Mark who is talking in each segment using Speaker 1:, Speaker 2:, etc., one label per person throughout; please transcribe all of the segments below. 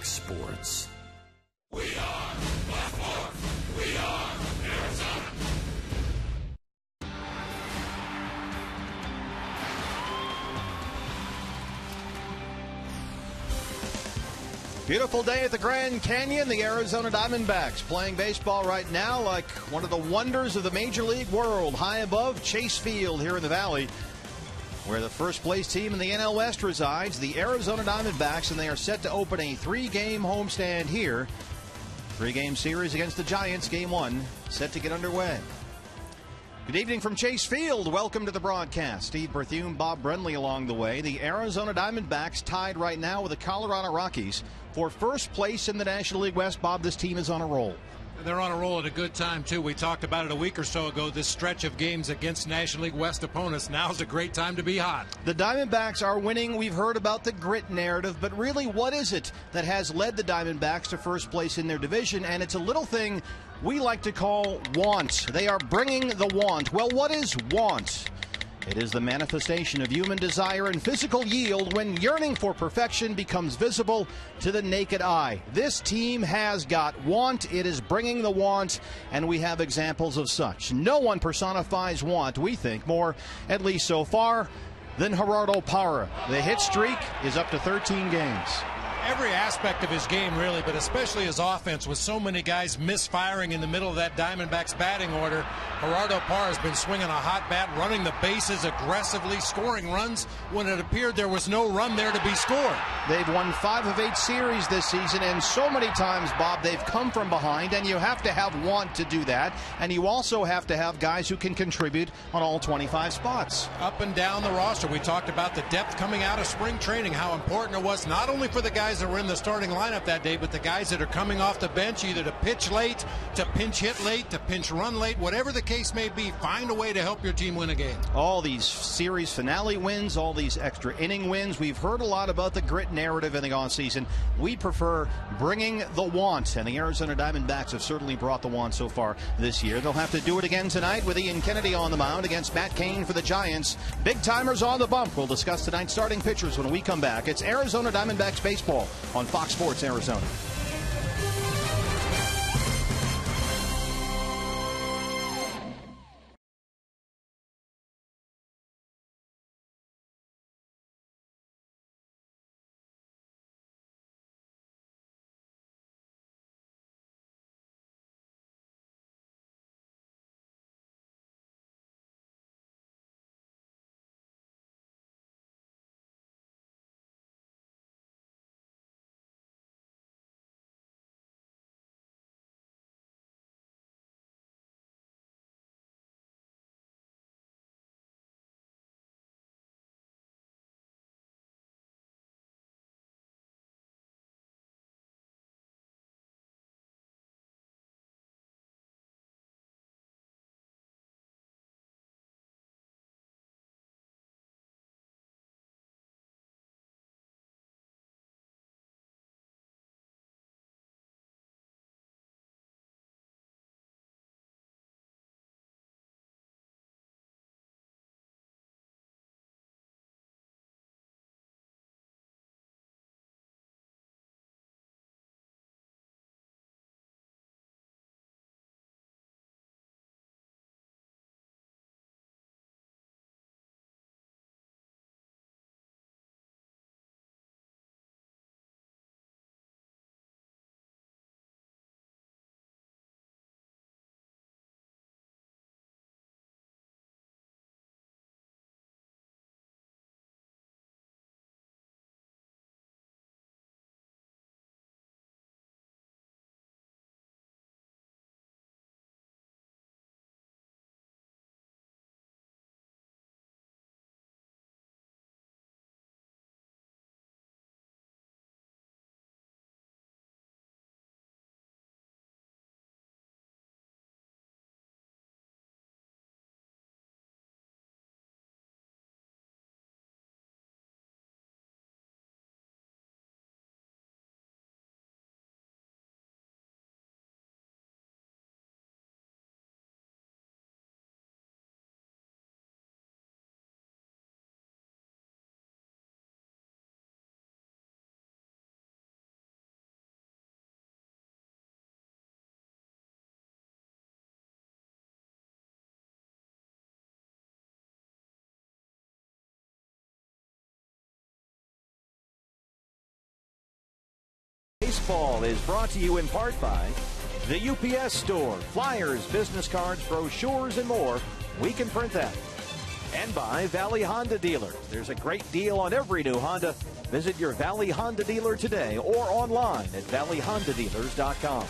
Speaker 1: Fox Sports.
Speaker 2: We are Blackmore. We are Arizona.
Speaker 3: Beautiful day at the Grand Canyon. The Arizona Diamondbacks playing baseball right now like one of the wonders of the Major League world, high above Chase Field here in the Valley, where the first-place team in the NL West resides, the Arizona Diamondbacks, and they are set to open a three-game homestand here. Three-game series against the Giants, Game 1, set to get underway. Good evening from Chase Field. Welcome to the broadcast. Steve Berthume, Bob Brenly along the way. The Arizona Diamondbacks tied right now with the Colorado Rockies for first place in the National League West. Bob, this team is on a roll.
Speaker 4: They're on a roll at a good time, too. We talked about it a week or so ago, this stretch of games against National League West opponents. Now's a great time to be hot.
Speaker 3: The Diamondbacks are winning. We've heard about the grit narrative, but really, what is it that has led the Diamondbacks to first place in their division? And it's a little thing we like to call want. They are bringing the want. Well, what is want? It is the manifestation of human desire and physical yield when yearning for perfection becomes visible to the naked eye. This team has got want. It is bringing the want, and we have examples of such. No one personifies want, we think, more, at least so far, than Gerardo Parra. The hit streak is up to 13 games.
Speaker 4: Every aspect of his game, really, but especially his offense, with so many guys misfiring in the middle of that Diamondbacks batting order. Gerardo Parra has been swinging a hot bat, running the bases aggressively, scoring runs when it appeared there was no run there to be scored.
Speaker 3: They've won 5 of 8 series this season, and so many times, Bob, they've come from behind, and you have to have want to do that, and you also have to have guys who can contribute on all 25 spots.
Speaker 4: Up and down the roster, we talked about the depth coming out of spring training, how important it was not only for the guys that were in the starting lineup that day, but the guys that are coming off the bench, either to pitch late, to pinch hit late, to pinch run late, whatever the case may be, find a way to help your team win a game.
Speaker 3: All these series finale wins, all these extra inning wins. We've heard a lot about the grit narrative in the offseason. We prefer bringing the want, and the Arizona Diamondbacks have certainly brought the want so far this year. They'll have to do it again tonight with Ian Kennedy on the mound against Matt Cain for the Giants. Big timers on the bump. We'll discuss tonight's starting pitchers when we come back. It's Arizona Diamondbacks baseball on Fox Sports Arizona.
Speaker 1: Baseball is brought to you in part by the UPS Store. Flyers, business cards, brochures, and more. We can print that. And by Valley Honda Dealers. There's a great deal on every new Honda. Visit your Valley Honda dealer today or online at valleyhondadealers.com.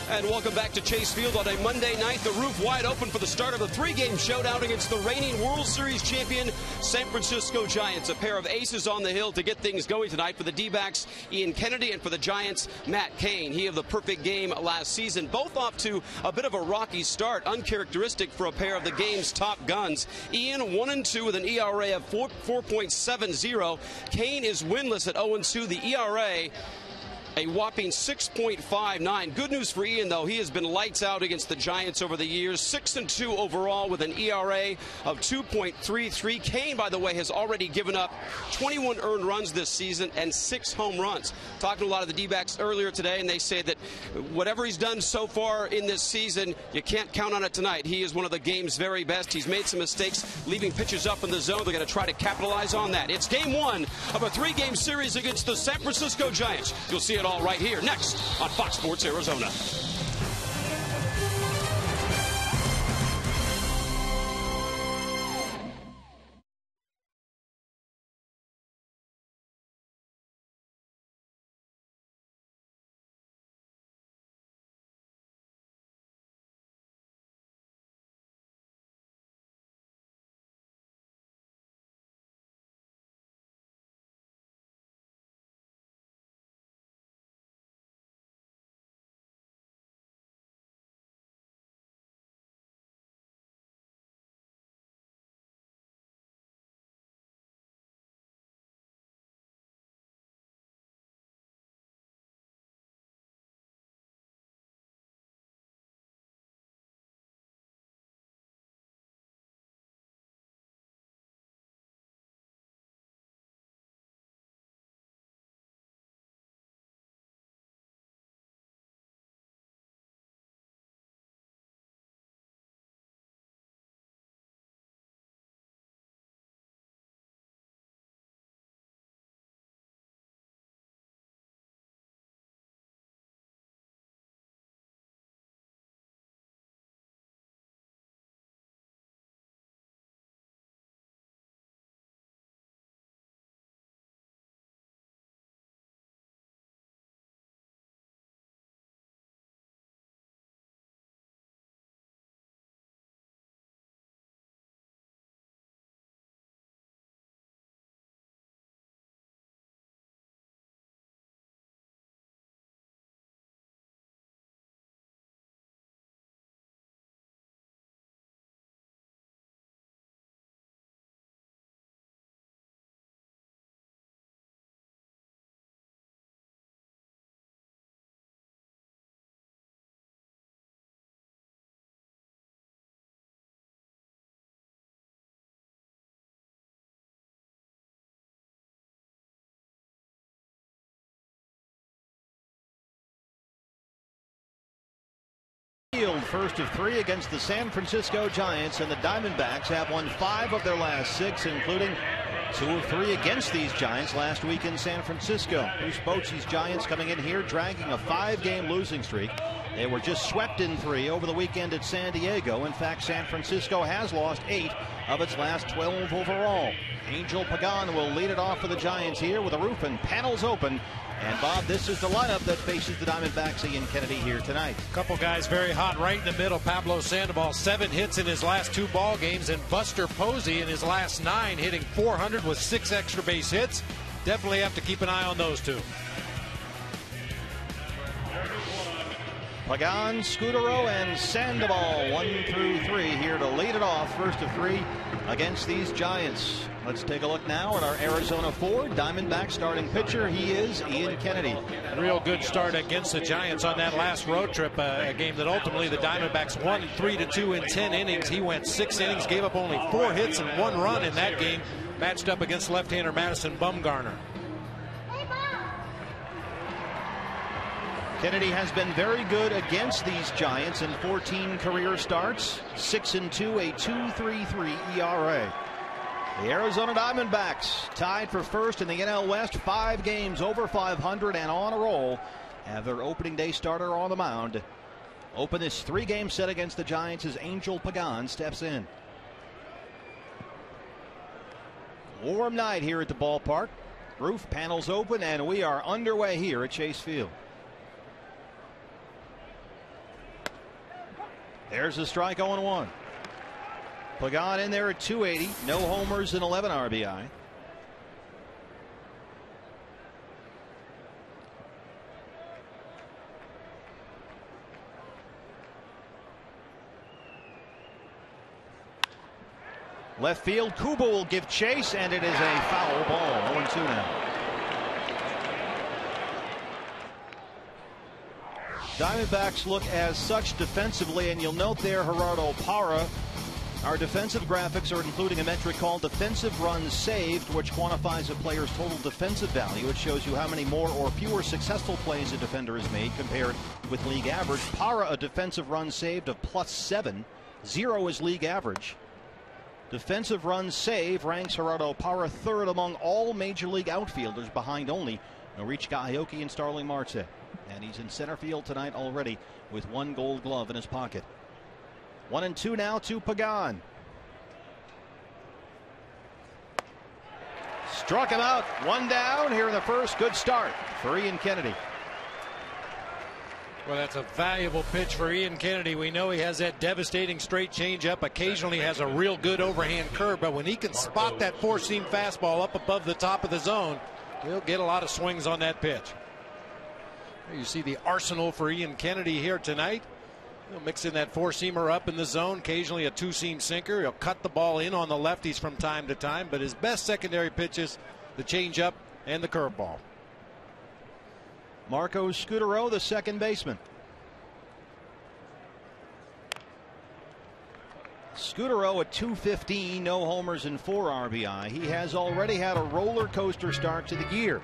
Speaker 5: And welcome back to Chase Field on a Monday night. The roof wide open for the start of a three-game showdown against the reigning World Series champion San Francisco Giants. A pair of aces on the hill to get things going tonight for the D-backs, Ian Kennedy, and for the Giants, Matt Cain. He had the perfect game last season. Both off to a bit of a rocky start, uncharacteristic for a pair of the game's top guns. Ian 1-2 with an ERA of 4.70. Cain is winless at 0-2. The ERA a whopping 6.59. Good news for Ian, though. He has been lights out against the Giants over the years. 6-2 overall with an ERA of 2.33. Cain, by the way, has already given up 21 earned runs this season and 6 home runs. Talking to a lot of the D-backs earlier today, and they say that whatever he's done so far in this season, you can't count on it tonight. He is one of the game's very best. He's made some mistakes, leaving pitchers up in the zone. They're going to try to capitalize on that. It's game one of a three-game series against the San Francisco Giants. You'll see it all right here next on Fox Sports Arizona.
Speaker 3: First of 3 against the San Francisco Giants, and the Diamondbacks have won 5 of their last 6, including 2 of 3 against these Giants last week in San Francisco. Bruce Bochy's Giants coming in here dragging a 5-game losing streak. They were just swept in 3 over the weekend at San Diego. In fact, San Francisco has lost 8 of its last 12 overall. Angel Pagan will lead it off for the Giants here with the roof and panels open. And Bob, this is the lineup that faces the Diamondbacks. Ian Kennedy here tonight.
Speaker 4: A couple guys very hot right in the middle. Pablo Sandoval, 7 hits in his last 2 ball games, and Buster Posey in his last 9 hitting .400 with 6 extra base hits. Definitely have to keep an eye on those two.
Speaker 3: Pagan, Scudero, and Sandoval 1 through 3 here to lead it off. First of 3 against these Giants. Let's take a look now at our Arizona 4 Diamondback starting pitcher. He is Ian Kennedy.
Speaker 4: Real good start against the Giants on that last road trip, a game that ultimately the Diamondbacks won 3-2 in 10 innings. He went 6 innings, gave up only 4 hits and 1 run in that game, matched up against left-hander Madison Bumgarner.
Speaker 3: Kennedy has been very good against these Giants in 14 career starts. 6-2, a 2.33 ERA. The Arizona Diamondbacks, tied for first in the NL West, 5 games over 500 and on a roll, have their opening day starter on the mound. Open this 3-game set against the Giants as Angel Pagan steps in. Warm night here at the ballpark. Roof panels open, and we are underway here at Chase Field. There's a strike, 0-1. Pagan in there at 280, no homers and 11 RBI. Left field, Kuba will give chase, and it is a foul ball. 0-2 now. Diamondbacks look as such defensively, and you'll note there Gerardo Parra. Our defensive graphics are including a metric called defensive runs saved, which quantifies a player's total defensive value. It shows you how many more or fewer successful plays a defender has made compared with league average. Parra, a defensive run saved of +7. 0 is league average. Defensive runs save ranks Gerardo Parra third among all major league outfielders, behind only Norichika Aoki and Starling Marte. And he's in center field tonight already with 1 Gold Glove in his pocket. 1-2 now to Pagan. Struck him out. 1 down here in the first. Good start for Ian Kennedy.
Speaker 4: Well, that's a valuable pitch for Ian Kennedy. We know he has that devastating straight changeup. Occasionally has a real good overhand curve, but when he can spot that 4-seam fastball up above the top of the zone, he'll get a lot of swings on that pitch. You see the arsenal for Ian Kennedy here tonight. He'll mix in that 4-seamer up in the zone, occasionally a 2-seam sinker. He'll cut the ball in on the lefties from time to time, but his best secondary pitches, the changeup and the curveball.
Speaker 3: Marco Scutaro, the second baseman. Scutaro at 215, no homers and 4 RBI. He has already had a roller coaster start to the year.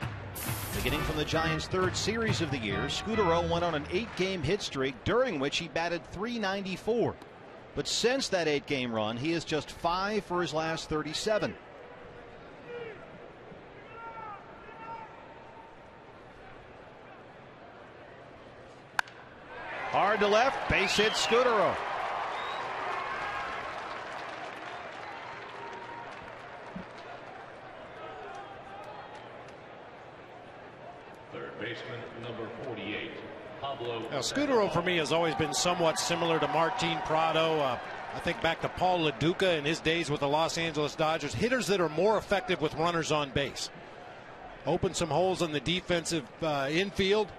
Speaker 3: Beginning from the Giants' 3rd series of the year, Scutaro went on an 8-game hit streak, during which he batted .394. But since that 8-game run, he is just 5 for his last 37. Hard to left, base hit Scutaro.
Speaker 2: Third baseman, number 48, Pablo.
Speaker 4: Now, Scutaro for me has always been somewhat similar to Martin Prado. I think back to Paul LaDuca in his days with the Los Angeles Dodgers. Hitters that are more effective with runners on base. Open some holes in the defensive infield.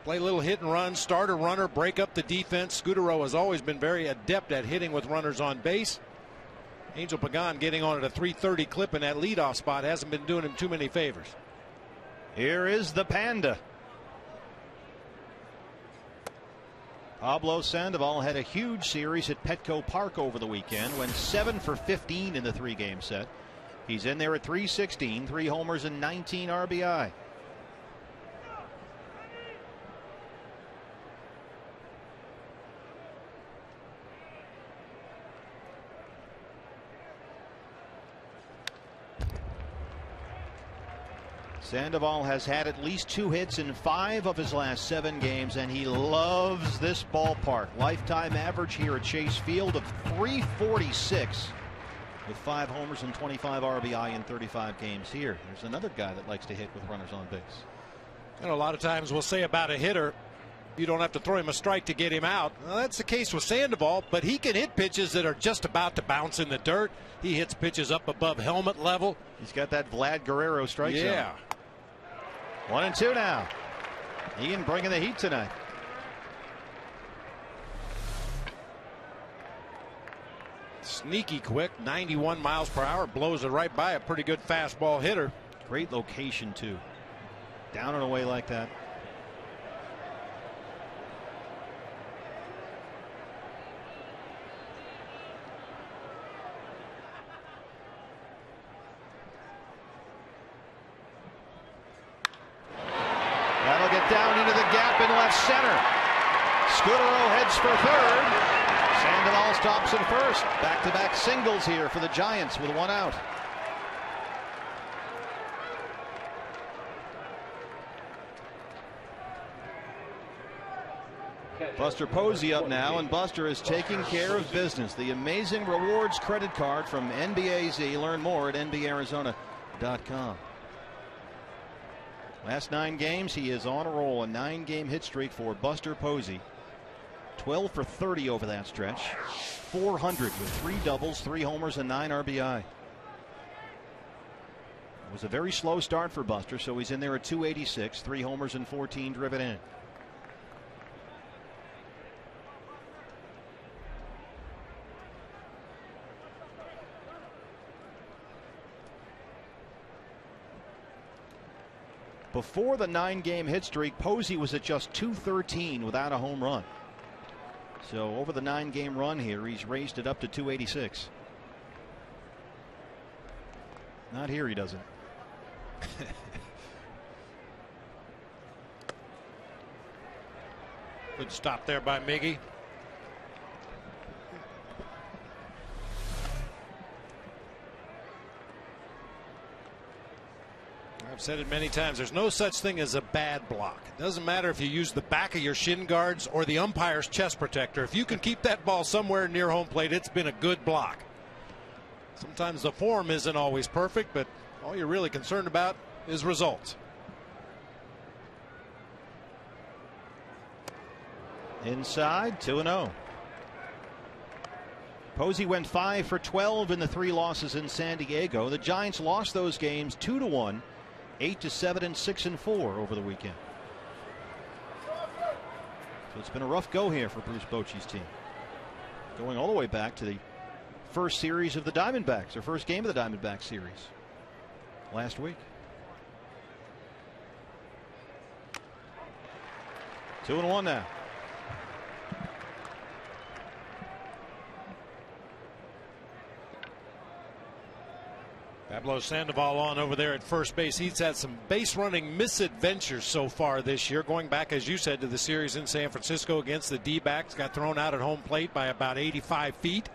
Speaker 4: Play a little hit and run, start a runner, break up the defense. Scutaro has always been very adept at hitting with runners on base. Angel Pagan getting on at a .330 clip in that leadoff spot hasn't been doing him too many favors.
Speaker 3: Here is the Panda. Pablo Sandoval had a huge series at Petco Park over the weekend, went 7 for 15 in the 3-game set. He's in there at .316, 3 homers and 19 RBI. Sandoval has had at least 2 hits in 5 of his last 7 games, and he loves this ballpark. Lifetime average here at Chase Field of .346 with 5 homers and 25 RBI in 35 games here. There's another guy that likes to hit with runners on base.
Speaker 4: And a lot of times we'll say about a hitter, you don't have to throw him a strike to get him out. Well, that's the case with Sandoval, but he can hit pitches that are just about to bounce in the dirt. He hits pitches up above helmet level.
Speaker 3: He's got that Vlad Guerrero strike zone.
Speaker 4: Yeah.
Speaker 3: 1-2 now. Ian bringing the heat tonight.
Speaker 4: Sneaky quick, 91 miles per hour, blows it right by a pretty good fastball hitter.
Speaker 3: Great location too. Down and away like that. That'll get down into the gap in left center. Scutaro heads for third. Sandoval stops in first. Back-to-back singles here for the Giants with 1 out. Buster Posey up now, and Buster is taking care of business. The amazing rewards credit card from NBAZ. Learn more at NBArizona.com. Last 9 games, he is on a roll. A 9-game hit streak for Buster Posey. 12 for 30 over that stretch. 400 with 3 doubles, 3 homers, and 9 RBI. It was a very slow start for Buster, so he's in there at 286, 3 homers and 14 driven in. Before the 9-game hit streak, Posey was at just 213 without a home run. So over the 9-game run here, he's raised it up to 286. Not here, he doesn't.
Speaker 4: Good stop there by Miggy. I've said it many times, there's no such thing as a bad block. It doesn't matter if you use the back of your shin guards or the umpire's chest protector. If you can keep that ball somewhere near home plate, it's been a good block. Sometimes the form isn't always perfect, but all you're really concerned about is results.
Speaker 3: Inside, 2-0. Posey went 5 for 12 in the 3 losses in San Diego. The Giants lost those games 2-1. 8-7 and 6-4 over the weekend. So it's been a rough go here for Bruce Bochy's team. Going all the way back to the first series of the Diamondbacks, or first game of the Diamondbacks series last week. 2-1 now.
Speaker 4: Pablo Sandoval on over there at first base. He's had some base running misadventures so far this year, going back, as you said, to the series in San Francisco against the D-backs. Got thrown out at home plate by about 85 feet.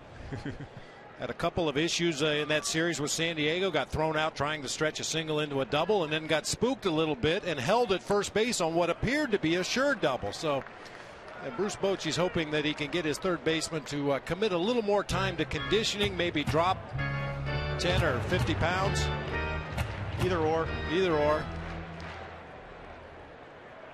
Speaker 4: Had a couple of issues in that series with San Diego. Got thrown out trying to stretch a single into a double, and then got spooked a little bit and held at first base on what appeared to be a sure double. So Bruce Bochy's hoping that he can get his third baseman to commit a little more time to conditioning, maybe drop 10 or 50 pounds.
Speaker 3: Either or.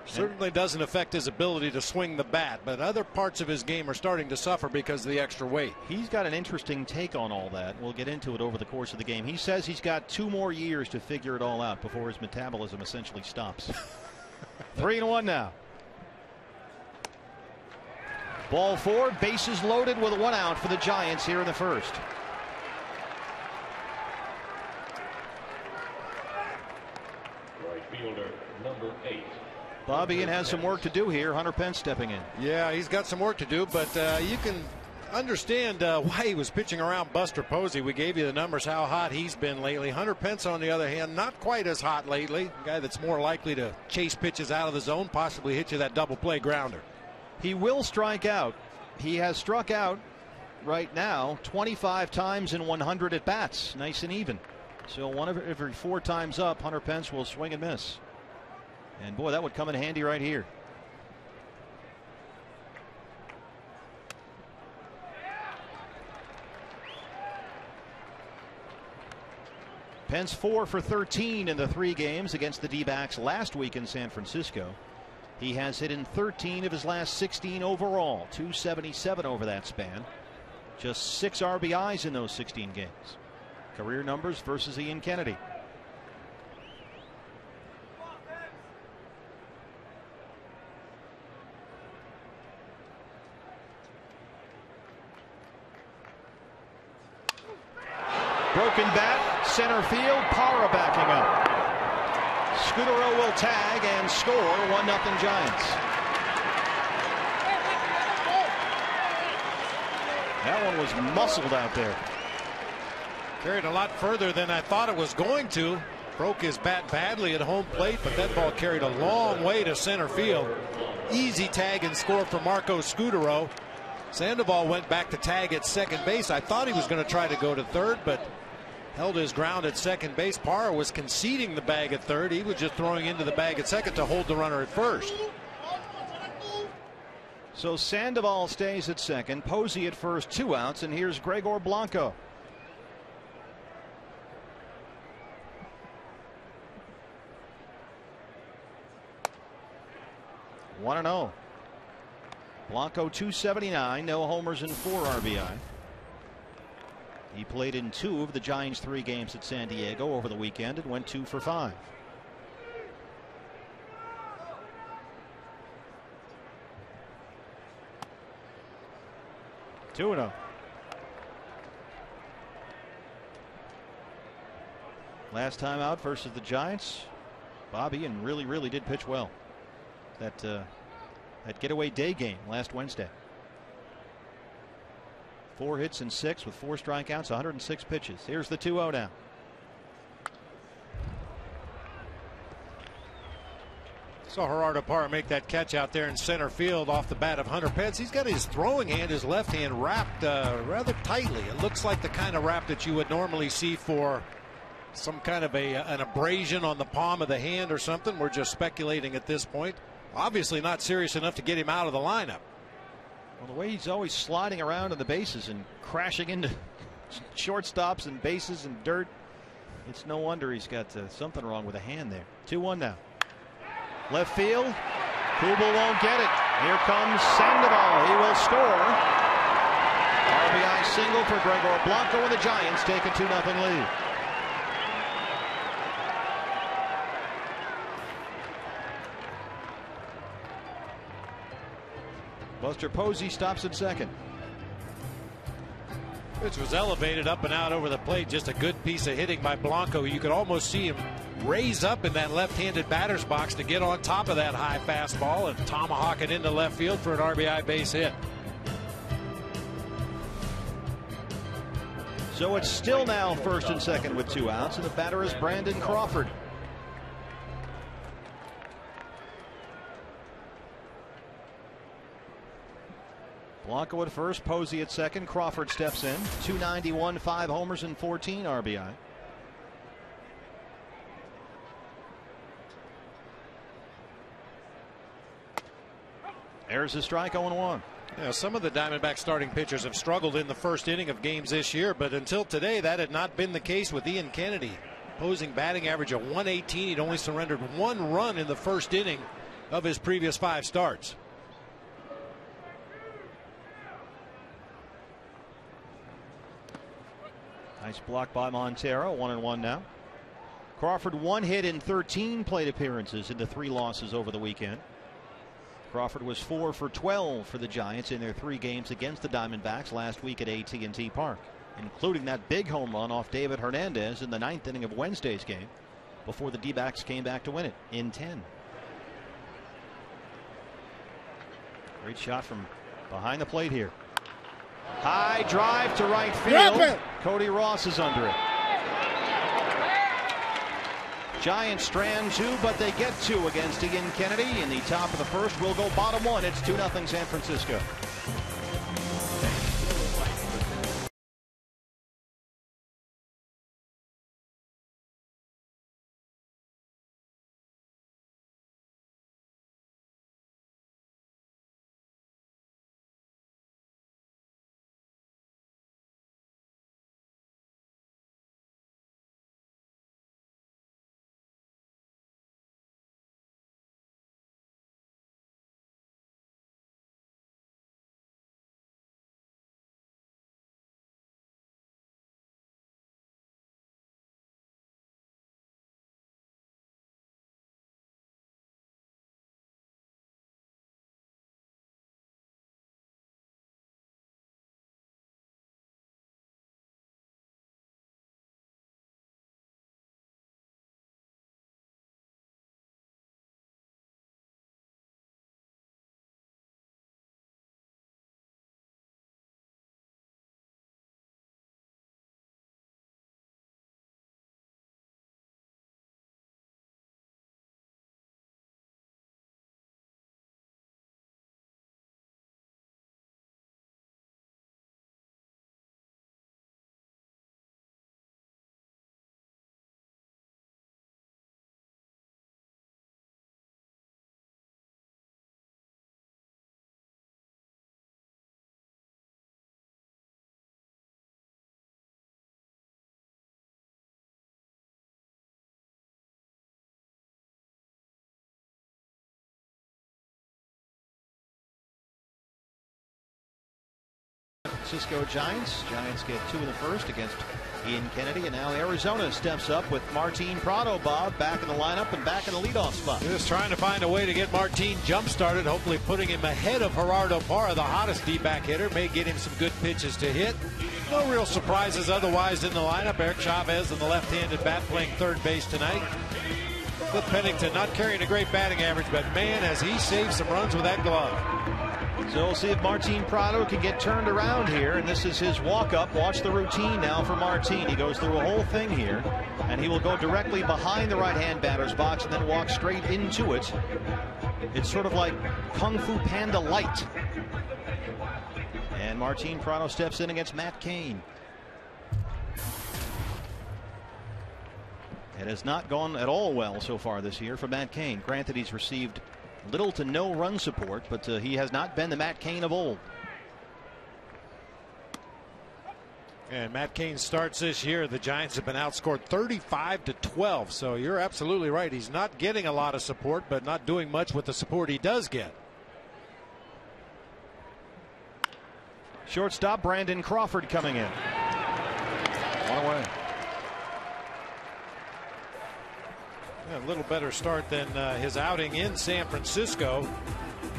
Speaker 4: Certainly doesn't affect his ability to swing the bat, but other parts of his game are starting to suffer because of the extra weight.
Speaker 3: He's got an interesting take on all that. We'll get into it over the course of the game. He says he's got 2 more years to figure it all out before his metabolism essentially stops. 3-1 now. Ball 4, bases loaded with 1 out for the Giants here in the first.
Speaker 2: Fielder number 8.
Speaker 3: Bob Ian has some work to do here. Hunter Pence stepping in.
Speaker 4: Yeah, he's got some work to do, but you can understand why he was pitching around Buster Posey. We gave you the numbers how hot he's been lately. Hunter Pence, on the other hand, not quite as hot lately. A guy that's more likely to chase pitches out of the zone, possibly hit you that double play grounder.
Speaker 3: He will strike out. He has struck out right now 25 times in 100 at bats. Nice and even. So one of every 4 times up, Hunter Pence will swing and miss. And boy, that would come in handy right here. Pence 4 for 13 in the 3 games against the D-backs last week in San Francisco. He has hit in 13 of his last 16 overall, 277 over that span. Just 6 RBIs in those 16 games. Career numbers versus Ian Kennedy. Broken bat, center field, Parra backing up. Scudero will tag and score. 1-0 Giants. That one was muscled out there.
Speaker 4: Carried a lot further than I thought it was going to. Broke his bat badly at home plate, but that ball carried a long way to center field. Easy tag and score for Marco Scudero. Sandoval went back to tag at second base. I thought he was going to try to go to third, but held his ground at second base. Parra was conceding the bag at third. He was just throwing into the bag at second to hold the runner at first.
Speaker 3: So Sandoval stays at second, Posey at first, 2 outs, and here's Gregor Blanco. 1-0. Blanco 279, no homers and 4 RBI. He played in 2 of the Giants' 3 games at San Diego over the weekend and went 2 for 5. Two and 0. Last time out versus the Giants, Bobby and really did pitch well. That getaway day game last Wednesday. 4 hits and 6 with 4 strikeouts, 106 pitches. Here's the 2-0 now.
Speaker 4: Saw Gerardo Parra make that catch out there in center field off the bat of Hunter Pence. He's got his throwing hand, his left hand, wrapped rather tightly. It looks like the kind of wrap that you would normally see for some kind of an abrasion on the palm of the hand or something. We're just speculating at this point. Obviously not serious enough to get him out of the lineup.
Speaker 3: Well, the way he's always sliding around in the bases and crashing into shortstops and bases and dirt, it's no wonder he's got something wrong with a hand there. 2-1 now. Left field. Kubel won't get it. Here comes Sandoval. He will score. RBI single for Gregor Blanco, and the Giants take a 2-0 lead. Buster Posey stops at second.
Speaker 4: Pitch was elevated up and out over the plate. Just a good piece of hitting by Blanco. You could almost see him raise up in that left-handed batter's box to get on top of that high fastball and tomahawk it into left field for an RBI base hit.
Speaker 3: So it's still now first and second with 2 outs, and the batter is Brandon Crawford. Blanco at first, Posey at second. Crawford steps in. 291, 5 homers and 14 RBI. There's a strike, 0-1.
Speaker 4: Yeah, some of the Diamondback starting pitchers have struggled in the first inning of games this year, but until today that had not been the case with Ian Kennedy. Opposing batting average of 118. He'd only surrendered 1 run in the first inning of his previous 5 starts.
Speaker 3: Nice block by Montero. 1-1 now. Crawford 1 hit in 13 plate appearances in the 3 losses over the weekend. Crawford was 4 for 12 for the Giants in their 3 games against the Diamondbacks last week at AT&T Park, including that big home run off David Hernandez in the 9th inning of Wednesday's game before the D-backs came back to win it in 10. Great shot from behind the plate here. High drive to right field. Cody Ross is under it. Giants strand 2, but they get 2 against Ian Kennedy in the top of the first. We'll go bottom 1. It's 2-0 San Francisco. Francisco Giants. Giants get 2 in the first against Ian Kennedy, and now Arizona steps up with Martin Prado, Bob, back in the lineup and back in the leadoff spot.
Speaker 4: Just trying to find a way to get Martin jump-started, hopefully putting him ahead of Gerardo Parra, the hottest D-back hitter. May get him some good pitches to hit. No real surprises otherwise in the lineup. Eric Chavez in the left-handed bat playing third base tonight. Cliff Pennington not carrying a great batting average, but man, has he saved some runs with that glove.
Speaker 3: So we'll see if Martin Prado can get turned around here, and this is his walk-up. Watch the routine now for Martin. He goes through a whole thing here, and he will go directly behind the right-hand batter's box and then walk straight into it. It's sort of like Kung Fu Panda Light. And Martin Prado steps in against Matt Cain. It has not gone at all well so far this year for Matt Cain. Granted, he's received little to no run support, but he has not been the Matt Cain of old.
Speaker 4: And Matt Cain starts this year. The Giants have been outscored 35-12. So you're absolutely right. He's not getting a lot of support, but not doing much with the support he does get.
Speaker 3: Shortstop Brandon Crawford coming in. One away.
Speaker 4: A little better start than his outing in San Francisco.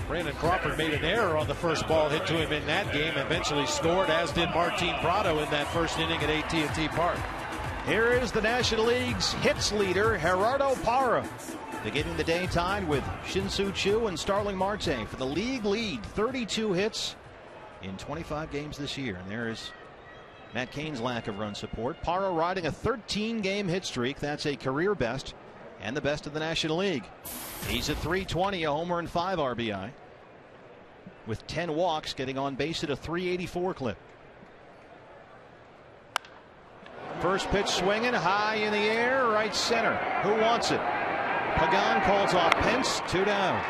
Speaker 4: Brandon Crawford made an error on the first ball hit to him in that game. Eventually scored, as did Martin Prado in that first inning at AT&T Park.
Speaker 3: Here is the National League's hits leader, Gerardo Parra, beginning the day tied with Shin-Soo Choo and Starling Marte for the league lead. 32 hits in 25 games this year. And there is Matt Cain's lack of run support. Parra riding a 13-game hit streak. That's a career best and the best of the National League. He's at 320, a homer and 5 RBI, with 10 walks, getting on base at a 384 clip. First pitch swinging high in the air, right center. Who wants it? Pagan calls off Pence. 2 down.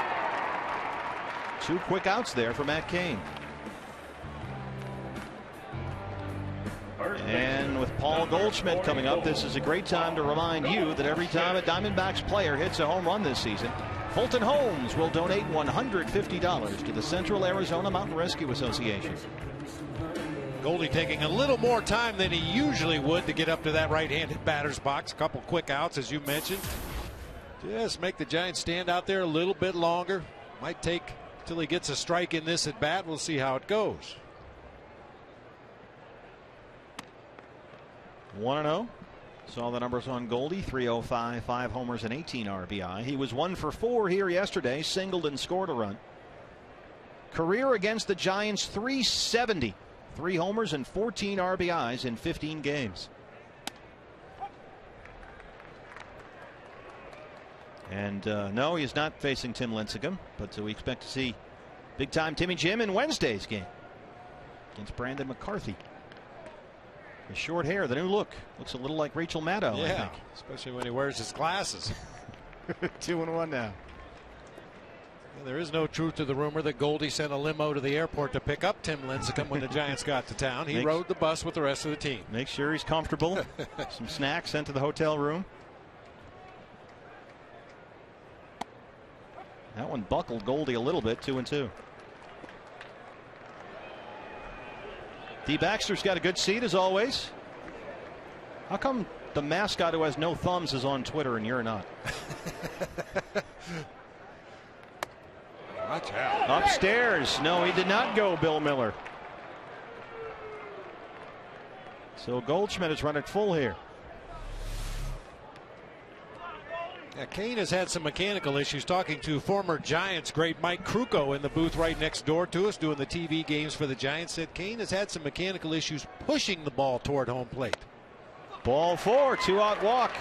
Speaker 3: 2 quick outs there for Matt Cain. And with Paul Goldschmidt coming up, this is a great time to remind you that every time a Diamondbacks player hits a home run this season, Fulton Homes will donate $150 to the Central Arizona Mountain Rescue Association.
Speaker 4: Goldie taking a little more time than he usually would to get up to that right-handed batter's box. A couple quick outs, as you mentioned. Just make the Giants stand out there a little bit longer. Might take till he gets a strike in this at bat. We'll see how it goes.
Speaker 3: 1-0. Saw the numbers on Goldie. 305, 5 homers and 18 RBI. He was 1 for 4 here yesterday. Singled and scored a run. Career against the Giants, 370. 3 homers and 14 RBIs in 15 games. And no, he's not facing Tim Lincecum, but we expect to see big time Timmy Jim in Wednesday's game against Brandon McCarthy. The short hair, the new look, looks a little like Rachel Maddow.
Speaker 4: Yeah,
Speaker 3: I think.
Speaker 4: especially when he wears his glasses.
Speaker 3: 2-1 now.
Speaker 4: There is no truth to the rumor that Goldie sent a limo to the airport to pick up Tim Lincecum when the Giants got to town. He rode the bus with the rest of the team.
Speaker 3: Make sure he's comfortable. Some snacks sent to the hotel room. That one buckled Goldie a little bit. 2-2. D. Baxter's got a good seat as always. How come the mascot who has no thumbs is on Twitter and you're not?
Speaker 4: Watch out.
Speaker 3: Upstairs. No, he did not go, Bill Miller. So Goldschmidt is running full here.
Speaker 4: Yeah, Cain has had some mechanical issues. Talking to former Giants great Mike Krukow in the booth right next door to us doing the TV games for the Giants, said Cain has had some mechanical issues pushing the ball toward home plate.
Speaker 3: Ball 4, 2-out walk.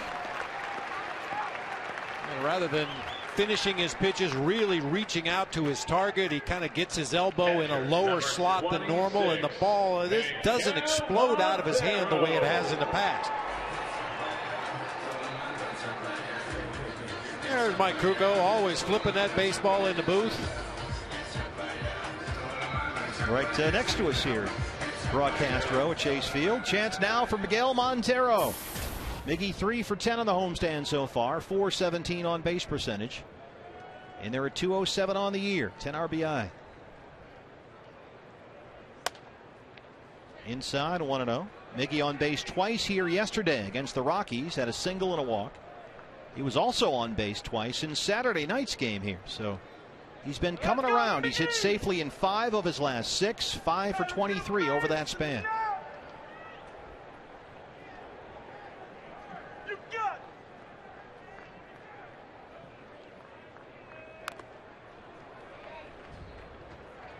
Speaker 4: And rather than finishing his pitches, really reaching out to his target, he kind of gets his elbow in a lower slot than normal, and the ball this doesn't explode out of his hand the way it has in the past. There's Mike Krukow, always flipping that baseball in the booth.
Speaker 3: Right next to us here, broadcast row at Chase Field. Chance now for Miguel Montero. Miggy 3 for 10 on the homestand so far, 417 on base percentage. And they're at 207 on the year, 10 RBI. Inside 1-0. Miggy on base twice here yesterday against the Rockies. Had a single and a walk. He was also on base twice in Saturday night's game here. So he's been coming around. He's hit safely in 5 of his last 6, 5 for 23 over that span.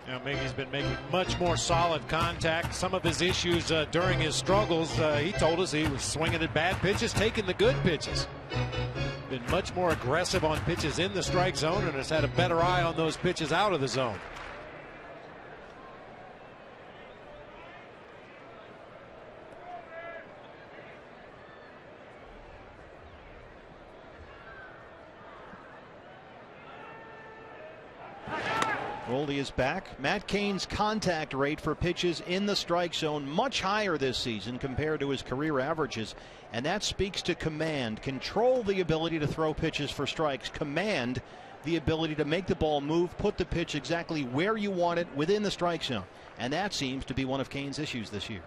Speaker 4: Now, Miggy's been making much more solid contact. Some of his issues during his struggles, he told us he was swinging at bad pitches, taking the good pitches. Been much more aggressive on pitches in the strike zone and has had a better eye on those pitches out of the zone.
Speaker 3: Goldie is back. Matt Cain's contact rate for pitches in the strike zone much higher this season compared to his career averages, and that speaks to command. Control the ability to throw pitches for strikes. Command the ability to make the ball move, put the pitch exactly where you want it within the strike zone, and that seems to be one of Cain's issues this year.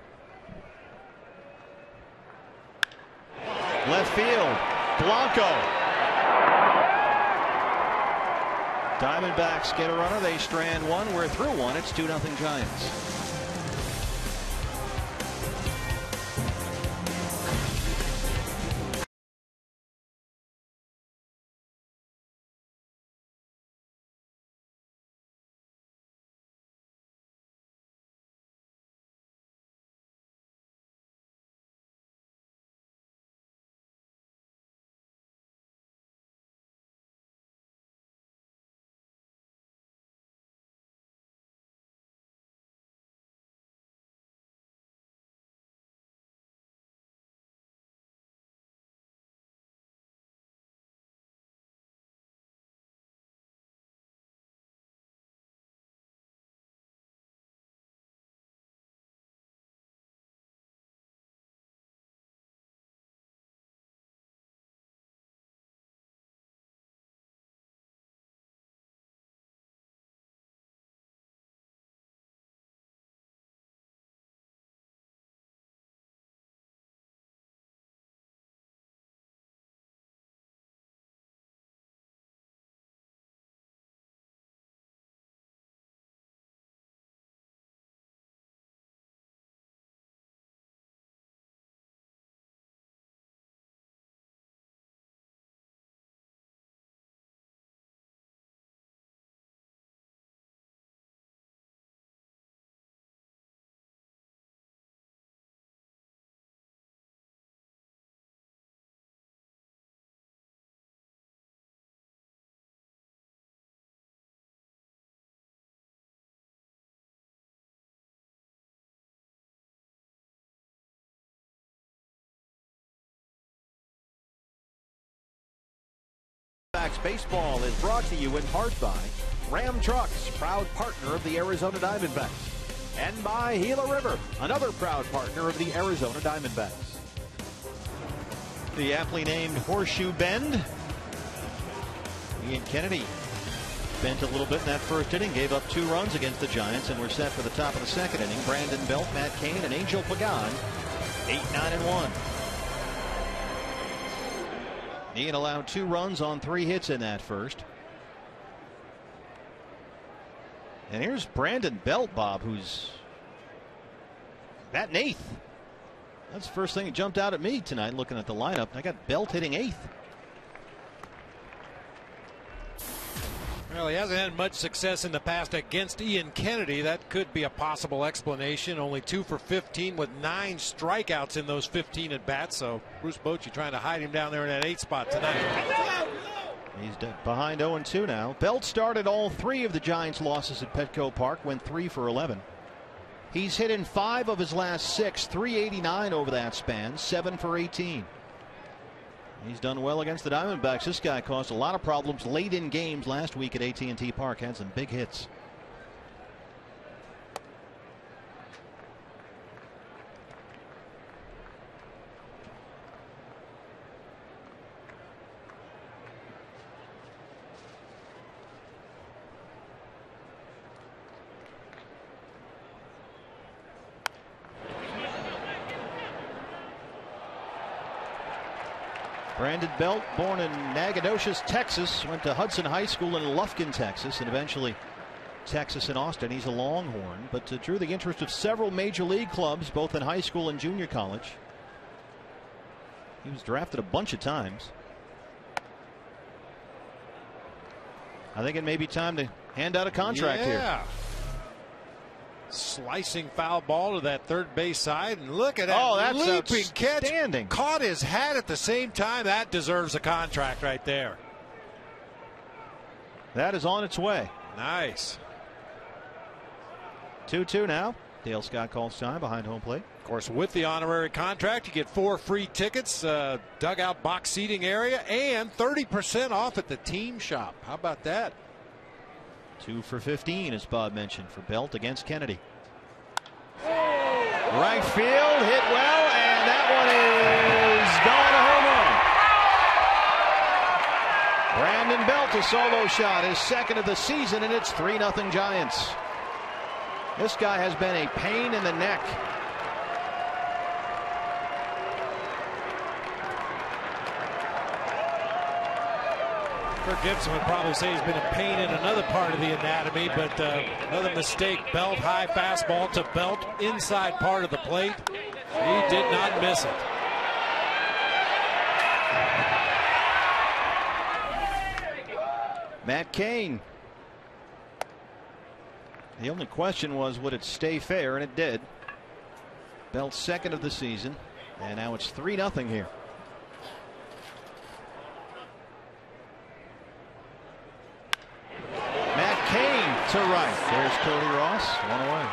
Speaker 3: Left field, Blanco. Diamondbacks get a runner. They strand one. We're through one. It's 2-0 Giants. Baseball is brought to you in part by Ram Trucks, proud partner of the Arizona Diamondbacks, and by Gila River, another proud partner of the Arizona Diamondbacks. The aptly named Horseshoe Bend. Ian Kennedy bent a little bit in that first inning, gave up 2 runs against the Giants, and we're set for the top of the second inning. Brandon Belt, Matt Cain, and Angel Pagan, 8-9-1. Ian allowed 2 runs on 3 hits in that first. And here's Brandon Belt, Bob, who's batting 8th. That's the first thing that jumped out at me tonight looking at the lineup. I got Belt hitting 8th.
Speaker 4: Well, he hasn't had much success in the past against Ian Kennedy. That could be a possible explanation. Only 2 for 15 with 9 strikeouts in those 15 at bats. So Bruce Bochy trying to hide him down there in that 8 spot tonight.
Speaker 3: He's behind 0-2 now. Belt started all 3 of the Giants' losses at Petco Park, went 3 for 11. He's hit in 5 of his last 6, 389 over that span, 7 for 18. He's done well against the Diamondbacks. This guy caused a lot of problems late in games last week at AT&T Park. Had some big hits. Brandon Belt, born in Nacogdoches, Texas, went to Hudson High School in Lufkin, Texas, and eventually Texas and Austin. He's a Longhorn, but drew the interest of several major league clubs, both in high school and junior college. He was drafted a bunch of times. I think it may be time to hand out a contract here.
Speaker 4: Slicing foul ball to that third base side, and look at that
Speaker 3: that's
Speaker 4: leaping catch. Caught his hat at the same time. That deserves a contract right there.
Speaker 3: That is on its way.
Speaker 4: Nice.
Speaker 3: 2-2 now. Dale Scott calls time behind home plate.
Speaker 4: Of course, with the honorary contract, you get 4 free tickets, dugout box seating area, and 30% off at the team shop. How about that?
Speaker 3: 2 for 15, as Bob mentioned, for Belt against Kennedy. Right field, hit well, and that one is gone, a home run. Brandon Belt, a solo shot, his second of the season, and it's 3-0 Giants. This guy has been a pain in the neck.
Speaker 4: Kirk Gibson would probably say he's been a pain in another part of the anatomy, but another mistake. Belt, high fastball to Belt, inside part of the plate. He did not miss it.
Speaker 3: Matt Cain. The only question was, would it stay fair? And it did. Belt's second of the season, and now it's 3-0 here. Matt Cain to right. There's Cody Ross, one away.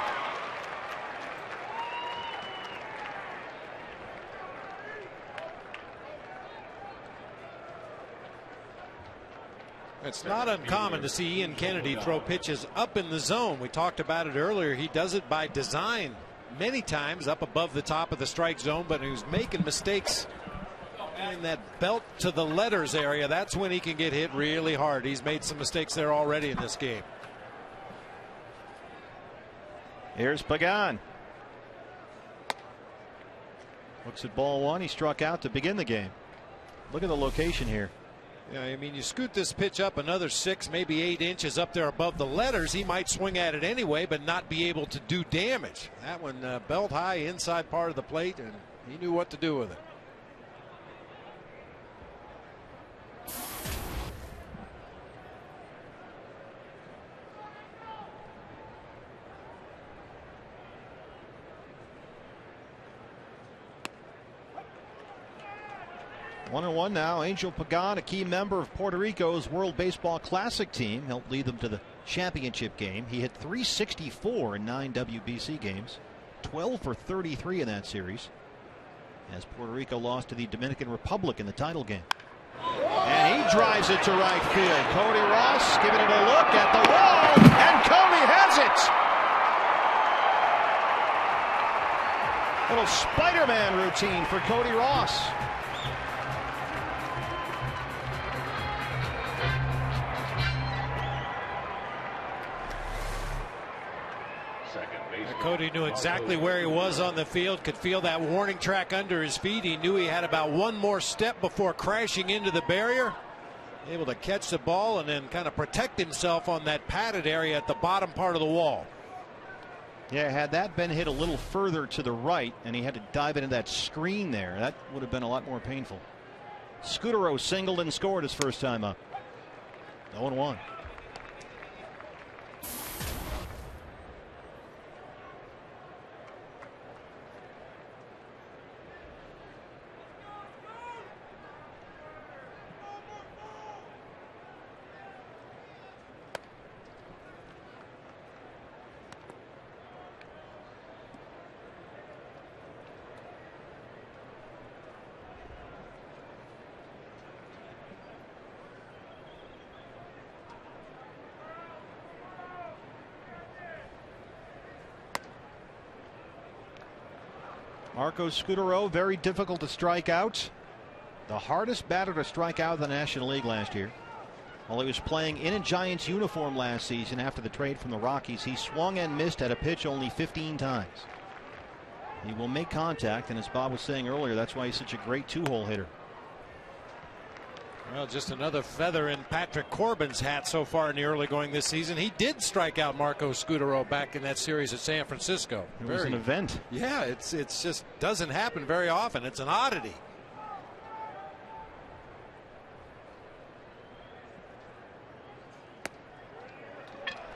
Speaker 4: It's not uncommon to see Ian Kennedy throw pitches up in the zone. We talked about it earlier. He does it by design many times up above the top of the strike zone, but he was making mistakes in that belt to the letters area. That's when he can get hit really hard. He's made some mistakes there already in this game.
Speaker 3: Here's Pagan. Looks at ball one. He struck out to begin the game. Look at the location here.
Speaker 4: Yeah, I mean, you scoot this pitch up another 6, maybe 8 inches up there above the letters. He might swing at it anyway, but not be able to do damage. That one belt high inside part of the plate, and he knew what to do with it.
Speaker 3: One and one now. Angel Pagan, a key member of Puerto Rico's World Baseball Classic team, helped lead them to the championship game. He hit .364 in 9 WBC games, 12 for 33 in that series, as Puerto Rico lost to the Dominican Republic in the title game. And he drives it to right field. Cody Ross giving it a look at the wall, and Cody has it. Little Spider-Man routine for Cody Ross.
Speaker 4: Cody knew exactly where he was on the field, could feel that warning track under his feet. He knew he had about one more step before crashing into the barrier. Able to catch the ball and then kind of protect himself on that padded area at the bottom part of the wall.
Speaker 3: Yeah, had that been hit a little further to the right and he had to dive into that screen there, that would have been a lot more painful. Scutero singled and scored his first time up. 0-1. Marco Scutero, very difficult to strike out. The hardest batter to strike out in the National League last year. While he was playing in a Giants uniform last season after the trade from the Rockies, he swung and missed at a pitch only 15 times. He will make contact, and as Bob was saying earlier, that's why he's such a great two-hole hitter.
Speaker 4: Well, just another feather in Patrick Corbin's hat so far in the early going this season. He did strike out Marco Scutaro back in that series at San Francisco.
Speaker 3: It was an event.
Speaker 4: Yeah, it's just doesn't happen very often. It's an oddity.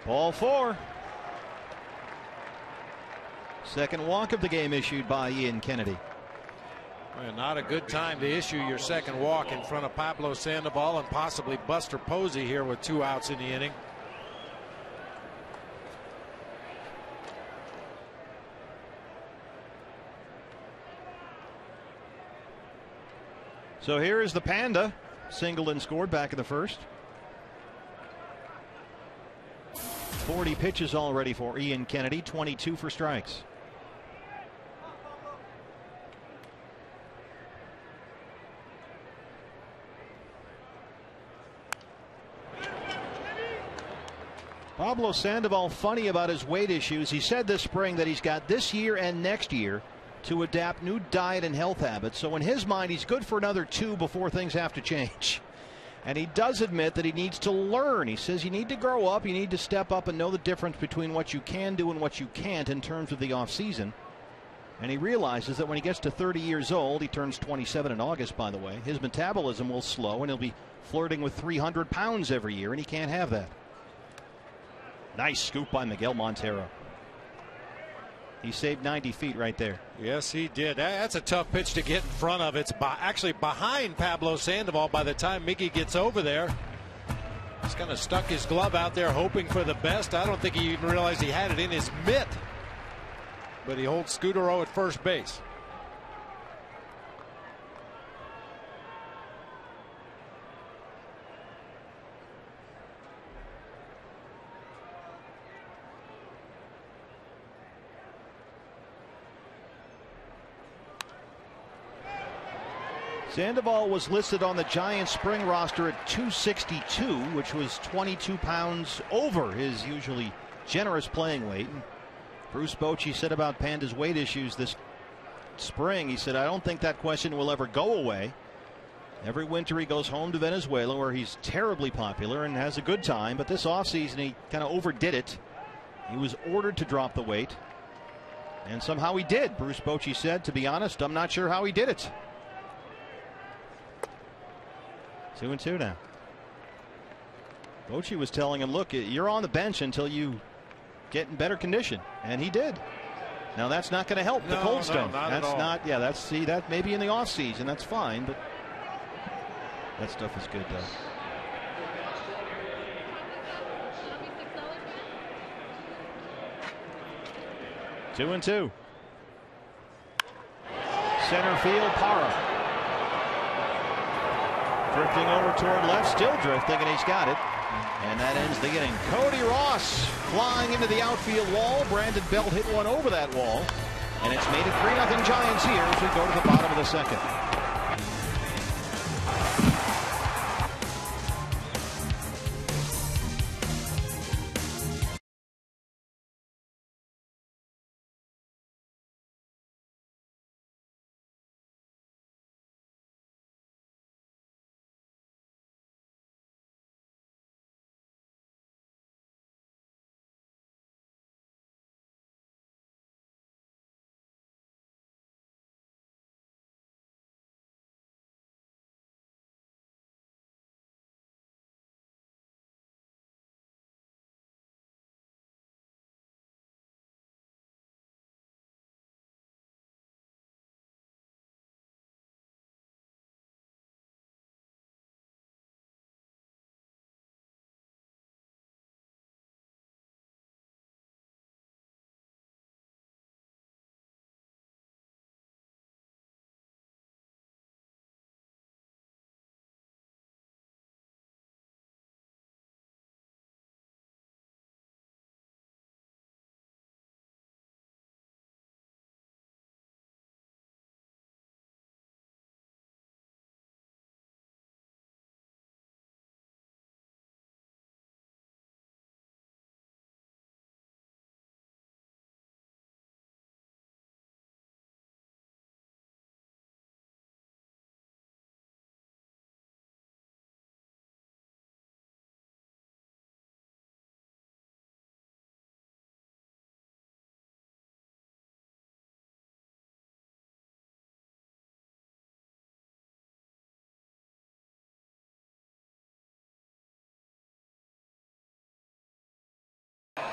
Speaker 3: Ball 4. Second walk of the game issued by Ian Kennedy.
Speaker 4: Well, not a good time to issue your second walk in front of Pablo Sandoval and possibly Buster Posey here with 2 outs in the inning.
Speaker 3: So here is the Panda. Singled and scored back in the first. 40 pitches already for Ian Kennedy, 22 for strikes. Pablo Sandoval funny about his weight issues. He said this spring that he's got this year and next year to adapt new diet and health habits. So in his mind, he's good for another 2 before things have to change. And he does admit that he needs to learn. He says you need to grow up, you need to step up and know the difference between what you can do and what you can't in terms of the offseason. And he realizes that when he gets to 30 years old, he turns 27 in August, by the way, his metabolism will slow and he'll be flirting with 300 pounds every year, and he can't have that. Nice scoop by Miguel Montero. He saved 90 feet right there.
Speaker 4: Yes, he did. That's a tough pitch to get in front of. It's actually behind Pablo Sandoval by the time Mickey gets over there. He's kind of stuck his glove out there hoping for the best. I don't think he even realized he had it in his mitt. But he holds Scutaro at first base.
Speaker 3: Sandoval was listed on the Giants spring roster at 262, which was 22 pounds over his usually generous playing weight. And Bruce Bochy said about Panda's weight issues this spring, he said, I don't think that question will ever go away. Every winter he goes home to Venezuela, where he's terribly popular and has a good time, but this offseason he kind of overdid it. He was ordered to drop the weight, and somehow he did. Bruce Bochy said, to be honest, I'm not sure how he did it. 2-2 now. Bochy was telling him, look, you're on the bench until you get in better condition, and he did. Now that's not going to help the cold stone.
Speaker 4: Not
Speaker 3: that's
Speaker 4: at all.
Speaker 3: not. Yeah, that's, see, that maybe in the off season that's fine, but that stuff is good though. Two and two. Center field, Parra. Drifting over toward left, still drifting, and he's got it. And that ends the inning. Cody Ross flying into the outfield wall. Brandon Belt hit one over that wall. And it's made it 3-0 Giants here as we go to the bottom of the second.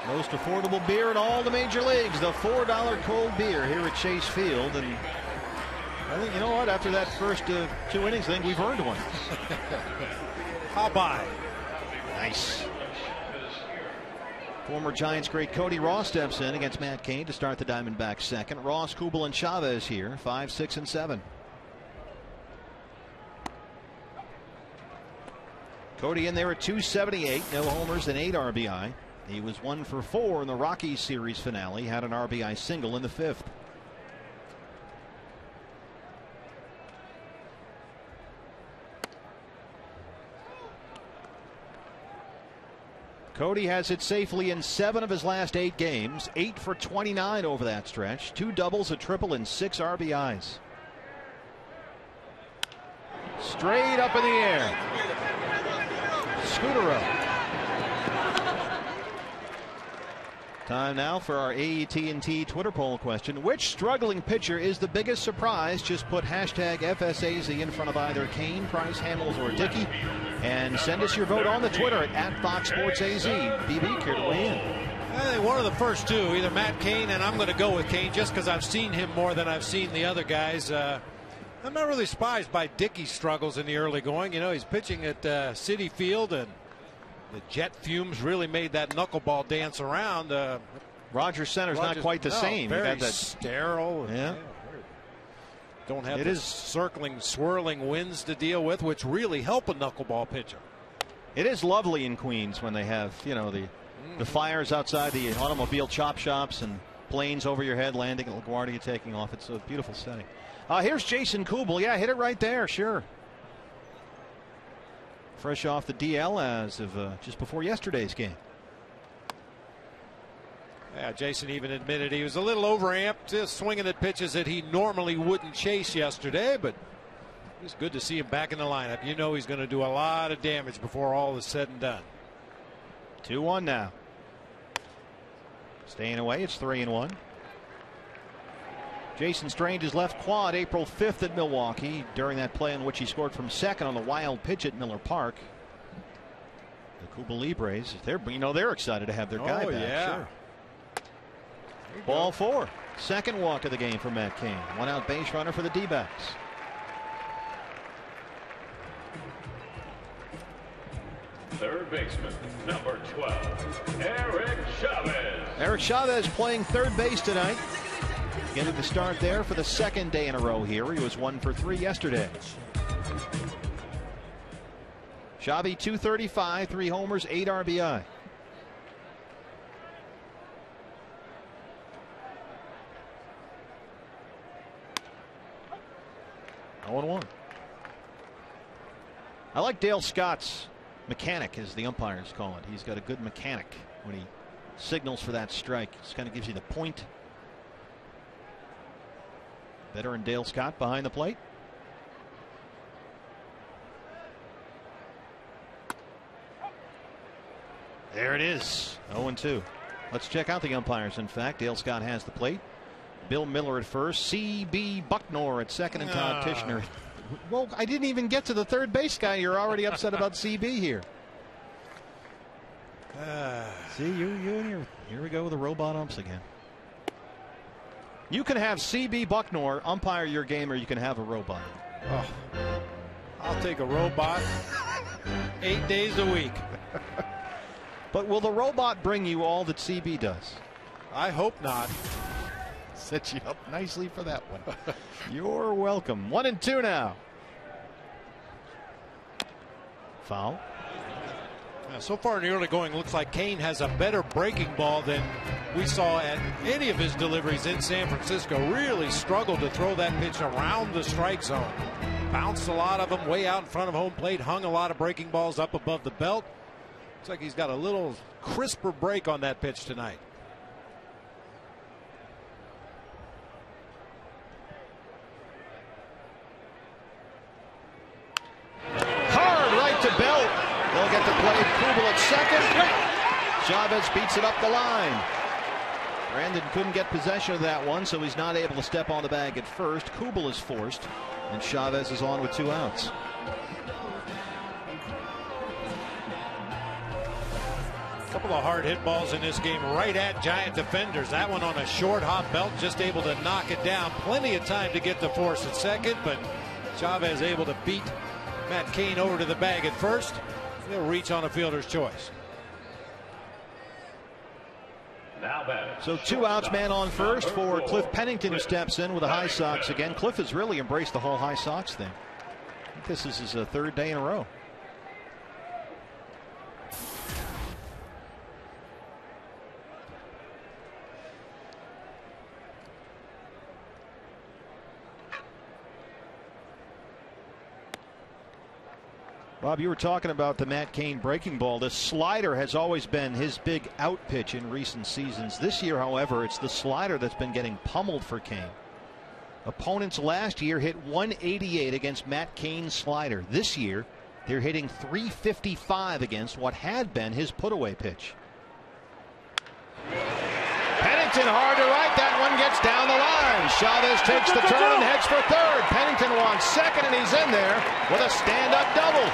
Speaker 3: Most affordable beer in all the major leagues, the $4 cold beer here at Chase Field. And I think, you know what, after that first 2 innings, I think we've earned one.
Speaker 4: I'll buy.
Speaker 3: Nice. Former Giants great Cody Ross steps in against Matt Cain to start the Diamondbacks second. Ross, Kubel, and Chavez here, 5, 6, and 7. Cody in there at 278, no homers and 8 RBI. He was 1 for 4 in the Rockies series finale, had an RBI single in the 5th. Cody has hit safely in 7 of his last 8 games, 8 for 29 over that stretch, 2 doubles, a triple, and 6 RBIs. Straight up in the air. Scooter up. Time now for our AT&T Twitter poll question. Which struggling pitcher is the biggest surprise? Just put hashtag FSAZ in front of either Cain, Price, Hamels, or Dickey. And send us your vote on the Twitter at Fox Sports AZ. BB, care to weigh in?
Speaker 4: I think one of the first two, either Matt Cain, and I'm going to go with Cain just because I've seen him more than I've seen the other guys. I'm not really surprised by Dickey's struggles in the early going. You know, he's pitching at Citi Field, and the jet fumes really made that knuckleball dance around.
Speaker 3: Rogers Center's not quite the same.
Speaker 4: Very
Speaker 3: that
Speaker 4: sterile.
Speaker 3: Yeah.
Speaker 4: Don't have the circling, swirling winds to deal with, which really help a knuckleball pitcher.
Speaker 3: It is lovely in Queens when they have, you know, the fires outside the automobile chop shops and planes over your head landing at LaGuardia taking off. It's a beautiful setting. Here's Jason Kubel. Yeah, hit it right there. Sure. Fresh off the DL as of just before yesterday's game.
Speaker 4: Yeah, Jason even admitted he was a little overamped, just swinging at pitches that he normally wouldn't chase yesterday, but it's good to see him back in the lineup. You know he's going to do a lot of damage before all is said and done.
Speaker 3: 2-1 now. Staying away, it's 3-1. Jason strained his left quad April 5th at Milwaukee during that play in which he scored from second on the wild pitch at Miller Park. The Kubel Libres, they're excited to have their guy back.
Speaker 4: Yeah.
Speaker 3: Sure. Ball 4. Second walk of the game for Matt Cain. 1 out base runner for the D-backs.
Speaker 2: Third baseman, number 12, Eric Chavez.
Speaker 3: Eric Chavez playing third base tonight. Getting the start there for the second day in a row here. He was 1 for 3 yesterday. Xavi 235, 3 homers, 8 RBI. I like Dale Scott's mechanic, as the umpires call it. He's got a good mechanic when he signals for that strike. Just kind of gives you the point. Veteran Dale Scott behind the plate. There it is. 0-2. Let's check out the umpires. In fact, Dale Scott has the plate. Bill Miller at first. C.B. Bucknor at second, and Todd Tishner. Well, I didn't even get to the third base guy. You're already upset about CB here. See, you and your. Here we go with the robot umps again. You can have CB Bucknor umpire your game, or you can have a robot.
Speaker 4: Oh, I'll take a robot 8 days a week.
Speaker 3: But will the robot bring you all that CB does?
Speaker 4: I hope not.
Speaker 3: Set you up nicely for that one. You're welcome. 1-2 now. Foul.
Speaker 4: So far in the early going, looks like Cain has a better breaking ball than we saw at any of his deliveries in San Francisco. Really struggled to throw that pitch around the strike zone. Bounced a lot of them way out in front of home plate. Hung a lot of breaking balls up above the belt. Looks like he's got a little crisper break on that pitch tonight.
Speaker 3: To Belt. They'll get to play Kubel at second. Chavez beats it up the line. Brandon couldn't get possession of that one, so he's not able to step on the bag at first. Kubel is forced, and Chavez is on with 2 outs.
Speaker 4: A couple of hard hit balls in this game right at Giant defenders. That one on a short hop belt, just able to knock it down. Plenty of time to get the force at second, but Chavez able to beat Matt Cain over to the bag at first. He'll reach on a fielder's choice.
Speaker 3: So 2 outs, man on first for Cliff Pennington, who steps in with the High Sox again. Cliff has really embraced the whole High Sox thing. I think this is his 3rd day in a row. Bob, you were talking about the Matt Cain breaking ball. The slider has always been his big out pitch in recent seasons. This year, however, it's the slider that's been getting pummeled for Cain. Opponents last year hit 188 against Matt Cain's slider. This year, they're hitting 355 against what had been his put-away pitch. Pennington hard to right. That one gets down the line. Chavez takes the turn and heads for third. Pennington wants second, and he's in there with a stand-up double.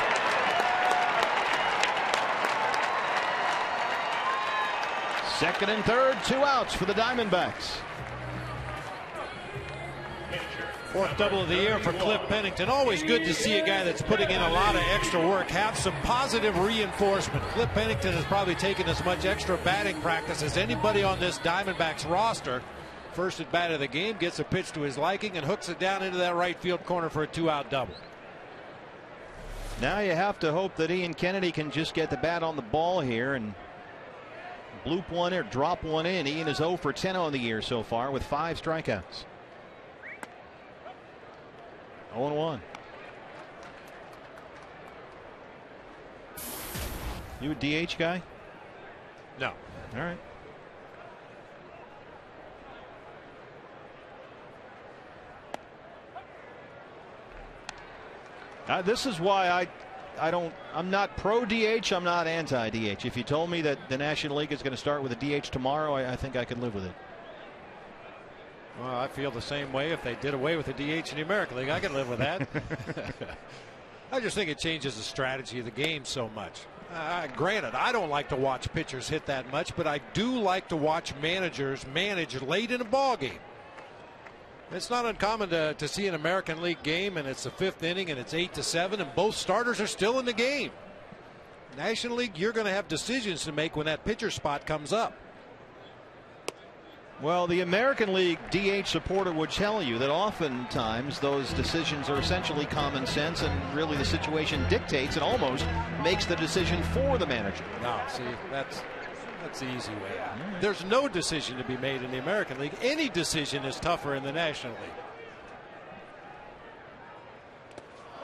Speaker 3: Second and third, 2 outs for the Diamondbacks.
Speaker 4: 4th double of the year for Cliff Pennington. Always good to see a guy that's putting in a lot of extra work have some positive reinforcement. Cliff Pennington has probably taken as much extra batting practice as anybody on this Diamondbacks roster. First at bat of the game, gets a pitch to his liking and hooks it down into that right field corner for a 2-out double.
Speaker 3: Now you have to hope that Ian Kennedy can just get the bat on the ball here and bloop one or drop one in. Ian is 0 for 10 on the year so far with 5 strikeouts. 0-1. You a DH guy?
Speaker 4: No.
Speaker 3: All right. This is why I'm not pro DH. I'm not anti DH. If you told me that the National League is going to start with a DH tomorrow, I think I could live with it.
Speaker 4: Well, I feel the same way. If they did away with the DH in the American League, I could live with that. I just think it changes the strategy of the game so much. Granted, I don't like to watch pitchers hit that much, but I do like to watch managers manage late in a ball game. It's not uncommon to see an American League game and it's the 5th inning and it's 8-7 and both starters are still in the game. National League, you're going to have decisions to make when that pitcher spot comes up.
Speaker 3: Well, the American League DH supporter would tell you that oftentimes those decisions are essentially common sense and really the situation dictates and almost makes the decision for the manager.
Speaker 4: No, see, that's the easy way. There's no decision to be made in the American League. Any decision is tougher in the National League.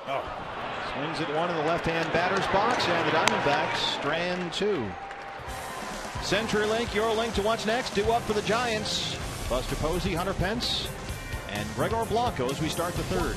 Speaker 3: Oh. Swings at one in the left-hand batter's box, and the Diamondbacks strand 2. CenturyLink, your link to what's next. Due up for the Giants. Buster Posey, Hunter Pence, and Gregor Blanco as we start the 3rd.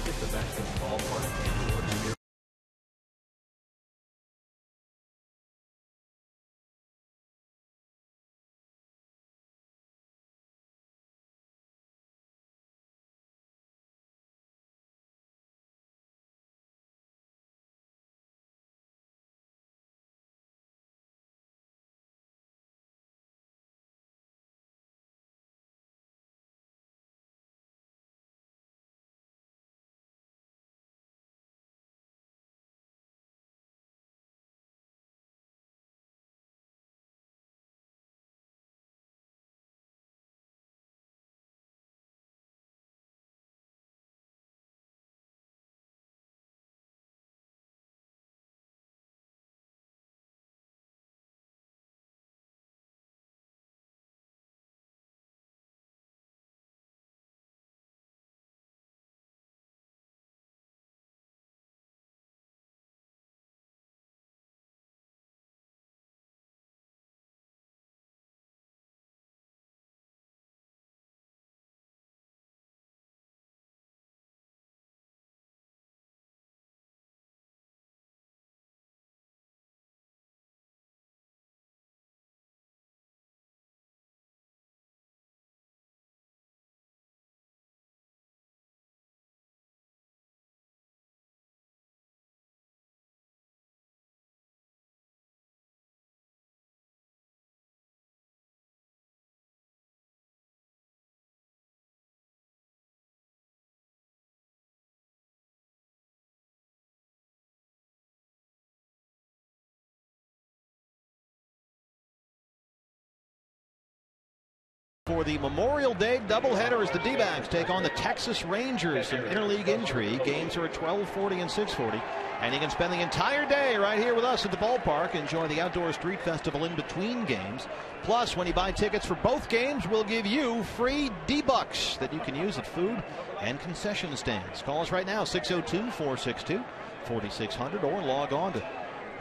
Speaker 3: for the Memorial Day doubleheader as the D-backs take on the Texas Rangers. Some interleague intrigue. Games are at 12:40 and 6:40. And you can spend the entire day right here with us at the ballpark. Enjoy the outdoor street festival in between games. Plus, when you buy tickets for both games, we'll give you free D-Bucks that you can use at food and concession stands. Call us right now, 602-462-4600, or log on to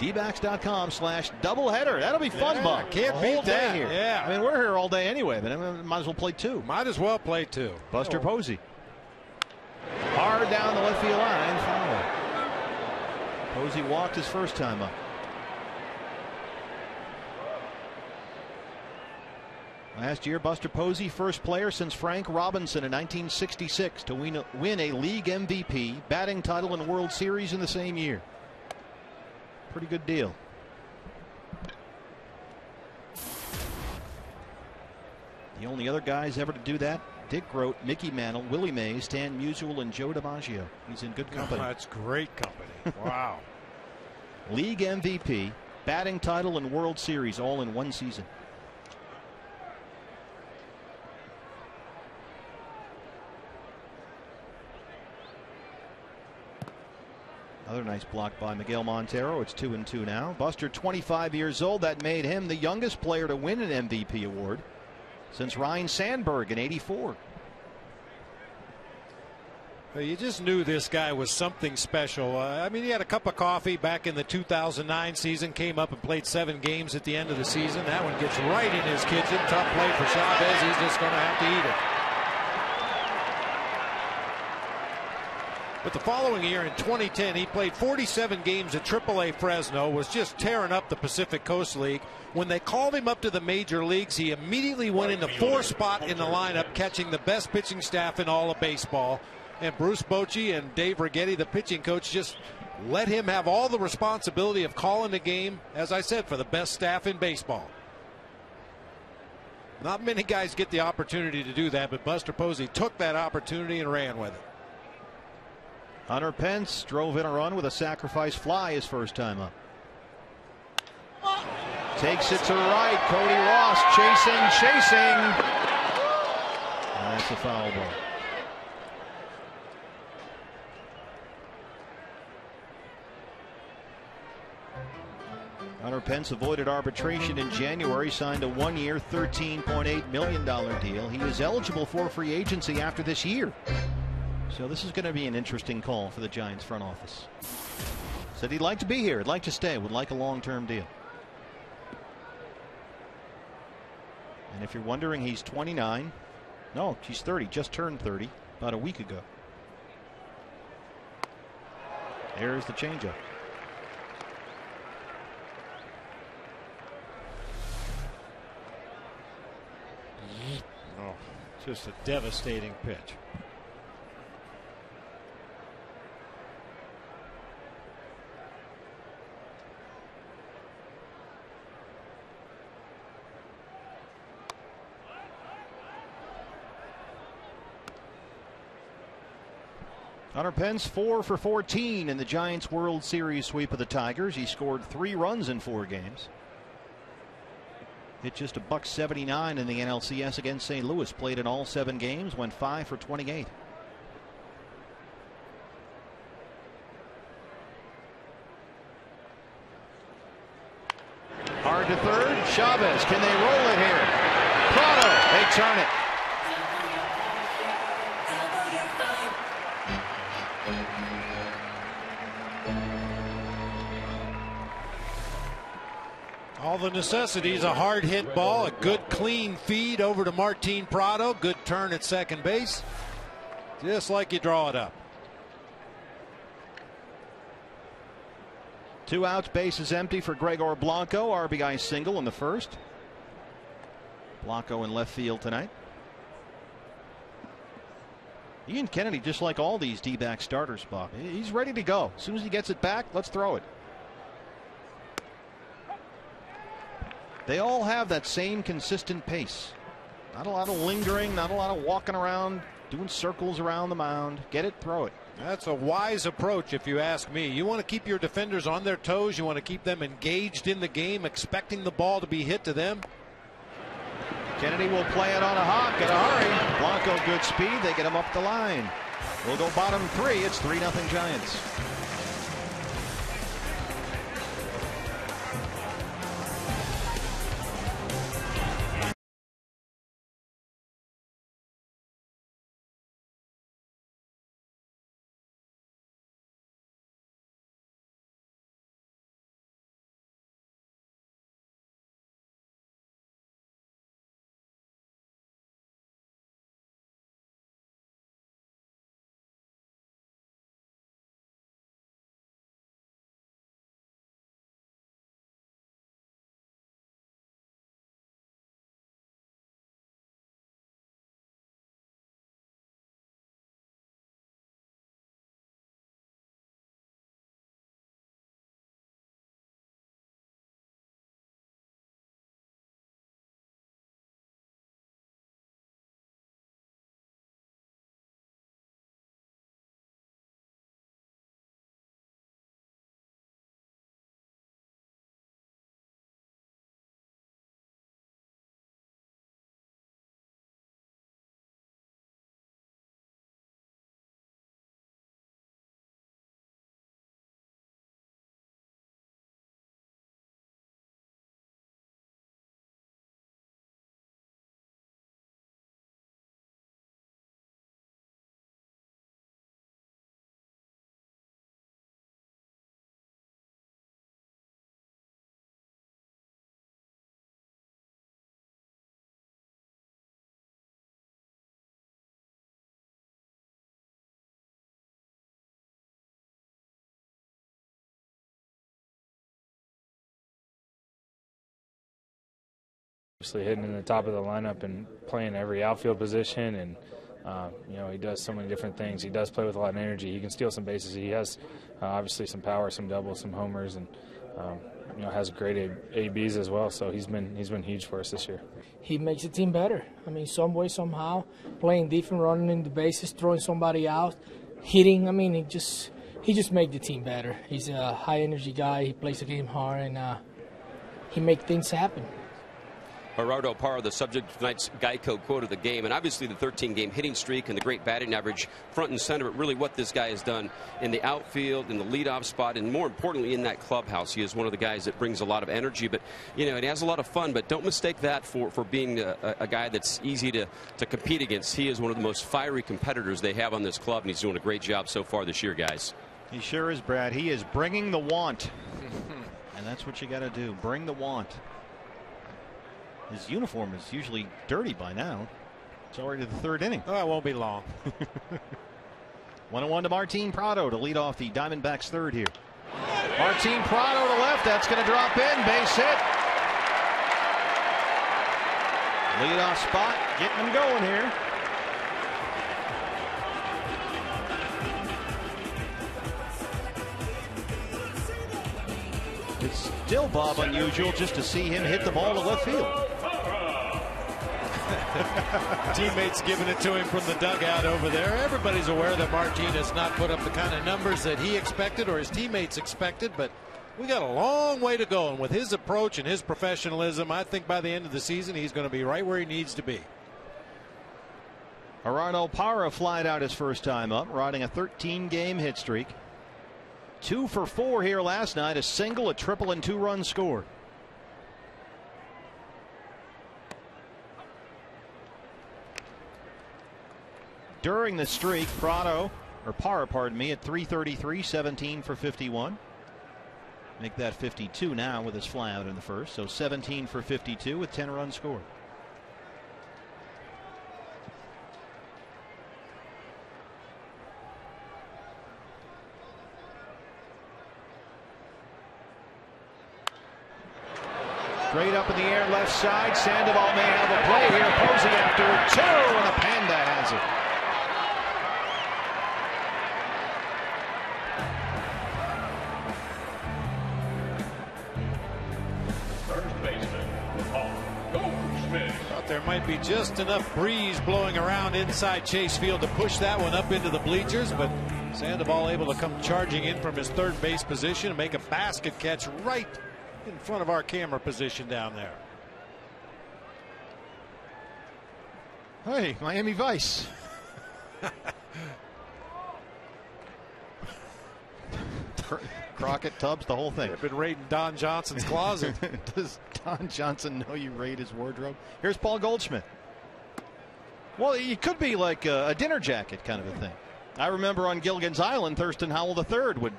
Speaker 3: dbacks.com/doubleheader. That'll be fun, Buck.
Speaker 4: Can't beat that.
Speaker 3: Here.
Speaker 4: Yeah.
Speaker 3: I mean, we're here all day anyway, but I mean, might as well play two.
Speaker 4: Might as well play two.
Speaker 3: Buster Posey. Hard down the left field line. Foul. Posey walked his first time up. Last year, Buster Posey, first player since Frank Robinson in 1966 to win a league MVP, batting title, and World Series in the same year. Pretty good deal. The only other guys ever to do that: Dick Groat, Mickey Mantle, Willie Mays, Stan Musial, and Joe DiMaggio. He's in good company.
Speaker 4: Oh, that's great company. Wow.
Speaker 3: League MVP, batting title, and World Series all in one season. Another nice block by Miguel Montero. It's 2-2 now. Buster, 25 years old. That made him the youngest player to win an MVP award since Ryne Sandberg in '84.
Speaker 4: Well, you just knew this guy was something special. I mean, he had a cup of coffee back in the 2009 season, came up and played 7 games at the end of the season. That one gets right in his kitchen. Tough play for Chavez. He's just going to have to eat it. But the following year in 2010, he played 47 games at AAA Fresno, was just tearing up the Pacific Coast League. When they called him up to the major leagues, he immediately went into 4th spot in the lineup, catching the best pitching staff in all of baseball. And Bruce Bochy and Dave Righetti, the pitching coach, just let him have all the responsibility of calling the game, as I said, for the best staff in baseball. Not many guys get the opportunity to do that, but Buster Posey took that opportunity and ran with it.
Speaker 3: Hunter Pence drove in a run with a sacrifice fly his first time up. Takes it to right. Cody Ross chasing. That's a foul ball. Hunter Pence avoided arbitration in January, signed a 1-year, $13.8 million deal. He is eligible for free agency after this year. So this is going to be an interesting call for the Giants front office. Said he'd like to be here, he'd like to stay, would like a long-term deal. And if you're wondering, he's 29. No, he's 30, just turned 30 about a week ago. There's the changeup.
Speaker 4: Oh, just a devastating pitch.
Speaker 3: Hunter Pence 4 for 14 in the Giants World Series sweep of the Tigers. He scored 3 runs in 4 games. Hit just $179 in the NLCS against St. Louis. Played in all 7 games. Went 5 for 28. Hard to third. Chavez. Can they roll it here? Prado. They turn it.
Speaker 4: All the necessities: a hard hit ball, a good clean feed over to Martin Prado, good turn at second base, just like you draw it up.
Speaker 3: 2 outs, bases empty for Gregor Blanco. RBI single in the first. Blanco in left field tonight. Ian Kennedy, just like all these D-back starters, Bob, he's ready to go. As soon as he gets it back, let's throw it. They all have that same consistent pace. Not a lot of lingering, not a lot of walking around, doing circles around the mound. Get it, throw it.
Speaker 4: That's a wise approach, if you ask me. You want to keep your defenders on their toes. You want to keep them engaged in the game, expecting the ball to be hit to them.
Speaker 3: Kennedy will play it on a hop. Got to hurry. Blanco, good speed. They get him up the line. We'll go bottom 3. It's 3-0 Giants.
Speaker 6: Obviously hitting in the top of the lineup and playing every outfield position, and you know, he does so many different things. He does play with a lot of energy. He can steal some bases. He has obviously some power, some doubles, some homers, and you know, has great ABs as well. So he's been huge for us this year.
Speaker 7: He makes the team better. I mean, some way, somehow, playing different, running in the bases, throwing somebody out, hitting. I mean, he just makes the team better. He's a high energy guy. He plays the game hard, and he makes things happen.
Speaker 5: Gerardo Parra, the subject of tonight's Geico quote of the game, and obviously the 13-game hitting streak and the great batting average front and center, but really what this guy has done in the outfield, in the leadoff spot, and more importantly in that clubhouse. He is one of the guys that brings a lot of energy, but you know, it has a lot of fun. But don't mistake that for being a guy that's easy to compete against. He is one of the most fiery competitors they have on this club, and he's doing a great job so far this year, guys.
Speaker 3: He sure is, Brad. He is bringing the want, and that's what you got to do. Bring the want. His uniform is usually dirty by now. It's already the 3rd inning.
Speaker 4: Oh, it won't be long.
Speaker 3: 1-1 to Martin Prado to lead off the Diamondbacks' 3rd here. Martin Prado to left. That's going to drop in. Base hit. Leadoff spot. Getting them going here. It's still, Bob, unusual just to see him hit the ball to left field.
Speaker 4: Teammates giving it to him from the dugout over there. Everybody's aware that Martin has not put up the kind of numbers that he expected or his teammates expected, but we got a long way to go. And with his approach and his professionalism, I think by the end of the season, he's going to be right where he needs to be.
Speaker 3: Gerardo Parra flied out his first time up, riding a 13-game hit streak. 2 for 4 here last night, a single, a triple, and 2 runs scored. During the streak, Parra, pardon me, at .333, 17 for 51. Make that 52 now with his fly out in the first. So 17 for 52 with 10 runs scored. Straight up in the air, left side. Sandoval may have a play here. Posey after 2, and the Panda has it.
Speaker 4: Thought there might be just enough breeze blowing around inside Chase Field to push that one up into the bleachers, but Sandoval able to come charging in from his 3rd base position and make a basket catch right in front of our camera position down there.
Speaker 3: Hey, Miami Vice. Crockett, Tubbs, the whole thing.
Speaker 4: I've been raiding Don Johnson's closet.
Speaker 3: Does Don Johnson know you raid his wardrobe? Here's Paul Goldschmidt. Well, it could be like a dinner jacket kind of a thing. I remember on Gilligan's Island, Thurston Howell III would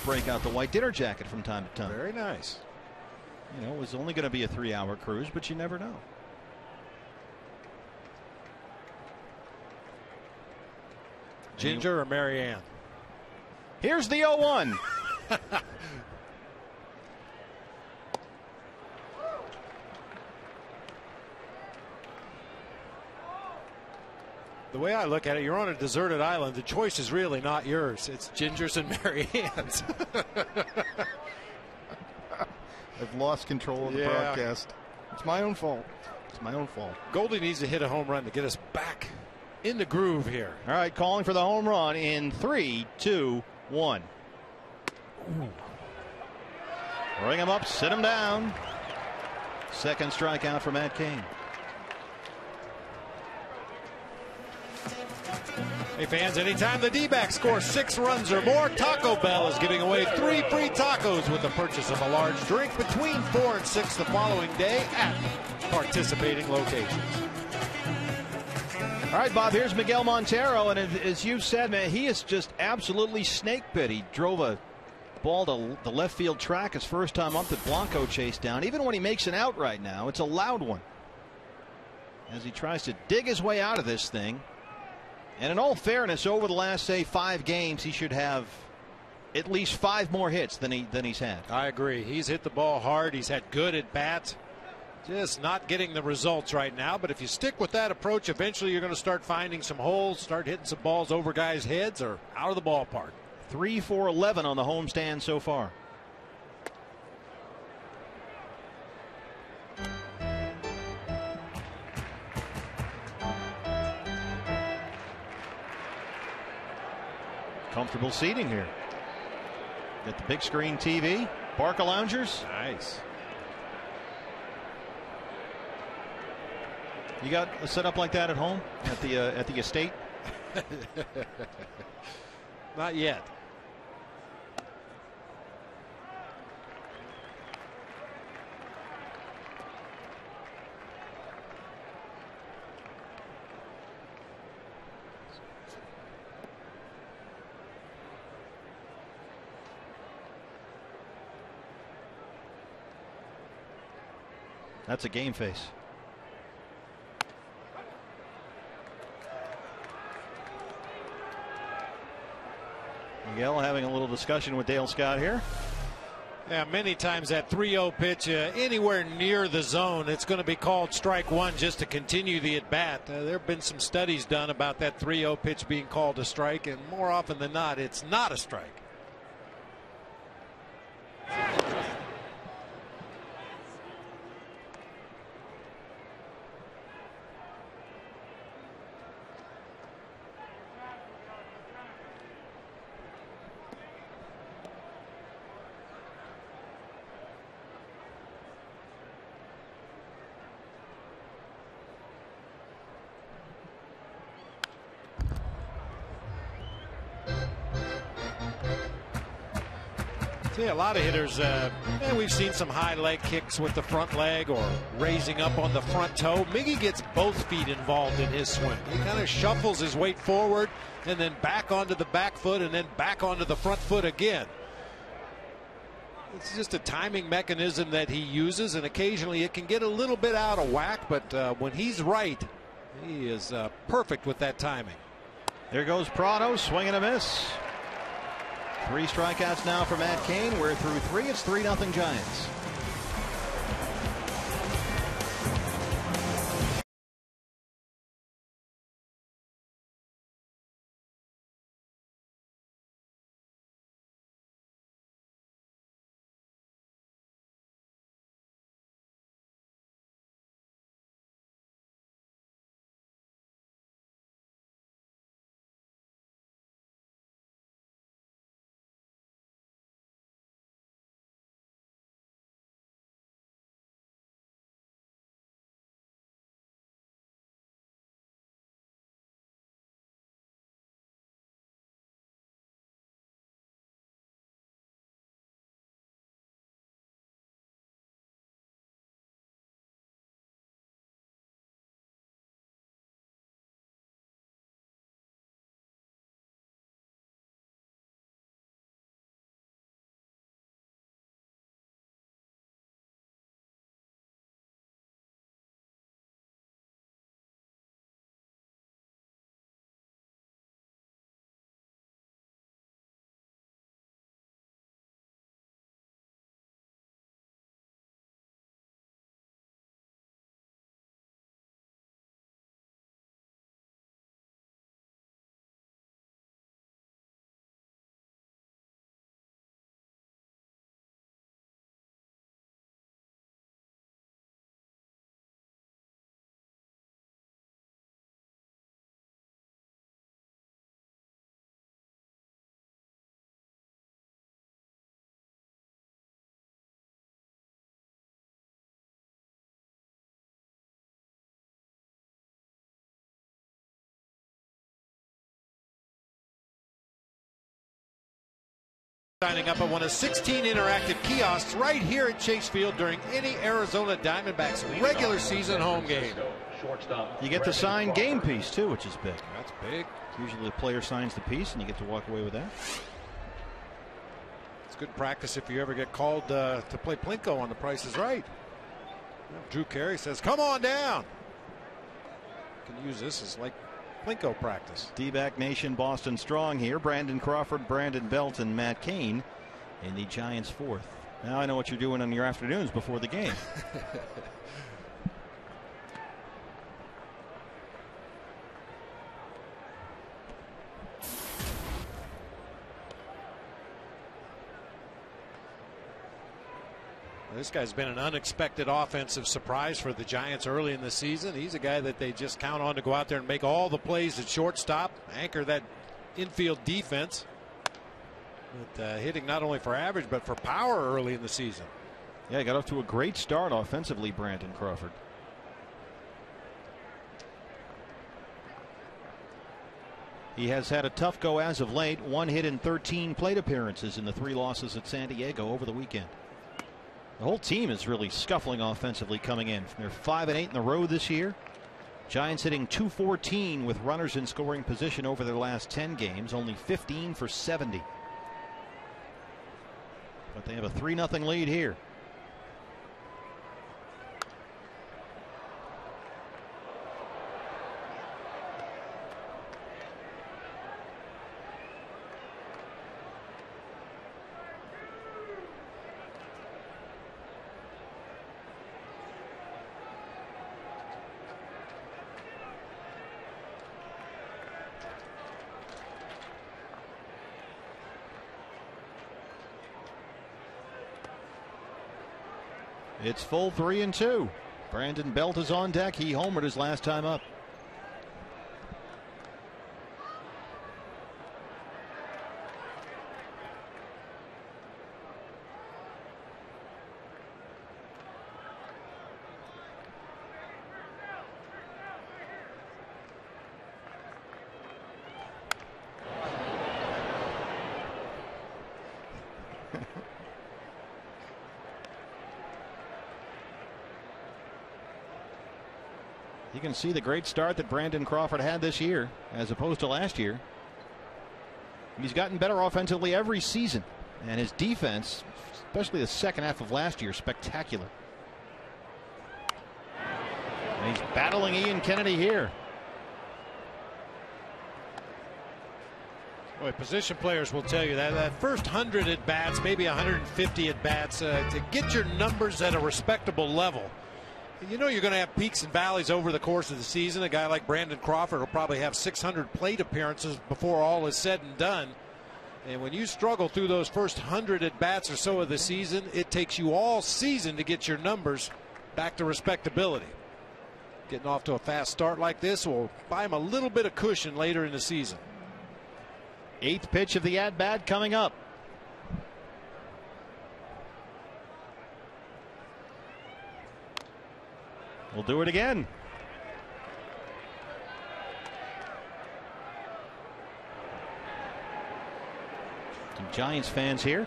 Speaker 3: break out the white dinner jacket from time to time.
Speaker 4: Very nice.
Speaker 3: You know, it was only going to be a 3-hour cruise, but you never know.
Speaker 4: Ginger or Marianne?
Speaker 3: Here's the 0-1.
Speaker 4: The way I look at it, you're on a deserted island. The choice is really not yours. It's Ginger's and Marianne's.
Speaker 3: I've lost control of the broadcast. It's my own fault. It's my own fault.
Speaker 4: Goldie needs to hit a home run to get us back in the groove here.
Speaker 3: All right, calling for the home run in 3, 2, 1. Bring him up, sit him down. Second strikeout for Matt Cain.
Speaker 4: Hey fans, anytime the D-backs score 6 runs or more, Taco Bell is giving away 3 free tacos with the purchase of a large drink between 4 and 6 the following day at participating locations.
Speaker 3: All right, Bob, here's Miguel Montero, and as you said, man, he is just absolutely snake bit. He drove a ball to the left field track his first time up that Blanco chased down. Even when he makes an out right now, it's a loud one as he tries to dig his way out of this thing. And in all fairness, over the last, say, 5 games, he should have at least 5 more hits than he's had.
Speaker 4: I agree. He's hit the ball hard. He's had good at bats. Just not getting the results right now. But if you stick with that approach, eventually you're going to start finding some holes, start hitting some balls over guys' heads or out of the ballpark.
Speaker 3: 3 for 11 on the homestand so far. Comfortable seating here. Got the big screen TV. Barca loungers.
Speaker 4: Nice.
Speaker 3: You got a setup like that at home at the estate?
Speaker 4: Not yet.
Speaker 3: That's a game face. Miguel having a little discussion with Dale Scott here.
Speaker 4: Yeah, many times that 3-0 pitch anywhere near the zone, it's going to be called strike one just to continue the at bat. There have been some studies done about that 3-0 pitch being called a strike, and more often than not, it's not a strike. See, a lot of hitters, we've seen some high leg kicks with the front leg or raising up on the front toe. Miggy gets both feet involved in his swing. He kind of shuffles his weight forward and then back onto the back foot and then back onto the front foot again. It's just a timing mechanism that he uses, and occasionally it can get a little bit out of whack, but when he's right, he is perfect with that timing.
Speaker 3: There goes Prado, swing and a miss. 3 strikeouts now for Matt Cain. We're through 3. It's 3-0 Giants.
Speaker 4: Signing up at one of 16 interactive kiosks right here at Chase Field during any Arizona Diamondbacks regular season home game.
Speaker 3: You get the signed game piece too, which is big.
Speaker 4: That's big.
Speaker 3: Usually the player signs the piece and you get to walk away with that.
Speaker 4: It's good practice if you ever get called to play Plinko on The Price is Right. Drew Carey says, "Come on down." You can use this as like Plinko practice.
Speaker 3: D-back Nation, Boston strong here. Brandon Crawford, Brandon Belt, and Matt Cain in the Giants' fourth. Now I know what you're doing on your afternoons before the game.
Speaker 4: This guy's been an unexpected offensive surprise for the Giants early in the season. He's a guy that they just count on to go out there and make all the plays at shortstop, anchor that infield defense. But hitting not only for average but for power early in the season.
Speaker 3: Yeah, got off to a great start offensively, Brandon Crawford. He has had a tough go as of late. 1 hit in 13 plate appearances in the 3 losses at San Diego over the weekend. The whole team is really scuffling offensively coming in. They're 5-8 in the row this year. Giants hitting .214 with runners in scoring position over their last 10 games, only 15 for 70. But they have a 3-0 lead here. It's full 3-2. Brandon Belt is on deck. He homered his last time up. You can see the great start that Brandon Crawford had this year as opposed to last year. He's gotten better offensively every season, and his defense, especially the second half of last year, spectacular. And he's battling Ian Kennedy here.
Speaker 4: Boy, position players will tell you that first 100 at bats, maybe 150 at bats, to get your numbers at a respectable level. You know you're going to have peaks and valleys over the course of the season. A guy like Brandon Crawford will probably have 600 plate appearances before all is said and done. And when you struggle through those first 100 at bats or so of the season, it takes you all season to get your numbers back to respectability. Getting off to a fast start like this will buy him a little bit of cushion later in the season.
Speaker 3: 8th pitch of the at-bat coming up. We'll do it again. Some Giants fans here.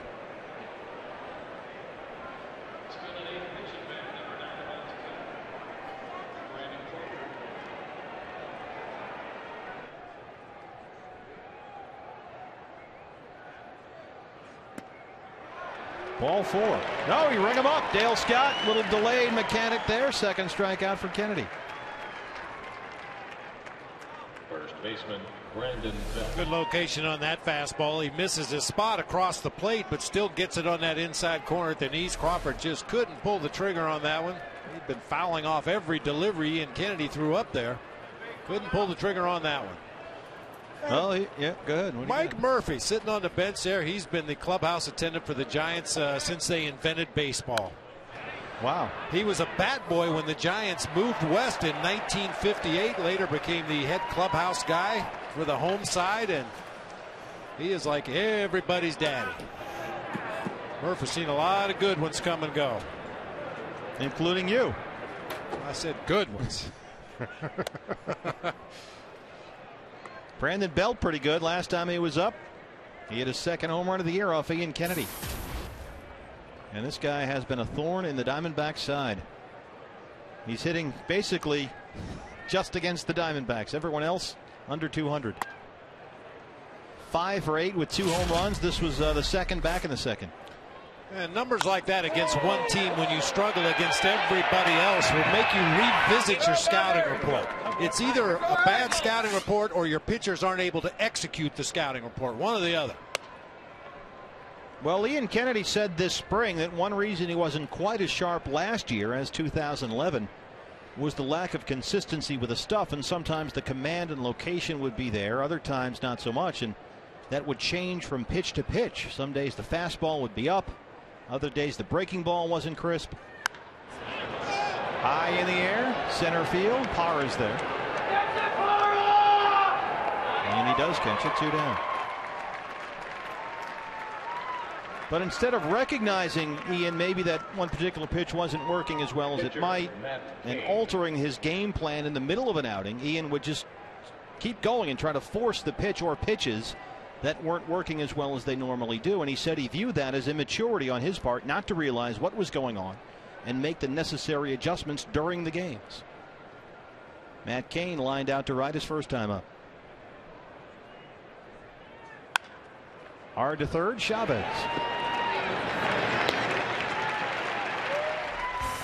Speaker 3: Ball 4. No, you ring him up. Dale Scott, little delayed mechanic there. Second strikeout for Kennedy.
Speaker 2: First baseman Brandon Belt.
Speaker 4: Good location on that fastball. He misses his spot across the plate, but still gets it on that inside corner at the knees. Crawford just couldn't pull the trigger on that one. He'd been fouling off every delivery Ian Kennedy threw up there. Couldn't pull the trigger on that one.
Speaker 3: Well, yeah, go ahead.
Speaker 4: Mike Murphy sitting on the bench there. He's been the clubhouse attendant for the Giants since they invented baseball.
Speaker 3: Wow.
Speaker 4: He was a bat boy when the Giants moved west in 1958. Later became the head clubhouse guy for the home side, and he is like everybody's daddy. Murphy's seen a lot of good ones come and go.
Speaker 3: Including you.
Speaker 4: I said good ones.
Speaker 3: Brandon Belt pretty good last time he was up. He hit his second home run of the year off Ian Kennedy. And this guy has been a thorn in the Diamondbacks' side. He's hitting basically just against the Diamondbacks. Everyone else under 200. 5 for 8 with 2 home runs. This was the second back in the second.
Speaker 4: And numbers like that against one team when you struggle against everybody else will make you revisit your scouting report. It's either a bad scouting report or your pitchers aren't able to execute the scouting report. One or the other.
Speaker 3: Well, Ian Kennedy said this spring that one reason he wasn't quite as sharp last year as 2011 was the lack of consistency with the stuff, and sometimes the command and location would be there, other times not so much, and that would change from pitch to pitch. Some days the fastball would be up, other days the breaking ball wasn't crisp. High in the air, center field, Parr is there. And he does catch it, 2 down. But instead of recognizing, Ian, maybe that one particular pitch wasn't working as well as it might, and altering his game plan in the middle of an outing, Ian would just keep going and try to force the pitch or pitches that weren't working as well as they normally do. And he said he viewed that as immaturity on his part, not to realize what was going on and make the necessary adjustments during the games. Matt Cain lined out to right his first time up. Hard to third, Chavez.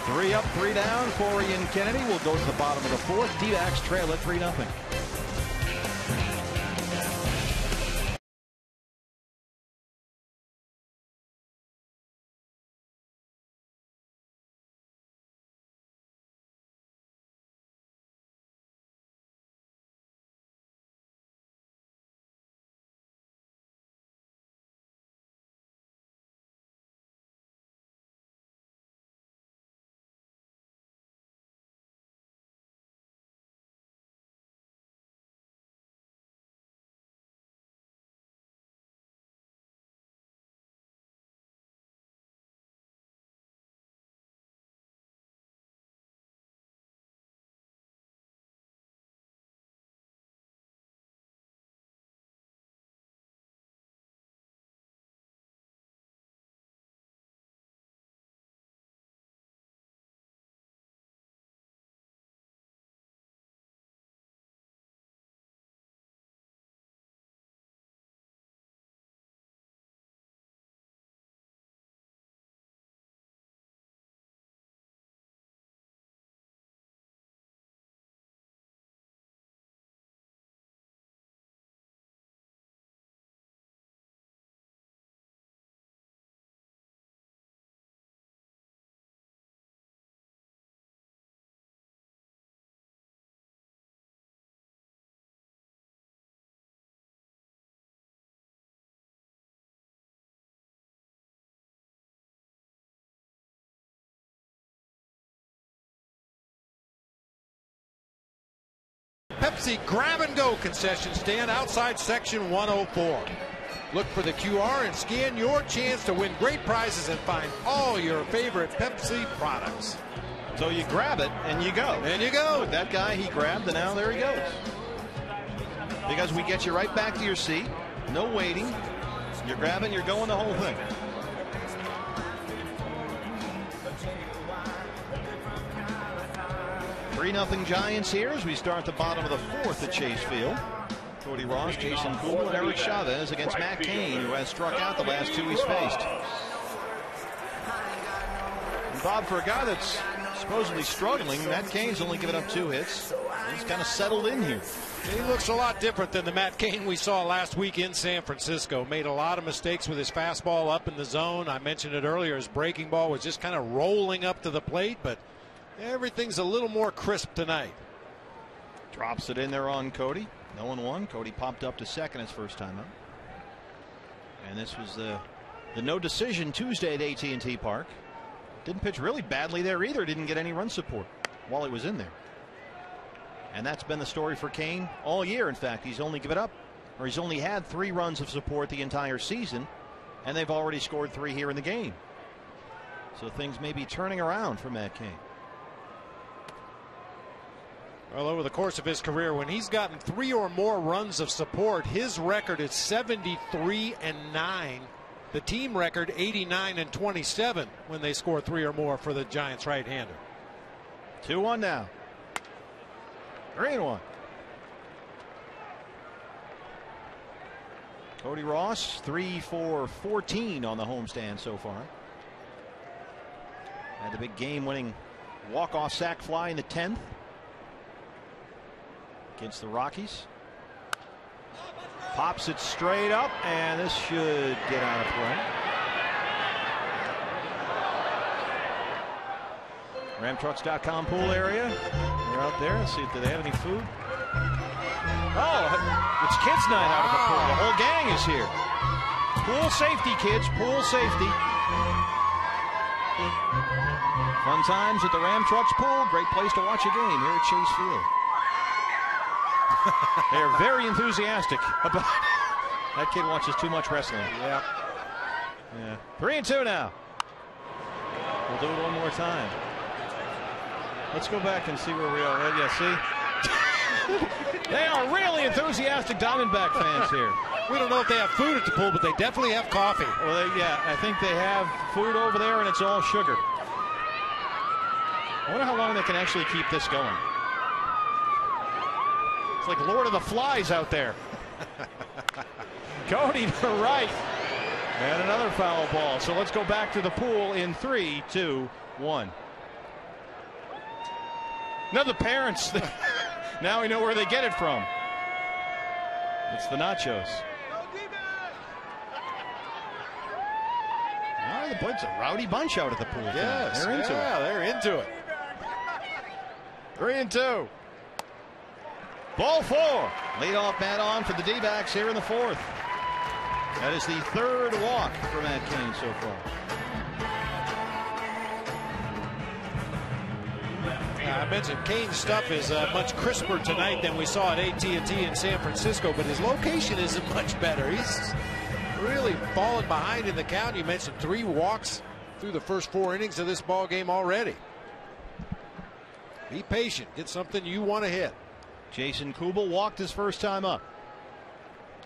Speaker 3: 3 up, 3 down for Ian Kennedy. We'll go to the bottom of the 4th. D-backs trail at 3-0.
Speaker 4: Pepsi grab-and-go concession stand outside section 104. Look for the QR and scan your chance to win great prizes and find all your favorite Pepsi products.
Speaker 3: So you grab it and you go.
Speaker 4: And you go.
Speaker 3: Look, that guy, he grabbed, and now there he goes. Because we get you right back to your seat. No waiting. You're grabbing, you're going the whole thing. Three-0 Giants here as we start the bottom of the 4th at Chase Field. Cody Ross, Jason Kugel, and Eric Chavez against Matt Cain, who has struck out the last 2 he's faced. And Bob, for a guy that's supposedly struggling, Matt Cain's only given up 2 hits. He's kind of settled in here.
Speaker 4: He looks a lot different than the Matt Cain we saw last week in San Francisco. Made a lot of mistakes with his fastball up in the zone. I mentioned it earlier. His breaking ball was just kind of rolling up to the plate, but everything's a little more crisp tonight.
Speaker 3: Drops it in there on Cody. 0-1. Cody popped up to second his first time up. And this was the no decision Tuesday at AT&T Park. Didn't pitch really badly there either. Didn't get any run support while he was in there. And that's been the story for Cain all year. In fact, he's only had 3 runs of support the entire season, and they've already scored 3 here in the game. So things may be turning around for Matt Cain.
Speaker 4: Well, over the course of his career, when he's gotten 3 or more runs of support, his record is 73-9. The team record 89-27 when they score 3 or more for the Giants right-hander.
Speaker 3: 2-1 now. 3-1. Cody Ross 3 for 14 on the homestand so far. Had the big game-winning walk-off sac fly in the 10th against the Rockies. Pops it straight up, and this should get out of play. Ramtrucks.com pool area. They're out there. Let's see if they have any food. Oh, it's kids' night out of the pool. The whole gang is here. Pool safety, kids. Pool safety. Fun times at the Ramtrucks pool. Great place to watch a game here at Chase Field. They're very enthusiastic about that kid watches too much wrestling.
Speaker 4: Yeah.
Speaker 3: 3-2 now. We'll do it one more time. Let's go back and see where we are. Yeah, see? They are really enthusiastic Diamondback fans here.
Speaker 4: We don't know if they have food at the pool, but they definitely have coffee.
Speaker 3: Well, I think they have food over there, and it's all sugar. I wonder how long they can actually keep this going. It's like Lord of the Flies out there. Cody to right. And another foul ball. So let's go back to the pool in 3, 2, 1. Now the parents, now we know where they get it from. It's the nachos. Oh, it's a rowdy bunch out at the pool.
Speaker 4: Yes,
Speaker 3: they're into it.
Speaker 4: They're into it.
Speaker 3: 3-2. Ball 4. Leadoff bat on for the D-backs here in the 4th. That is the 3rd walk for Matt Cain so far.
Speaker 4: I mentioned Cain's stuff is much crisper tonight than we saw at AT&T in San Francisco, but his location isn't much better. He's really fallen behind in the count. You mentioned 3 walks through the first 4 innings of this ball game already. Be patient. Get something you want to hit.
Speaker 3: Jason Kubel walked his first time up.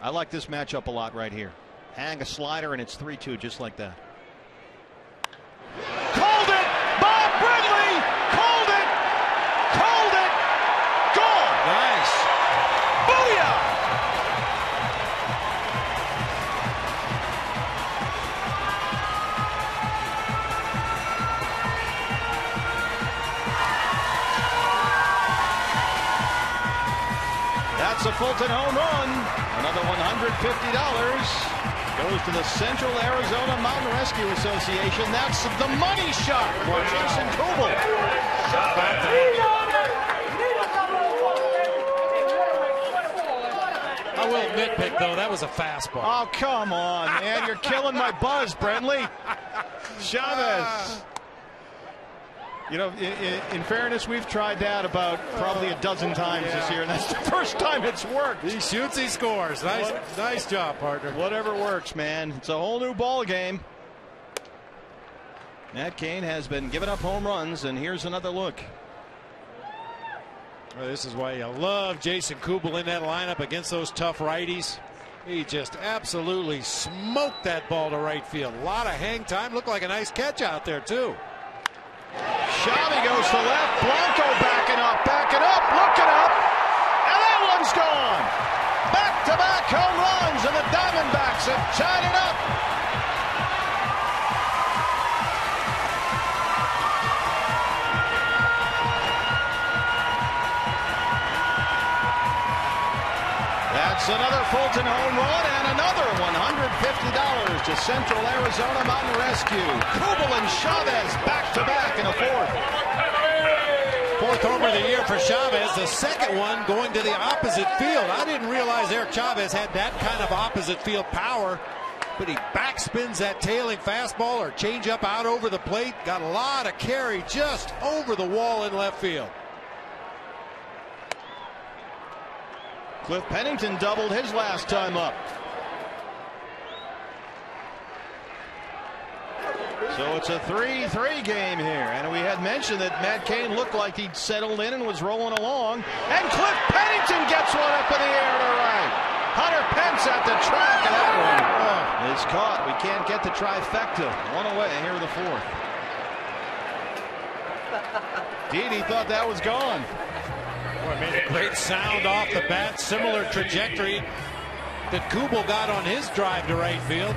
Speaker 3: I like this matchup a lot right here. Hang a slider, and it's 3-2 just like that. Called it! Bob Bradley! Called it! Called it! Gone!
Speaker 4: Nice.
Speaker 3: Booyah! That's a Fulton home run. Another $150 goes to the Central Arizona Mountain Rescue Association. That's the money shot for Jason Kubel.
Speaker 4: I will nitpick, though. That was a fastball.
Speaker 3: Oh, come on, man. You're killing my buzz, Brentley. Chavez. You know, in fairness, we've tried that about probably a dozen times this year, and that's the first time it's worked.
Speaker 4: He shoots, he scores. Nice job, partner.
Speaker 3: Whatever works, man. It's a whole new ball game. Matt Cain has been giving up home runs, and here's another look.
Speaker 4: Well, this is why you love Jason Kubel in that lineup against those tough righties. He just absolutely smoked that ball to right field. A lot of hang time. Looked like a nice catch out there, too.
Speaker 3: Xavi goes to left. Blanco backing up, looking up, and that one's gone. Back-to-back home runs, and the Diamondbacks have tied it up. That's another Fulton home run and another $150 to Central Arizona Mountain Rescue. Kubel and Chavez back-to-back in a 4th.
Speaker 4: 4th homer of the year for Chavez. The second one going to the opposite field. I didn't realize Eric Chavez had that kind of opposite field power, but he backspins that tailing fastball or changeup out over the plate. Got a lot of carry just over the wall in left field.
Speaker 3: Cliff Pennington doubled his last time up. So it's a 3-3 game here. And we had mentioned that Matt Cain looked like he'd settled in and was rolling along. And Cliff Pennington gets one up in the air to right. Hunter Pence at the track, and that one is caught. We can't get the trifecta. One away here in the fourth. Didi thought that was gone.
Speaker 4: Boy, made a great sound off the bat. Similar trajectory that Kubel got on his drive to right field.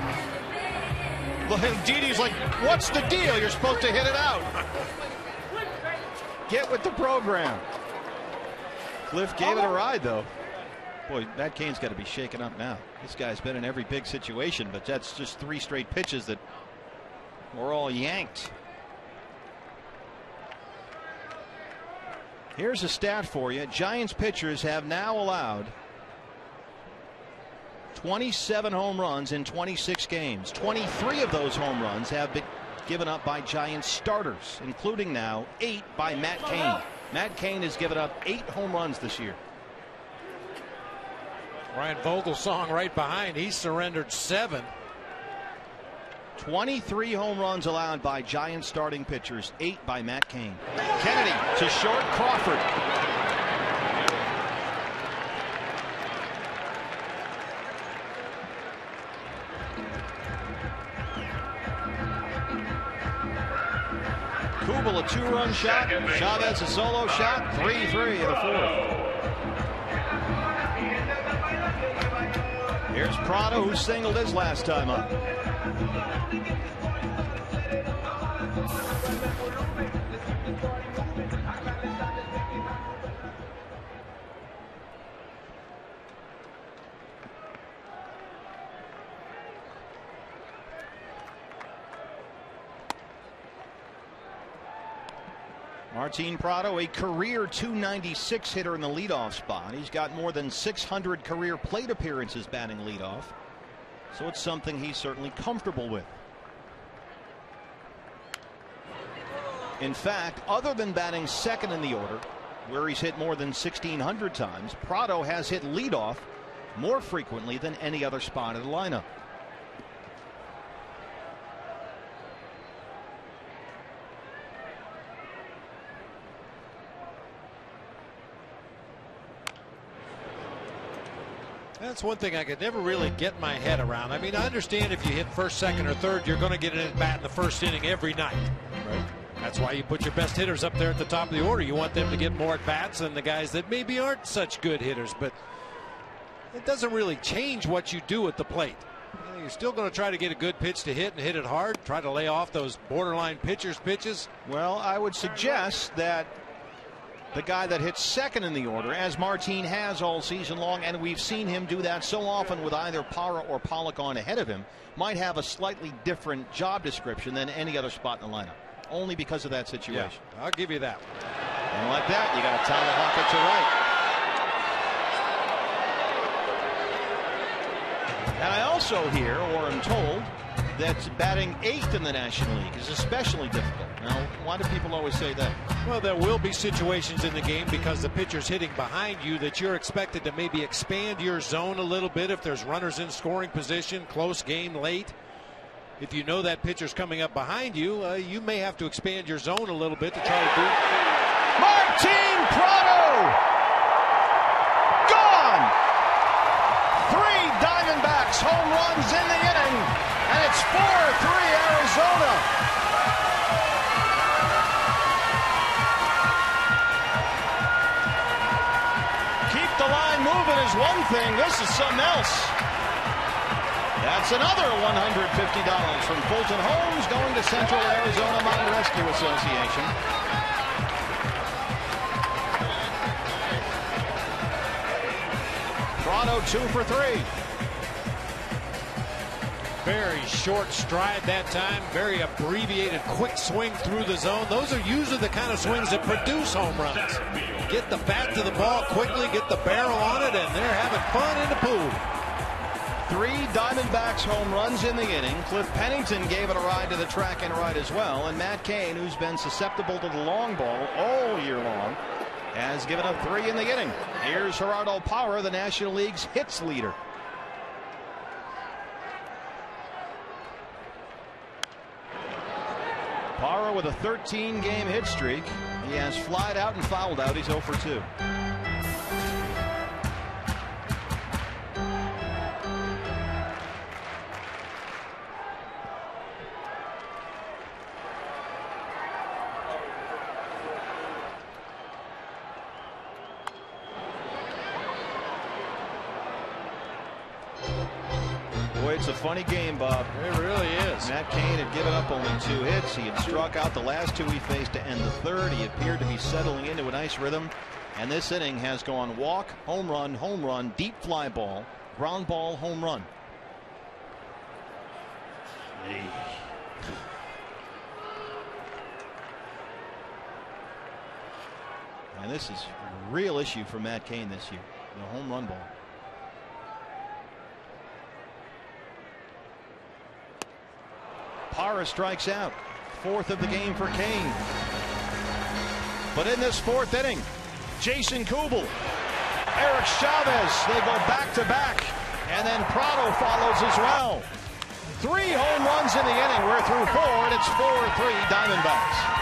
Speaker 3: Didi's like, what's the deal? You're supposed to hit it out. Get with the program. Cliff gave it a ride, though. Boy, Matt Cain's got to be shaken up now. This guy's been in every big situation, but that's just 3 straight pitches that were all yanked. Here's a stat for you. Giants pitchers have now allowed 27 home runs in 26 games. 23 of those home runs have been given up by Giants starters, including now 8 by Matt Cain. Matt Cain has given up 8 home runs this year.
Speaker 4: Ryan Vogelsong right behind. He surrendered 7.
Speaker 3: 23 home runs allowed by Giants starting pitchers, 8 by Matt Cain. Kennedy to short. Crawford. Kubel a 2-run shot. Chavez a solo shot. 3-3 in the fourth. Here's Prado, who singled his last time up. Martin Prado, a career .296 hitter in the leadoff spot. He's got more than 600 career plate appearances batting leadoff, so it's something he's certainly comfortable with. In fact, other than batting second in the order, where he's hit more than 1,600 times, Prado has hit leadoff more frequently than any other spot in the lineup.
Speaker 4: That's one thing I could never really get my head around. I mean, I understand if you hit first, second, or third, you're going to get an at-bat in the first inning every night. Right. That's why you put your best hitters up there at the top of the order. You want them to get more at-bats than the guys that maybe aren't such good hitters. But it doesn't really change what you do at the plate. You know, you're still going to try to get a good pitch to hit and hit it hard. Try to lay off those borderline pitchers' pitches.
Speaker 3: Well, I would suggest that the guy that hits second in the order, as Martin has all season long, and we've seen him do that so often with either Parra or Pollock on ahead of him, might have a slightly different job description than any other spot in the lineup, only because of that situation.
Speaker 4: Yeah, I'll give you that.
Speaker 3: And like that, you got to tomahawk it to right. And I also hear, or am told, that batting 8th in the National League is especially difficult. Now, why do people always say that?
Speaker 4: Well, there will be situations in the game because the pitcher's hitting behind you that you're expected to maybe expand your zone a little bit if there's runners in scoring position, close game late. If you know that pitcher's coming up behind you, you may have to expand your zone a little bit to try to do.
Speaker 3: Martin Prado! Gone! 3 Diamondbacks home runs in the inning, and it's 4-3 Arizona. Keep the line moving is one thing. This is something else. That's another $150 from Fulton Holmes going to Central Arizona Mine Rescue Association. Prado 2 for 3.
Speaker 4: Very short stride that time. Very abbreviated, quick swing through the zone. Those are usually the kind of swings that produce home runs. Get the bat to the ball quickly, get the barrel on it, and they're having fun in the pool.
Speaker 3: 3 Diamondbacks home runs in the inning. Cliff Pennington gave it a ride to the track and right as well. And Matt Cain, who's been susceptible to the long ball all year long, has given up 3 in the inning. Here's Gerardo Parra, the National League's hits leader. Parra with a 13-game hit streak. He has flied out and fouled out. He's 0 for 2. Boy, it's a funny game, Bob.
Speaker 4: It really is.
Speaker 3: Matt Cain had given up only 2 hits. He had struck out the last 2 he faced to end the third. He appeared to be settling into a nice rhythm. And this inning has gone walk, home run, deep fly ball, ground ball, home run. And this is a real issue for Matt Cain this year, the home run ball. Parra strikes out. 4th of the game for Cain. But in this 4th inning, Jason Kubel, Eric Chavez, they go back to back. And then Prado follows as well. 3 home runs in the inning. We're through 4, and it's 4-3 Diamondbacks.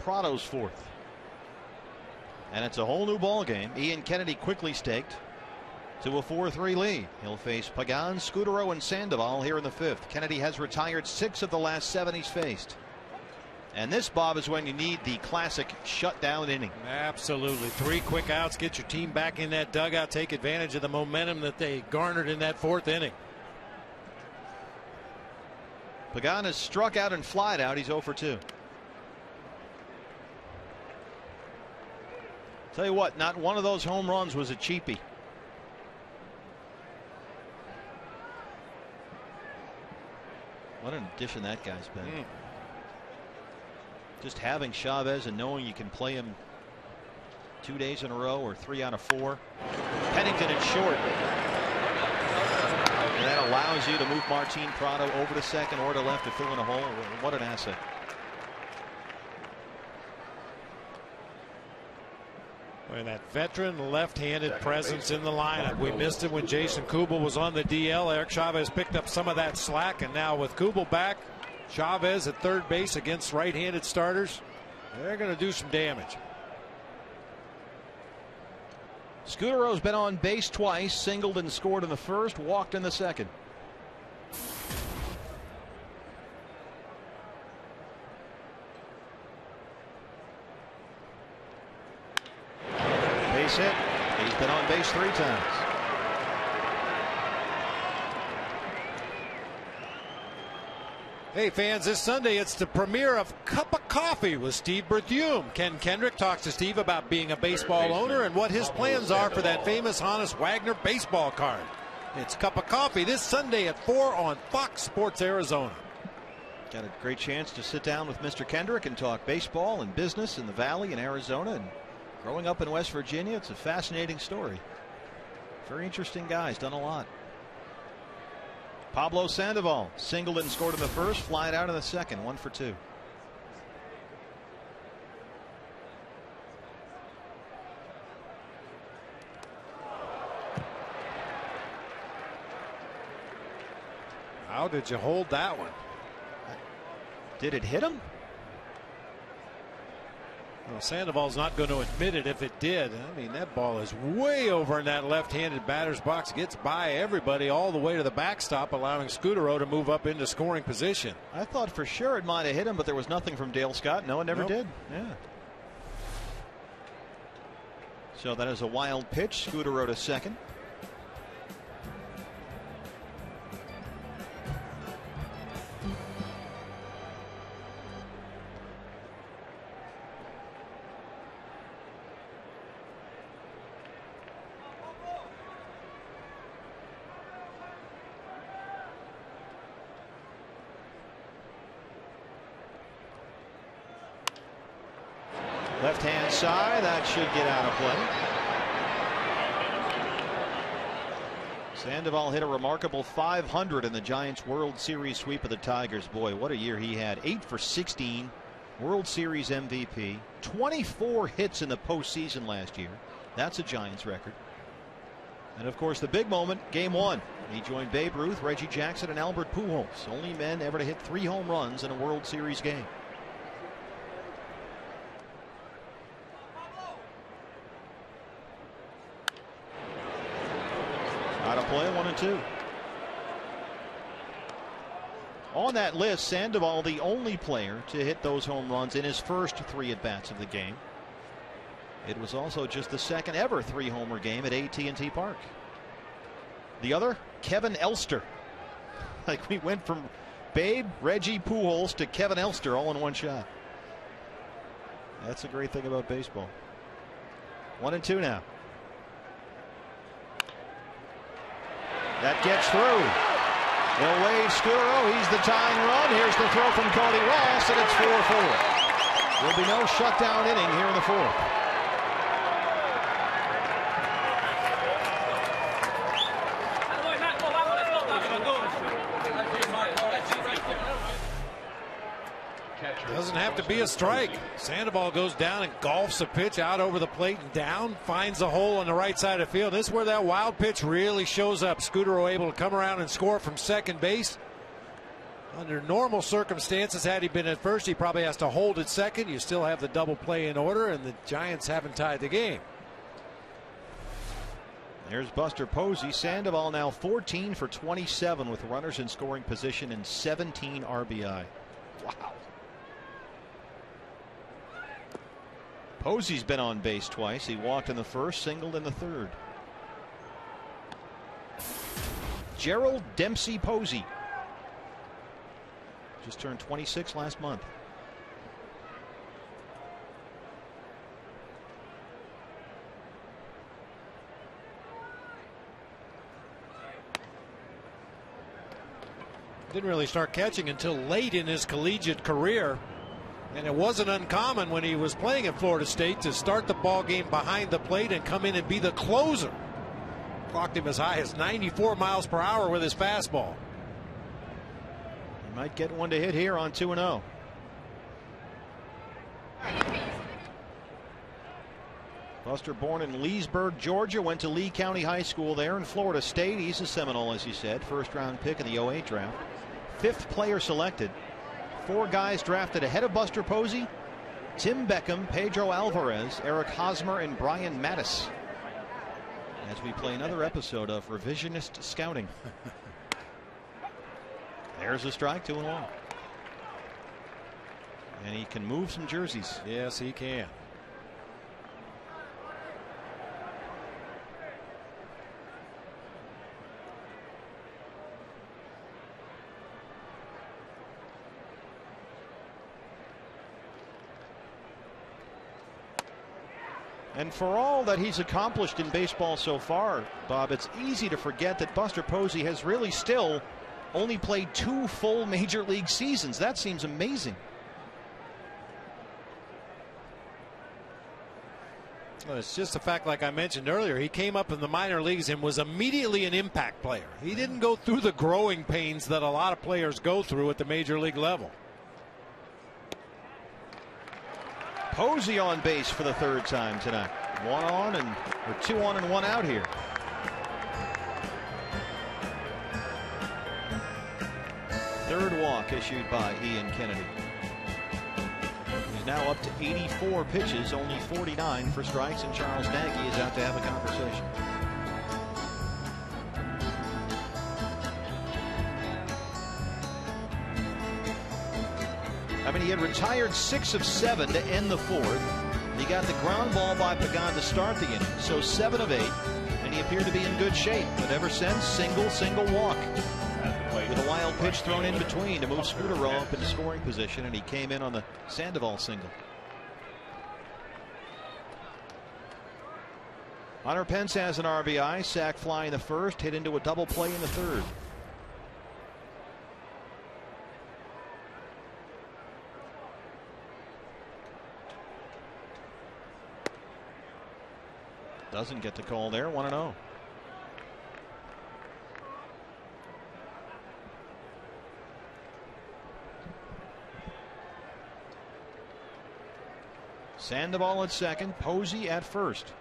Speaker 3: Prado's 4th. And it's a whole new ball game. Ian Kennedy quickly staked to a 4-3 lead. He'll face Pagan, Scutaro, and Sandoval here in the 5th. Kennedy has retired 6 of the last 7 he's faced. And this, Bob, is when you need the classic shutdown inning.
Speaker 4: Absolutely. 3 quick outs, get your team back in that dugout, take advantage of the momentum that they garnered in that 4th inning.
Speaker 3: Pagan has struck out and flied out. He's 0 for 2. Tell you what, not one of those home runs was a cheapie. What an addition that guy's been. Just having Chavez and knowing you can play him 2 days in a row or 3 out of 4. Pennington at short. And that allows you to move Martin Prado over to second or to left to fill in a hole. What an asset.
Speaker 4: And that veteran left-handed presence in the lineup. We missed him when Jason Kubel was on the DL. Eric Chavez picked up some of that slack, and now with Kubel back, Chavez at third base against right-handed starters, they're going to do some damage.
Speaker 3: Scutaro's been on base twice, singled and scored in the 1st, walked in the 2nd. Base hit. He's been on base 3 times.
Speaker 4: Hey fans, this Sunday it's the premiere of Cup of coffee with Steve Berthiaume. Ken Kendrick talks to Steve about being a baseball owner and what his plans are for that famous Honus Wagner baseball card. It's Cup of Coffee this Sunday at 4 on Fox Sports Arizona.
Speaker 3: Got a great chance to sit down with Mr. Kendrick and talk baseball and business in the Valley in Arizona. And growing up in West Virginia, it's a fascinating story. Very interesting guy. He's done a lot. Pablo Sandoval singled and scored in the first, flying out in the second, 1 for 2.
Speaker 4: How did you hold that one?
Speaker 3: Did it hit him?
Speaker 4: Well, Sandoval's not going to admit it if it did. I mean, that ball is way over in that left-handed batter's box. Gets by everybody all the way to the backstop, allowing Scutaro to move up into scoring position.
Speaker 3: I thought for sure it might have hit him, but there was nothing from Dale Scott. No, it never did. Yeah. So that is a wild pitch. Scutaro to second. Left-hand side, that should get out of play. Sandoval hit a remarkable 500 in the Giants World Series sweep of the Tigers. Boy, what a year he had. 8 for 16, World Series MVP, 24 hits in the postseason last year. That's a Giants record. And of course, the big moment, Game 1. He joined Babe Ruth, Reggie Jackson, and Albert Pujols. Only men ever to hit 3 home runs in a World Series game. Out of play, 1-2. On that list, Sandoval, the only player to hit those home runs in his first 3 at-bats of the game. It was also just the second ever 3-homer game at AT&T Park. The other, Kevin Elster. Like, we went from Babe, Reggie, Pujols to Kevin Elster all in one shot. That's a great thing about baseball. 1-2 now. That gets through. They'll wave Scutaro. He's the tying run. Here's the throw from Cody Ross, and it's 4-4. There'll be no shutdown inning here in the 4th.
Speaker 4: Doesn't have to be a strike. Sandoval goes down and golfs a pitch out over the plate and down, finds a hole on the right side of the field. This is where that wild pitch really shows up. Scutaro able to come around and score from second base. Under normal circumstances, had he been at first, he probably has to hold at second. You still have the double play in order, and the Giants haven't tied the game.
Speaker 3: There's Buster Posey. Sandoval now 14 for 27 with runners in scoring position and 17 RBI. Wow. Posey's been on base twice. He walked in the first, singled in the third. Gerald Dempsey Posey just turned 26 last month.
Speaker 4: Didn't really start catching until late in his collegiate career. And it wasn't uncommon when he was playing at Florida State to start the ball game behind the plate and come in and be the closer. Clocked him as high as 94 miles per hour with his fastball.
Speaker 3: He might get one to hit here on 2-0. Buster, born in Leesburg, Georgia, went to Lee County High School there in Florida State. He's a Seminole, as you said. First round pick in the 08 draft. 5th player selected. 4 guys drafted ahead of Buster Posey: Tim Beckham, Pedro Alvarez, Eric Hosmer, and Brian Mattis. As we play another episode of Revisionist Scouting. There's a strike, 2-1. And he can move some jerseys.
Speaker 4: Yes, he can.
Speaker 3: And for all that he's accomplished in baseball so far, Bob, it's easy to forget that Buster Posey has really still only played 2 full major league seasons. That seems amazing.
Speaker 4: Well, it's just a fact, like I mentioned earlier, he came up in the minor leagues and was immediately an impact player. He didn't go through the growing pains that a lot of players go through at the major league level.
Speaker 3: Posey on base for the 3rd time tonight. 1 on and or 2 on and 1 out here. Third walk issued by Ian Kennedy. He's now up to 84 pitches, only 49 for strikes, and Charles Nagy is out to have a conversation. I mean, he had retired 6 of 7 to end the 4th. He got the ground ball by Pagan to start the inning, so 7 of 8, and he appeared to be in good shape. But ever since, single walk, with a wild pitch thrown in between to move Scudero up into scoring position, and he came in on the Sandoval single. Hunter Pence has an RBI, sac fly in the 1st, hit into a double play in the 3rd. Doesn't get the call there. 1-0. Sandoval at second, Posey at first.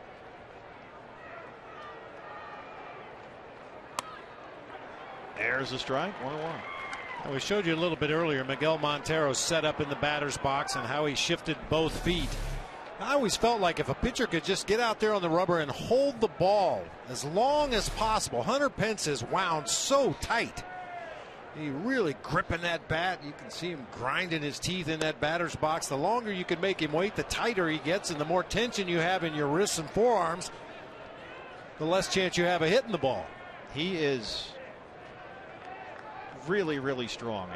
Speaker 3: There's a strike, 1-1.
Speaker 4: We showed you a little bit earlier Miguel Montero's set up in the batter's box and how he shifted both feet. I always felt like if a pitcher could just get out there on the rubber and hold the ball as long as possible. Hunter Pence is wound so tight. He really gripping that bat. You can see him grinding his teeth in that batter's box. The longer you can make him wait, the tighter he gets, and the more tension you have in your wrists and forearms, the less chance you have of hitting the ball.
Speaker 3: He is really strong.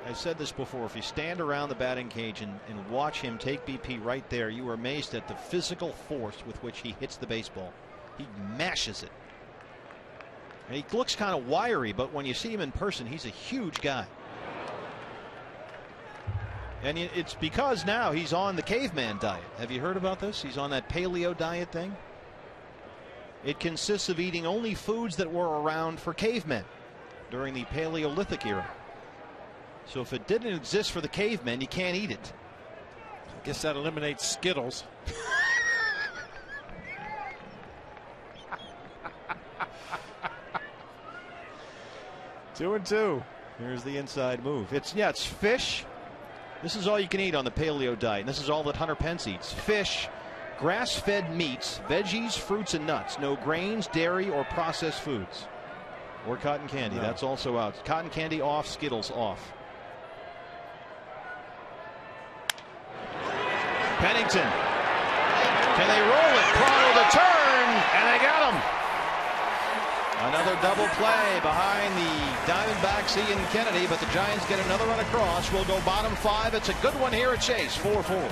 Speaker 3: I said this before. If you stand around the batting cage and watch him take BP right there, you are amazed at the physical force with which he hits the baseball. He mashes it. And he looks kind of wiry, but when you see him in person, he's a huge guy. And it's because now he's on the caveman diet. Have you heard about this? He's on that paleo diet thing. It consists of eating only foods that were around for cavemen during the Paleolithic era. So if it didn't exist for the cavemen, you can't eat it.
Speaker 4: I guess that eliminates Skittles.
Speaker 3: 2-2. Here's the inside move. It's fish. This is all you can eat on the paleo diet. And this is all that Hunter Pence eats. Fish, grass-fed meats, veggies, fruits, and nuts. No grains, dairy, or processed foods. Or cotton candy. No. That's also out. Cotton candy off, Skittles off. Pennington. Can they roll it? Prado the turn, and they got him. Another double play behind the Diamondbacks, Ian Kennedy, but the Giants get another run across. We'll go bottom 5. It's a good one here at Chase. 4-4.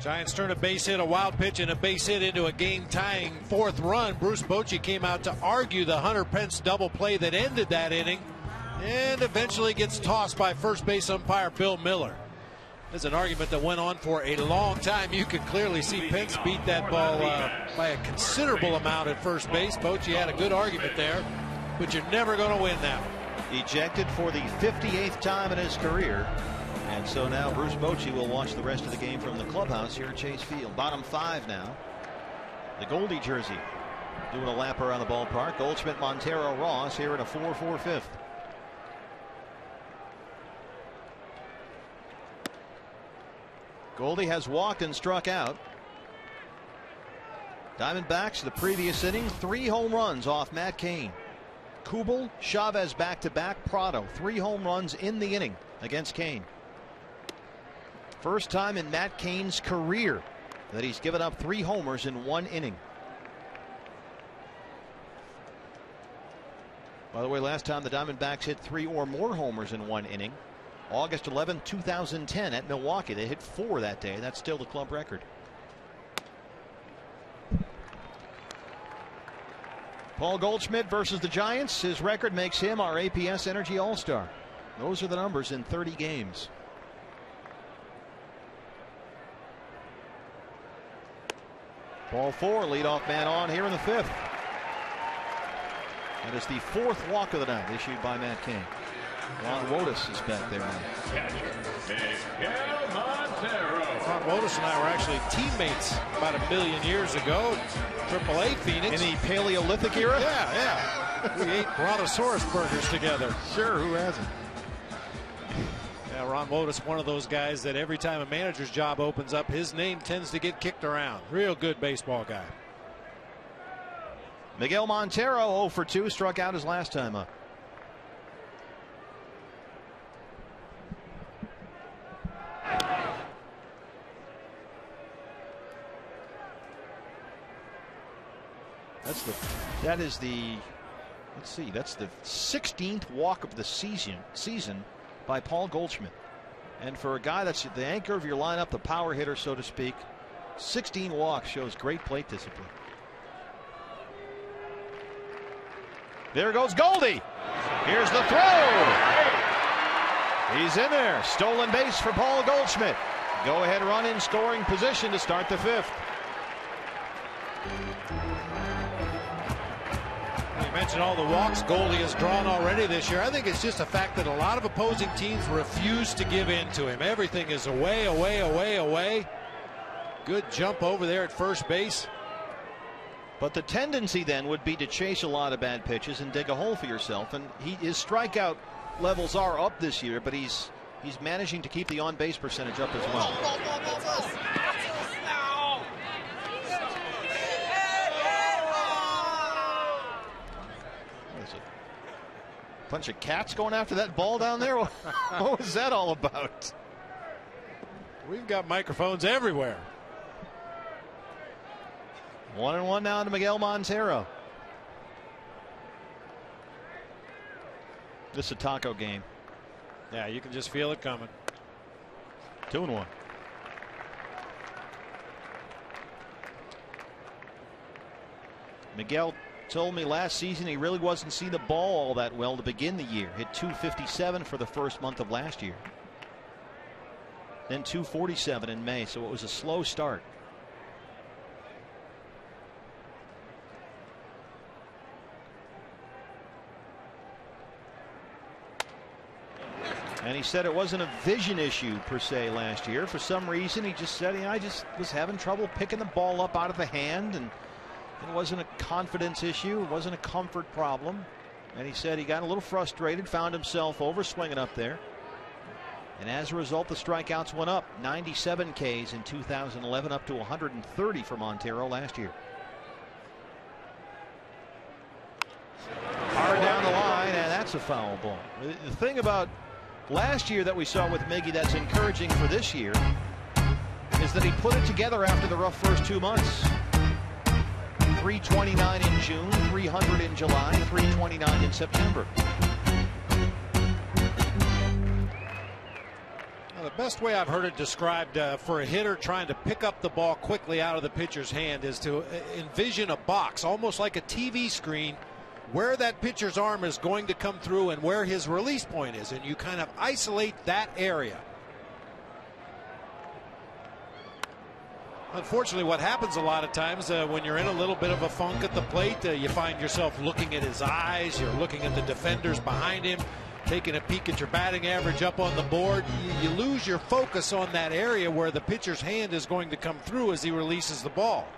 Speaker 4: Giants turn a base hit, a wild pitch, and a base hit into a game-tying 4th run. Bruce Bochy came out to argue the Hunter Pence double play that ended that inning, and eventually gets tossed by first base umpire Bill Miller. There's an argument that went on for a long time. You could clearly see Pence beat that ball by a considerable amount at first base. Bochy had a good argument there, but you're never going to win that one.
Speaker 3: Ejected for the 58th time in his career. And so now Bruce Bochy will watch the rest of the game from the clubhouse here at Chase Field. Bottom 5 now. The Goldie jersey doing a lap around the ballpark. Goldschmidt, Montero, Ross here in a 4-4 fifth. Goldie has walked and struck out. Diamondbacks the previous inning, 3 home runs off Matt Cain. Kubel, Chavez back-to-back, Prado, 3 home runs in the inning against Cain. First time in Matt Cain's career that he's given up 3 homers in 1 inning. By the way, last time the Diamondbacks hit 3 or more homers in 1 inning, August 11, 2010 at Milwaukee. They hit 4 that day. That's still the club record. Paul Goldschmidt versus the Giants. His record makes him our APS Energy All-Star. Those are the numbers in 30 games. Ball 4, leadoff man on here in the 5th. That is the 4th walk of the night issued by Matt Cain. Ron Wotus is back there now.
Speaker 4: Ron Wotus and I were actually teammates about 1 million years ago. AAA Phoenix.
Speaker 3: In the Paleolithic era?
Speaker 4: Yeah. We ate Brontosaurus burgers together.
Speaker 3: Sure, who hasn't?
Speaker 4: Yeah, Ron Wotus, one of those guys that every time a manager's job opens up, his name tends to get kicked around. Real good baseball guy.
Speaker 3: Miguel Montero 0 for 2, struck out his last time up. That's the 16th walk of the season by Paul Goldschmidt. And for a guy that's the anchor of your lineup, the power hitter, so to speak, 16 walks shows great plate discipline. There goes Goldie. Here's the throw. He's in there. Stolen base for Paul Goldschmidt. Go ahead run in scoring position to start the 5th.
Speaker 4: You mentioned all the walks Goldie has drawn already this year. I think it's just a fact that a lot of opposing teams refuse to give in to him. Everything is away, away, away, away. Good jump over there at first base.
Speaker 3: But the tendency then would be to chase a lot of bad pitches and dig a hole for yourself. And his strikeout levels are up this year, but he's managing to keep the on-base percentage up as well. What is it? A bunch of cats going after that ball down there? What was that all about?
Speaker 4: We've got microphones everywhere.
Speaker 3: 1-1 now to Miguel Montero. This is a taco game.
Speaker 4: Yeah, you can just feel it coming.
Speaker 3: 2-1. Miguel told me last season he really wasn't seeing the ball all that well to begin the year. Hit .257 for the first month of last year. Then .247 in May, so it was a slow start. And he said it wasn't a vision issue per se last year. For some reason, he just said, I just was having trouble picking the ball up out of the hand, and it wasn't a confidence issue. It wasn't a comfort problem. And he said he got a little frustrated, found himself overswinging up there. And as a result, the strikeouts went up. 97 Ks in 2011, up to 130 for Montero last year. Hard down the line, and that's a foul ball. The thing about last year that we saw with Miggy that's encouraging for this year is that he put it together after the rough first 2 months. 329 in June, 300 in July, 329 in September.
Speaker 4: Well, the Best way I've heard it described for a hitter trying to pick up the ball quickly out of the pitcher's hand is to envision a box, almost like a TV screen, where that pitcher's arm is going to come through and where his release point is, and you kind of isolate that area. Unfortunately, what happens a lot of times when you're in a little bit of a funk at the plate, you find yourself looking at his eyes, you're looking at the defenders behind him, taking a peek at your batting average up on the board. You lose your focus on that area where the pitcher's hand is going to come through as he releases the ball.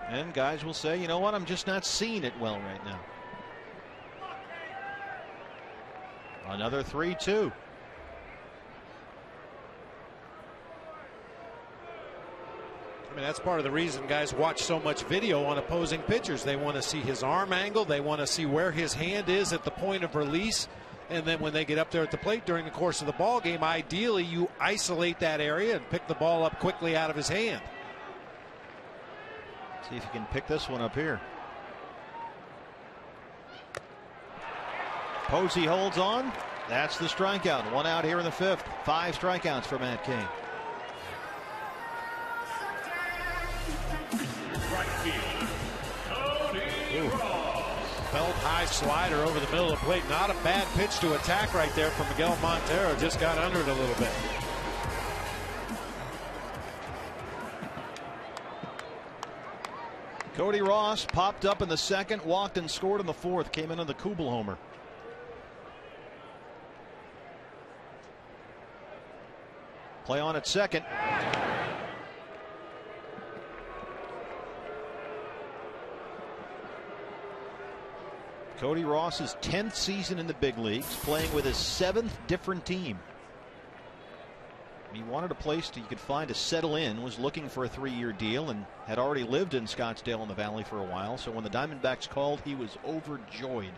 Speaker 3: And guys will say, you know what, I'm just not seeing it well right now. Another 3-2.
Speaker 4: I mean, that's part of the reason guys watch so much video on opposing pitchers. They want to see his arm angle. They want to see where his hand is at the point of release. And then when they get up there at the plate during the course of the ball game, ideally you isolate that area and pick the ball up quickly out of his hand.
Speaker 3: See if you can pick this one up here. Posey holds on. That's the strikeout. One out here in the fifth. 5 strikeouts for Matt Cain.
Speaker 4: Felt high slider over the middle of the plate. Not a bad pitch to attack right there for Miguel Montero. Just got under it a little bit.
Speaker 3: Cody Ross popped up in the second, walked and scored in the fourth. Came in on the Kubel homer. Play on at second. Cody Ross's 10th season in the big leagues, playing with his 7th different team. He wanted a place he could find to settle in, was looking for a 3-year deal, and had already lived in Scottsdale in the Valley for a while. So when the Diamondbacks called, he was overjoyed.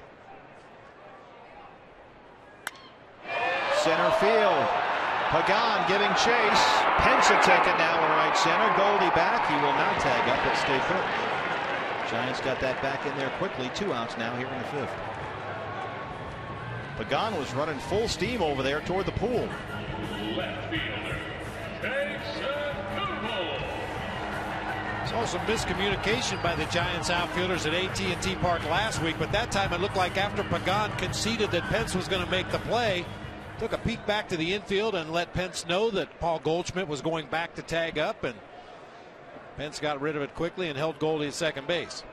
Speaker 3: Center field. Pagan giving chase. Pence a ticket now in right center. Goldie back. He will not tag up but stay put. Giants got that back in there quickly. 2 outs now here in the fifth. Pagan was running full steam over there toward the pool.
Speaker 2: Left fielder,
Speaker 4: Saw some miscommunication by the Giants outfielders at AT&T Park last week, but that time it looked like after Pagan conceded that Pence was going to make the play, took a peek back to the infield and let Pence know that Paul Goldschmidt was going back to tag up, and Pence got rid of it quickly and held Goldie at second base.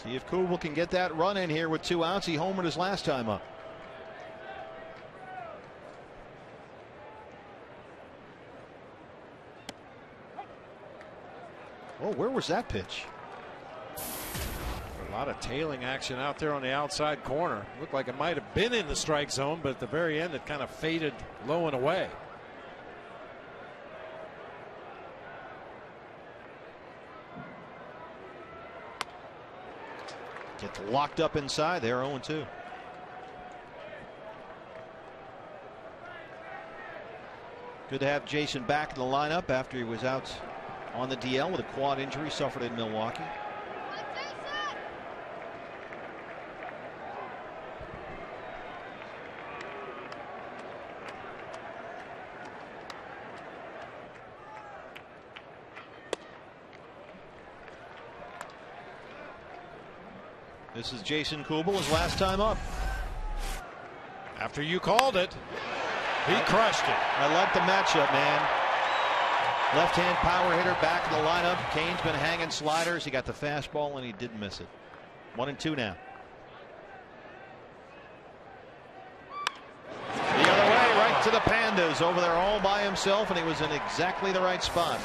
Speaker 3: See if Kubel can get that run in here with 2 outs. He homered his last time up. Oh, where was that pitch?
Speaker 4: A lot of tailing action out there on the outside corner. Looked like it might have been in the strike zone, but at the very end it kind of faded low and away.
Speaker 3: Gets locked up inside there. 0-2. Good to have Jason back in the lineup after he was out on the DL with a quad injury suffered in Milwaukee. This is Jason Kubel, his last time up.
Speaker 4: After you called it, he crushed it.
Speaker 3: I like the matchup, man. Left-hand power hitter back in the lineup. Cain's been hanging sliders. He got the fastball and he did miss it. 1-2 now. The other way, right to the Pandas, over there all by himself, and he was in exactly the right spot.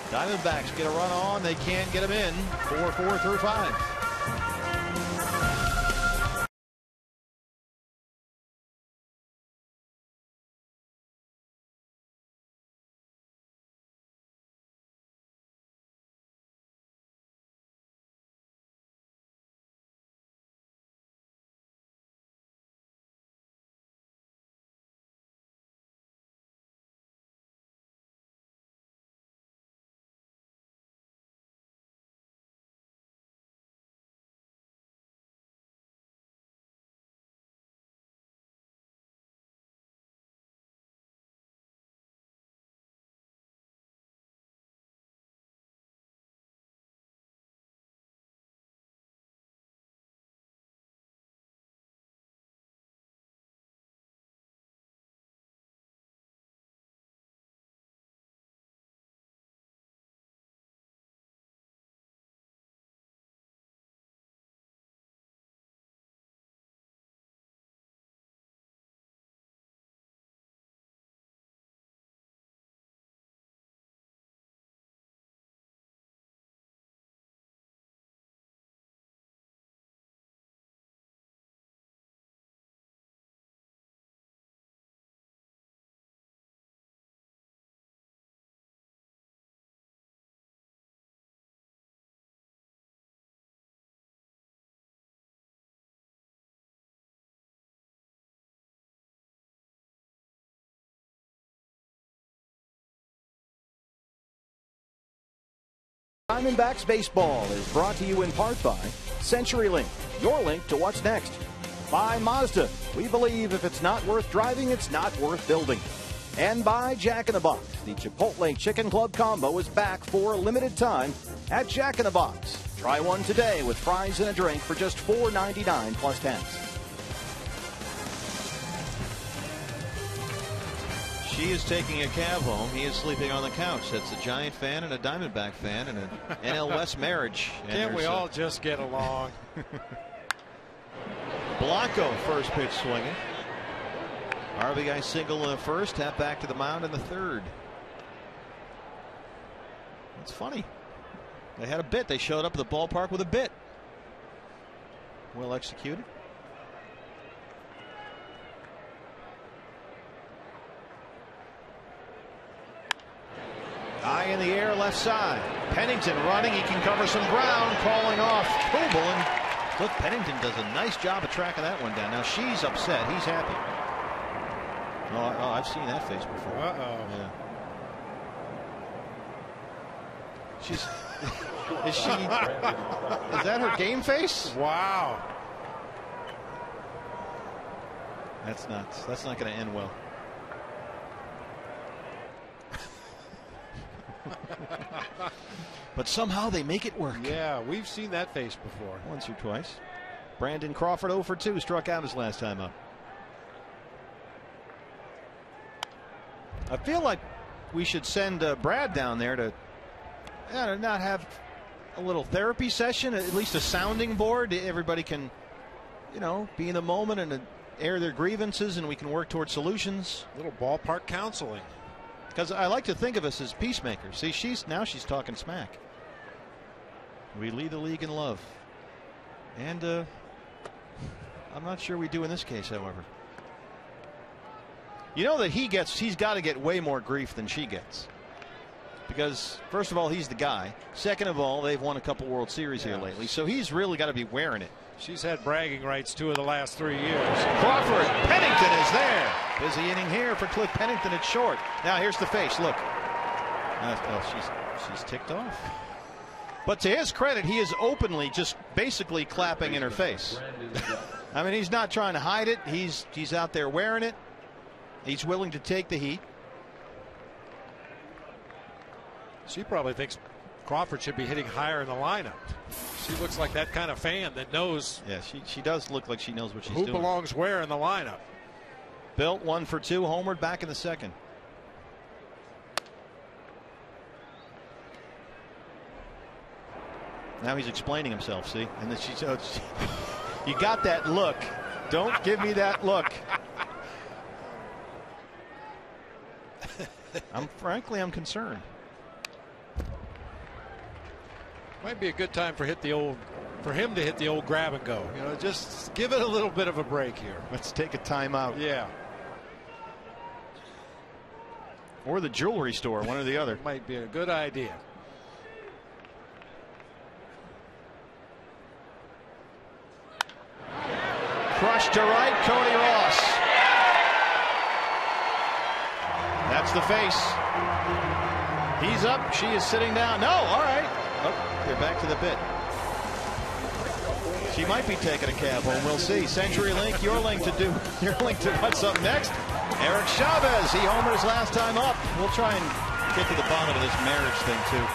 Speaker 3: Diamondbacks get a run on. They can't get him in. 4-4 through 5.
Speaker 1: Diamondbacks baseball is brought to you in part by CenturyLink, your link to what's next. By Mazda, we believe if it's not worth driving, it's not worth building. And by Jack in the Box, the Chipotle Chicken Club combo is back for a limited time at Jack in the Box. Try one today with fries and a drink for just $4.99 plus tax.
Speaker 3: She is taking a cab home. He is sleeping on the couch. That's a Giant fan and a Diamondback fan and an NL West marriage.
Speaker 4: Can't we all just get along?
Speaker 3: Blanco first pitch swinging. RBI single in the first. Tap back to the mound in the third. It's funny. They had a bit. They showed up at the ballpark with a bit. Well executed. Eye in the air, left side. Pennington running. He can cover some ground. Calling off Kubel. And look, Pennington does a nice job of tracking that one down. Now she's upset. He's happy. Oh, I've seen that face before. Yeah. She's. Is she? Is that her game face?
Speaker 4: Wow.
Speaker 3: That's nuts. That's not going to end well. But somehow they make it work.
Speaker 4: Yeah, we've seen that face before.
Speaker 3: Once or twice. Brandon Crawford 0 for 2, struck out his last time up. I feel like we should send Brad down there to not have a little therapy session, at least a sounding board. Everybody can, be in the moment and air their grievances, and we can work towards solutions.
Speaker 4: A little ballpark counseling.
Speaker 3: Because I like to think of us as peacemakers. See, she's talking smack. We lead the league in love. And I'm not sure we do in this case, however. You know that he's got to get way more grief than she gets. Because, first of all, he's the guy. Second of all, they've won a couple World Series here lately. So he's really got to be wearing it.
Speaker 4: She's had bragging rights 2 of the last 3 years.
Speaker 3: Crawford, Pennington is there. Busy inning here for Cliff Pennington at short. Now here's the face. Look. She's ticked off. But to his credit, he is openly just basically clapping in her face. I mean, he's not trying to hide it. He's out there wearing it. He's willing to take the heat.
Speaker 4: She probably thinks Crawford should be hitting higher in the lineup. She looks like that kind of fan that knows.
Speaker 3: Yeah, she does look like she knows what she's
Speaker 4: doing.
Speaker 3: Who
Speaker 4: belongs where in the lineup.
Speaker 3: Built 1 for 2, homered, back in the second. Now he's explaining himself, see? And then you got that look. Don't give me that look. I'm concerned.
Speaker 4: Might be a good time for him to hit the old grab and go. Just give it a little bit of a break here.
Speaker 3: Let's take a timeout.
Speaker 4: Yeah.
Speaker 3: Or the jewelry store, one or the other.
Speaker 4: Might be a good idea.
Speaker 3: Crushed to right, Cody Ross. That's the face. He's up. She is sitting down. No, all right. Oh, they're back to the bit. She might be taking a cab home. We'll see. CenturyLink, your link to what's up next. Eric Chavez, he homered his last time up. We'll try and get to the bottom of this marriage thing, too.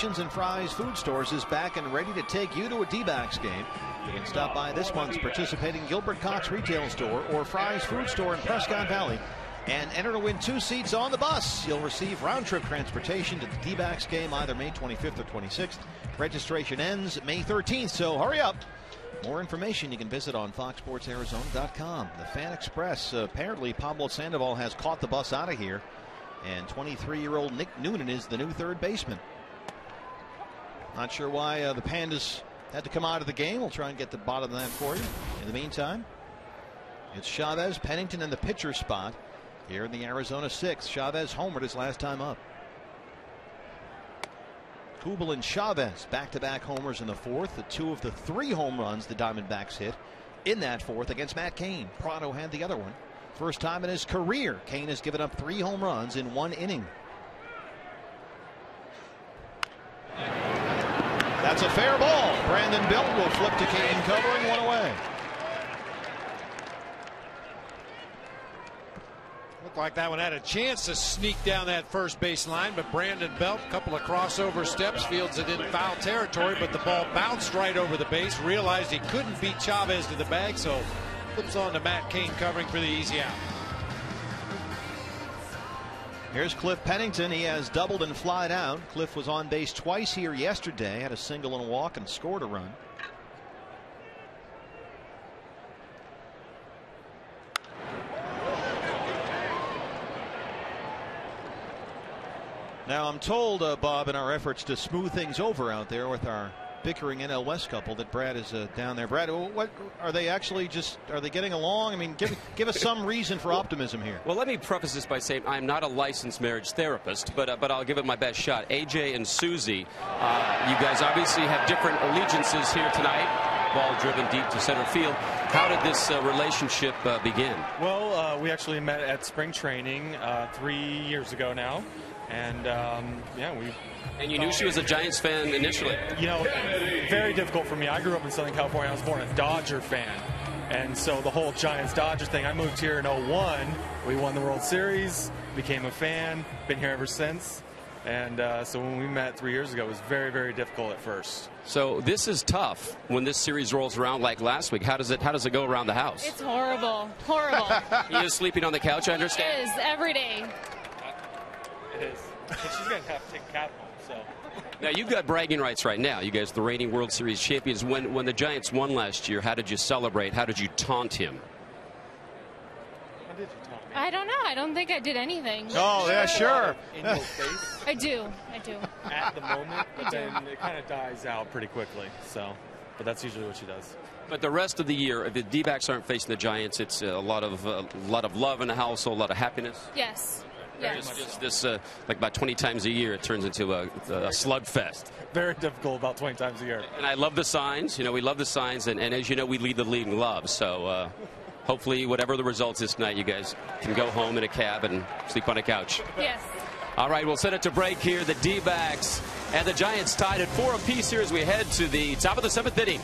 Speaker 3: and Fry's Food Stores is back and ready to take you to a D-backs game. You can stop by this month's participating Gilbert Cox retail store or Fry's Food Store in Prescott Valley and enter to win 2 seats on the bus. You'll receive round-trip transportation to the D-backs game either May 25th or 26th. Registration ends May 13th, so hurry up. More information you can visit on foxsportsarizona.com. The Fan Express, apparently Pablo Sandoval has caught the bus out of here, and 23-year-old Nick Noonan is the new third baseman. Not sure why the Pandas had to come out of the game. We'll try and get the bottom of that for you. In the meantime, it's Chavez, Pennington in the pitcher spot here in the Arizona 6th. Chavez homered his last time up. Kubel and Chavez back-to-back homers in the 4th. The 2 of the 3 home runs the Diamondbacks hit in that 4th against Matt Cain. Prado had the other one. First time in his career, Cain has given up 3 home runs in 1 inning. That's a fair ball. Brandon Belt will flip to Cain, covering, 1 away.
Speaker 4: Looked like that one had a chance to sneak down that first base line, but Brandon Belt, a couple of crossover steps, fields it in foul territory, but the ball bounced right over the base, realized he couldn't beat Chavez to the bag, so flips on to Matt Cain covering for the easy out.
Speaker 3: Here's Cliff Pennington. He has doubled and flied out. Cliff was on base twice here yesterday, had a single and a walk and scored a run. Now I'm told, Bob, in our efforts to smooth things over out there with our bickering NL West couple, that Brad is down there. Brad, what are they actually are they getting along? I mean, give us some reason for optimism here.
Speaker 5: Well, let me preface this by saying I'm not a licensed marriage therapist, but I'll give it my best shot. AJ and Susie, you guys obviously have different allegiances here tonight. Ball driven deep to center field. How did this relationship begin?
Speaker 8: Well, we actually met at spring training 3 years ago now. And yeah,
Speaker 5: And you knew she was a Giants fan initially.
Speaker 8: You know, very difficult for me. I grew up in Southern California. I was born a Dodger fan. And so the whole Giants-Dodger thing, I moved here in 01. We won the World Series, became a fan, been here ever since. And so when we met 3 years ago, it was very, very difficult at first.
Speaker 5: So this is tough when this series rolls around like last week. How does it go around the house?
Speaker 9: It's horrible. Horrible.
Speaker 5: He is sleeping on the couch, I understand?
Speaker 9: It is, every day.
Speaker 8: It is. But she's going to have to take a cab home, so.
Speaker 5: Now, you've got bragging rights right now. You guys, the reigning World Series champions. When the Giants won last year, how did you celebrate? How did you taunt him?
Speaker 8: How did you taunt me?
Speaker 9: I don't know. I don't think I did anything.
Speaker 3: Oh, yeah, sure.
Speaker 8: In your face?
Speaker 9: I do.
Speaker 8: At the moment, but then it kind of dies out pretty quickly. So, but that's usually what she does.
Speaker 5: But the rest of the year, if the D-backs aren't facing the Giants, it's a lot of love in the household, a lot of happiness.
Speaker 9: Yes. Yes.
Speaker 5: Just this, like about 20 times a year, it turns into a slugfest.
Speaker 8: Very difficult about 20 times a year.
Speaker 5: And I love the signs. You know, we love the signs. And as you know, we lead the league in love. So hopefully, whatever the results this night, you guys can go home in a cab and sleep on a couch.
Speaker 9: Yes.
Speaker 5: All right, we'll send it to break here. The D-backs and the Giants tied at 4 apiece here as we head to the top of the 7th inning.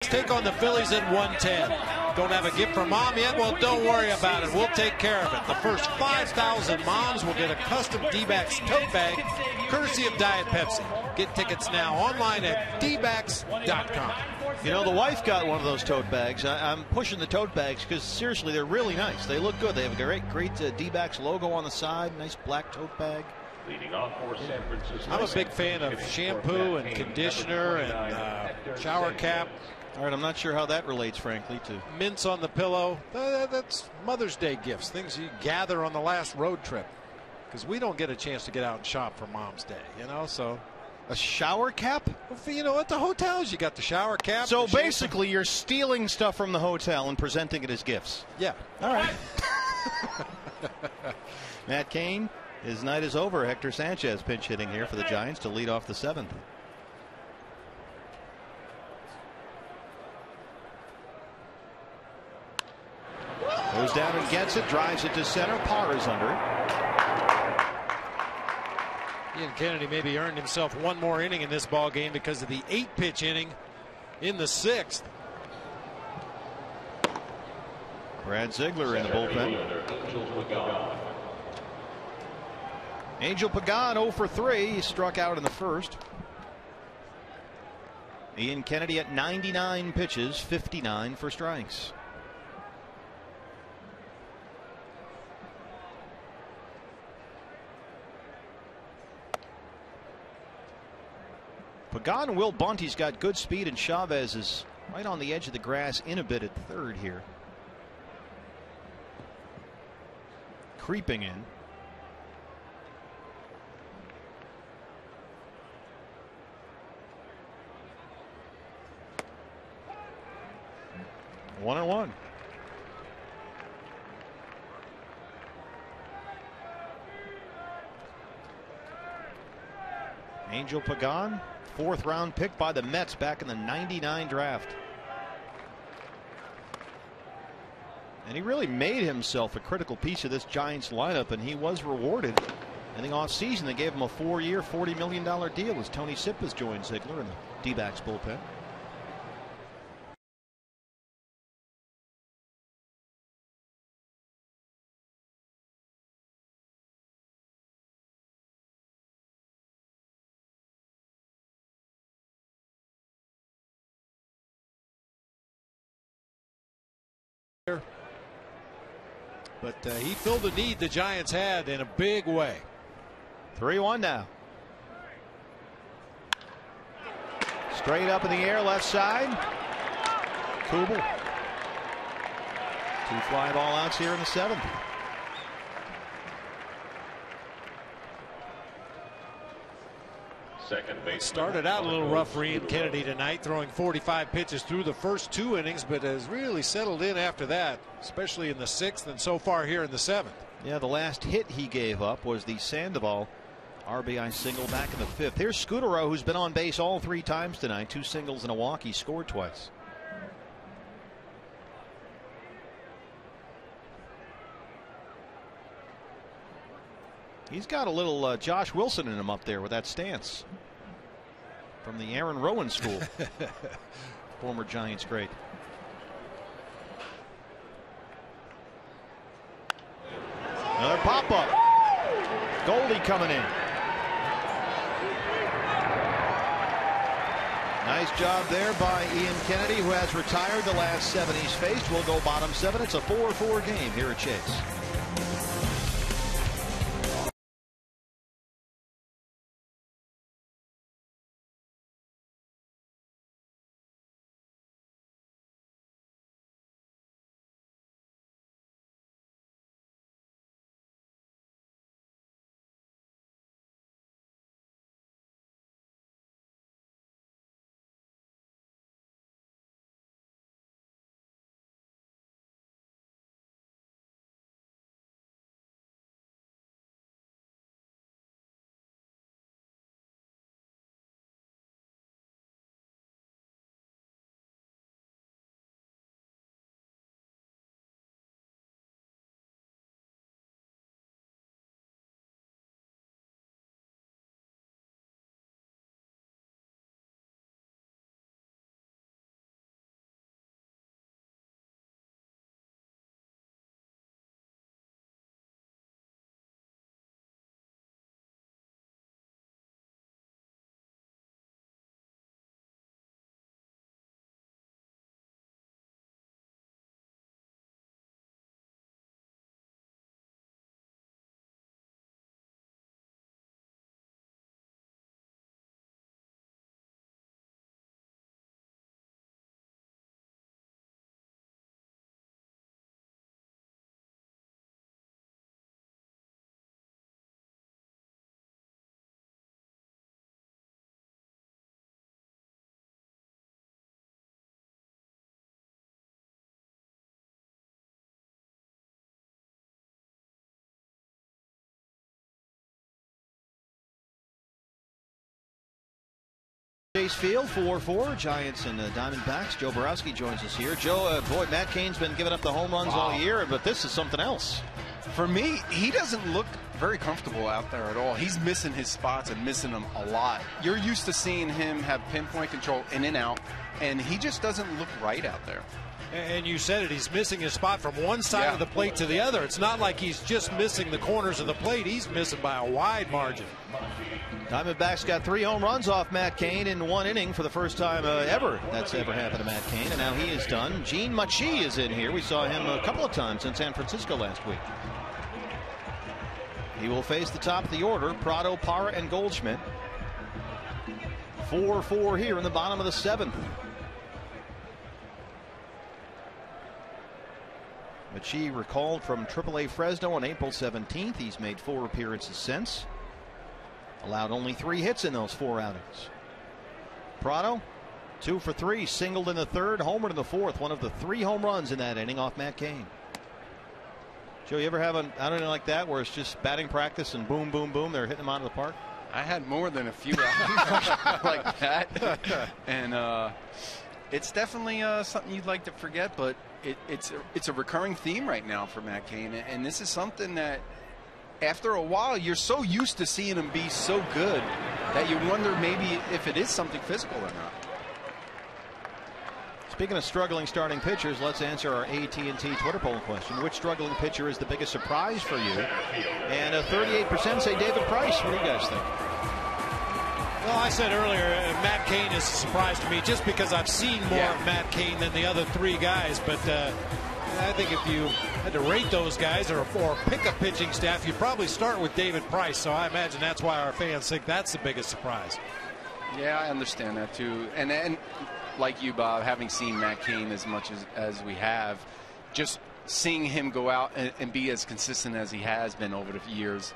Speaker 4: take on the Phillies at 110. Don't have a gift from Mom yet? Well, don't worry about it. We'll take care of it. The first 5,000 moms will get a custom D-backs tote bag, courtesy of Diet Pepsi. Get tickets now online at dbacks.com.
Speaker 3: You know, the wife got one of those tote bags. I'm pushing the tote bags because, seriously, they're really nice. They look good. They have a great D-backs logo on the side. Nice black tote bag.
Speaker 2: Leading off for San Francisco.
Speaker 4: I'm a big fan of shampoo and conditioner and shower cap.
Speaker 3: All right, I'm not sure how that relates, frankly, to
Speaker 4: mints on the pillow. That's Mother's Day gifts, things you gather on the last road trip. Because we don't get a chance to get out and shop for Mom's Day, you know, so.
Speaker 3: A shower cap?
Speaker 4: You know, at the hotels, you got the shower cap.
Speaker 3: So basically, you're stealing stuff from the hotel and presenting it as gifts.
Speaker 4: Yeah.
Speaker 3: All right. Matt Cain, his night is over. Hector Sanchez pinch hitting here for the Giants to lead off the 7th. Goes down and gets it, drives it to center. Parr is under it.
Speaker 4: Ian Kennedy maybe earned himself one more inning in this ball game because of the 8-pitch inning in the 6th.
Speaker 3: Brad Ziegler in the bullpen. Angel Pagan 0 for 3. He struck out in the first. Ian Kennedy at 99 pitches, 59 for strikes. Pagan will bunt. He's got good speed, and Chavez is right on the edge of the grass in a bit at third here. Creeping in. One and one. Angel Pagan, 4th round pick by the Mets back in the '99 draft. And he really made himself a critical piece of this Giants lineup, and he was rewarded in the offseason. They gave him a 4-year, $40 million deal as Tony Sippas joined Ziegler in the D-backs bullpen.
Speaker 4: But he filled a need the Giants had in a big way.
Speaker 3: 3-1 now. Straight up in the air, left side. Kubel. 2 fly ball outs here in the 7th.
Speaker 2: Second base.
Speaker 4: Started out a little rough for Ian Kennedy tonight, throwing 45 pitches through the first 2 innings, but has really settled in after that, especially in the 6th and so far here in the 7th.
Speaker 3: Yeah, the last hit he gave up was the Sandoval RBI single back in the 5th. Here's Scutaro, who's been on base all 3 times tonight, 2 singles and a walk. He scored twice. He's got a little Josh Wilson in him up there with that stance from the Aaron Rowan school. Former Giants great. Another pop up. Goldie coming in. Nice job there by Ian Kennedy, who has retired the last 7 he's faced. Will go bottom 7. It's a 4-4 game here at Chase. Chase Field, 4-4. Giants and Diamondbacks. Joe Borowski joins us here. Joe, boy, Matt Cain's been giving up the home runs all year, but this is something else.
Speaker 10: For me, he doesn't look very comfortable out there at all. He's missing his spots and missing them a lot. You're used to seeing him have pinpoint control in and out, and he just doesn't look right out there.
Speaker 4: And you said it, he's missing his spot from one side of the plate to the other. It's not like he's just missing the corners of the plate. He's missing by a wide margin.
Speaker 3: Diamondbacks got 3 home runs off Matt Cain in 1 inning for the first time ever that's ever happened to Matt Cain, and now he is done. Gene Machi is in here. We saw him a couple of times in San Francisco last week. He will face the top of the order, Prado, Parra, and Goldschmidt. 4-4 here in the bottom of the 7th. Machi recalled from AAA Fresno on April 17th. He's made 4 appearances since. Allowed only 3 hits in those 4 outings. Prado, 2 for 3, singled in the 3rd, homered in the 4th. One of the 3 home runs in that inning off Matt Cain. Joe, you ever have an outing like that where it's just batting practice and boom, boom, boom, they're hitting them out of the park?
Speaker 10: I had more than a few outings like that. And it's definitely something you'd like to forget, but it's a recurring theme right now for Matt Cain, and this is something that after a while you're so used to seeing him be so good that you wonder maybe if it is something physical or not.
Speaker 3: Speaking of struggling starting pitchers, let's answer our AT&T Twitter poll question. Which struggling pitcher is the biggest surprise for you? And 38% say David Price. What do you guys think?
Speaker 4: Well, I said earlier, Matt Cain is a surprise to me just because I've seen more of Matt Cain than the other 3 guys. But I think if you had to rate those guys or pick a pitching staff, you'd probably start with David Price. So I imagine that's why our fans think that's the biggest surprise.
Speaker 10: Yeah, I understand that too. And like you, Bob, having seen Matt Cain as much as we have, just seeing him go out and be as consistent as he has been over the years,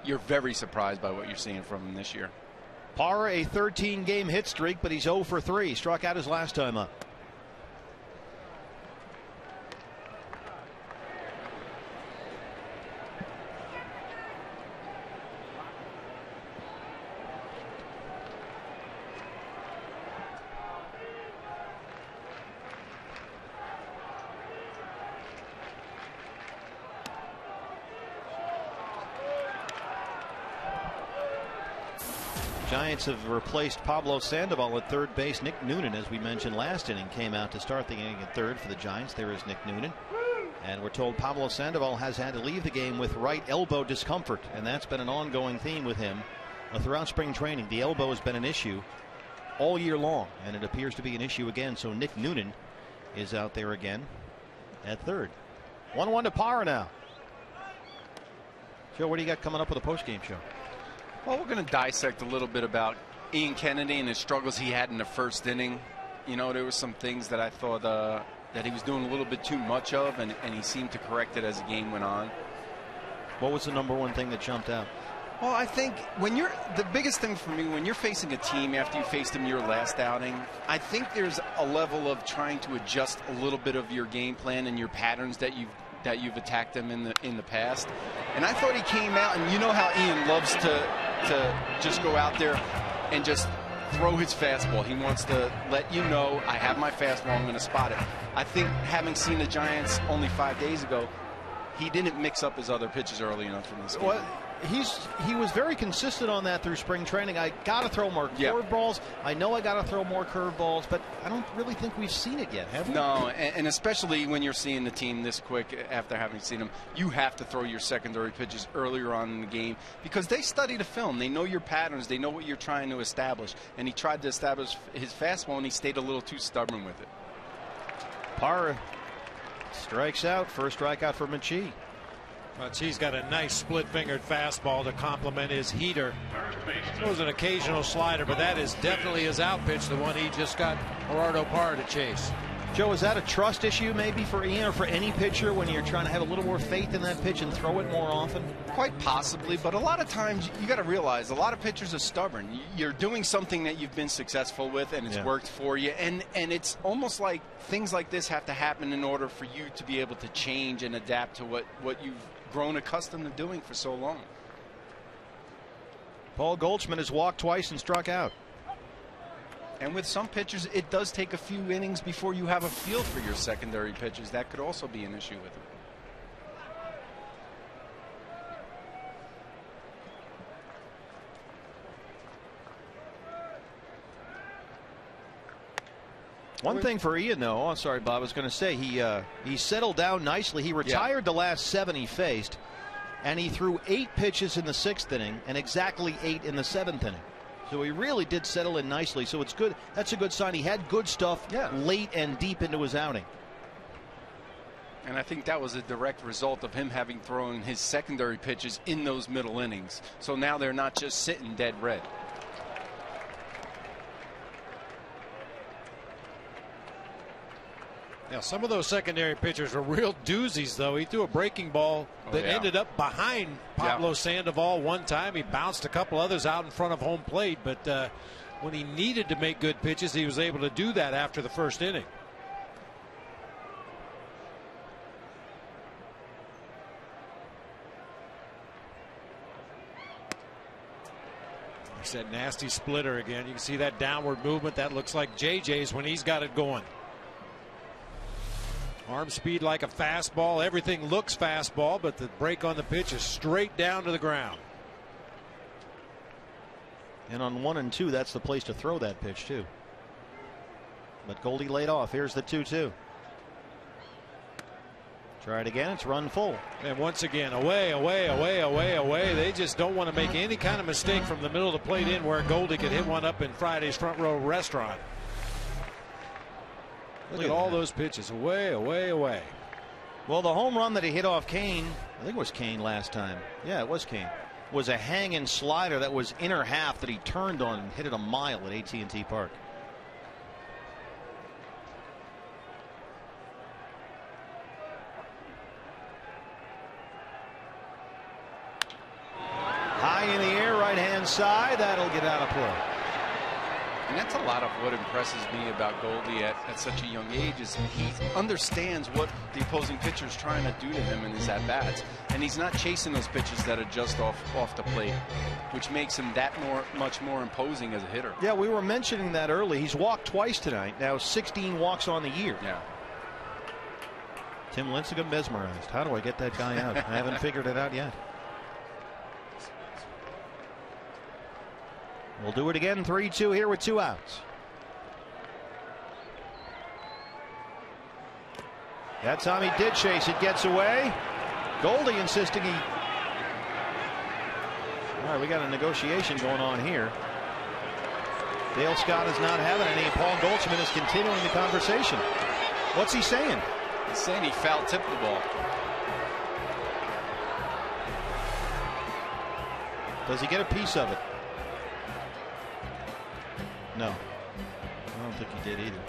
Speaker 10: you're very surprised by what you're seeing from him this year.
Speaker 3: Parra, a 13-game hit streak, but he's 0 for 3. Struck out his last time up. Giants have replaced Pablo Sandoval at 3rd base. Nick Noonan, as we mentioned last inning, came out to start the inning at 3rd for the Giants. There is Nick Noonan. And we're told Pablo Sandoval has had to leave the game with right elbow discomfort, and that's been an ongoing theme with him throughout spring training. The elbow has been an issue all year long, and it appears to be an issue again. So Nick Noonan is out there again at 3rd. 1-1 to Parra now. Joe, what do you got coming up with a postgame show?
Speaker 10: Well, we're going to dissect a little bit about Ian Kennedy and the struggles he had in the 1st inning. You know, there were some things that I thought that he was doing a little bit too much of, and he seemed to correct it as the game went on.
Speaker 3: What was the #1 thing that jumped out?
Speaker 10: Well, I think the biggest thing for me, when you're facing a team after you faced them your last outing, I think there's a level of trying to adjust a little bit of your game plan and your patterns that you've attacked them in the past. And I thought he came out, and you know how Ian loves to just go out there and just throw his fastball. He wants to let you know, I have my fastball, I'm going to spot it. I think having seen the Giants only 5 days ago, he didn't mix up his other pitches early enough in this game.
Speaker 3: Well, he was very consistent on that through spring training. I got to throw more curveballs. I know I got to throw more curveballs, but I don't really think we've seen it yet, have we?
Speaker 10: No, and especially when you're seeing the team this quick after having seen them, you have to throw your secondary pitches earlier on in the game because they study the film. They know your patterns. They know what you're trying to establish. And he tried to establish his fastball, and he stayed a little too stubborn with it.
Speaker 3: Parra strikes out. First strikeout for Machi.
Speaker 4: Machi's got a nice split-fingered fastball to complement his heater. It was an occasional slider, but that is definitely his out pitch, the one he just got Gerardo Parra to chase.
Speaker 3: Joe, is that a trust issue maybe for Ian or for any pitcher when you're trying to have a little more faith in that pitch and throw it more often?
Speaker 10: Quite possibly, but a lot of times you got to realize a lot of pitchers are stubborn. You're doing something that you've been successful with and it's worked for you, and it's almost like things like this have to happen in order for you to be able to change and adapt to what you've grown accustomed to doing for so long.
Speaker 3: Paul Goldschmidt has walked twice and struck out.
Speaker 10: And with some pitchers, it does take a few innings before you have a feel for your secondary pitches. That could also be an issue with him.
Speaker 3: One thing for Ian, though, I'm sorry, Bob, I was going to say he settled down nicely. He retired the last 7 he faced, and he threw 8 pitches in the 6th inning and exactly 8 in the 7th inning. So he really did settle in nicely. So it's good. That's a good sign. He had good stuff late and deep into his outing.
Speaker 10: And I think that was a direct result of him having thrown his secondary pitches in those middle innings. So now they're not just sitting dead red.
Speaker 4: Yeah, some of those secondary pitchers were real doozies, though. He threw a breaking ball that ended up behind Pablo Sandoval one time. He bounced a couple others out in front of home plate, but when he needed to make good pitches, he was able to do that after the first inning. There's that nasty splitter again. You can see that downward movement. That looks like JJ's when he's got it going. Arm speed like a fastball. Everything looks fastball, but the break on the pitch is straight down to the ground.
Speaker 3: And on 1 and 2, that's the place to throw that pitch, too. But Goldie laid off. Here's the 2-2. Try it again. It's run full.
Speaker 4: And once again, away, away, away, away, away. They just don't want to make any kind of mistake from the middle of the plate in where Goldie could hit one up in Friday's Front Row Restaurant. Look at all those pitches. Away, away, away.
Speaker 3: Well, the home run that he hit off Kane, I think it was Kane last time. Yeah, it was Kane. Was a hanging slider that was inner half that he turned on and hit it a mile at AT&T Park. High in the air, right-hand side. That'll get out of play.
Speaker 10: And that's a lot of what impresses me about Goldie at such a young age is he understands what the opposing pitcher is trying to do to him in his at-bats. And he's not chasing those pitches that are just off the plate, which makes him that much more imposing as a hitter.
Speaker 3: Yeah, we were mentioning that early. He's walked twice tonight. Now 16 walks on the year.
Speaker 10: Yeah.
Speaker 3: Tim Lincecum mesmerized. How do I get that guy out? I haven't figured it out yet. We'll do it again. 3-2 here with 2 outs. That time he did chase it. Gets away. Goldie insisting he. All right, we got a negotiation going on here. Dale Scott is not having any. Paul Goldschmidt is continuing the conversation. What's he saying?
Speaker 10: He's saying he foul tipped the ball.
Speaker 3: Does he get a piece of it? No. I don't think he did either.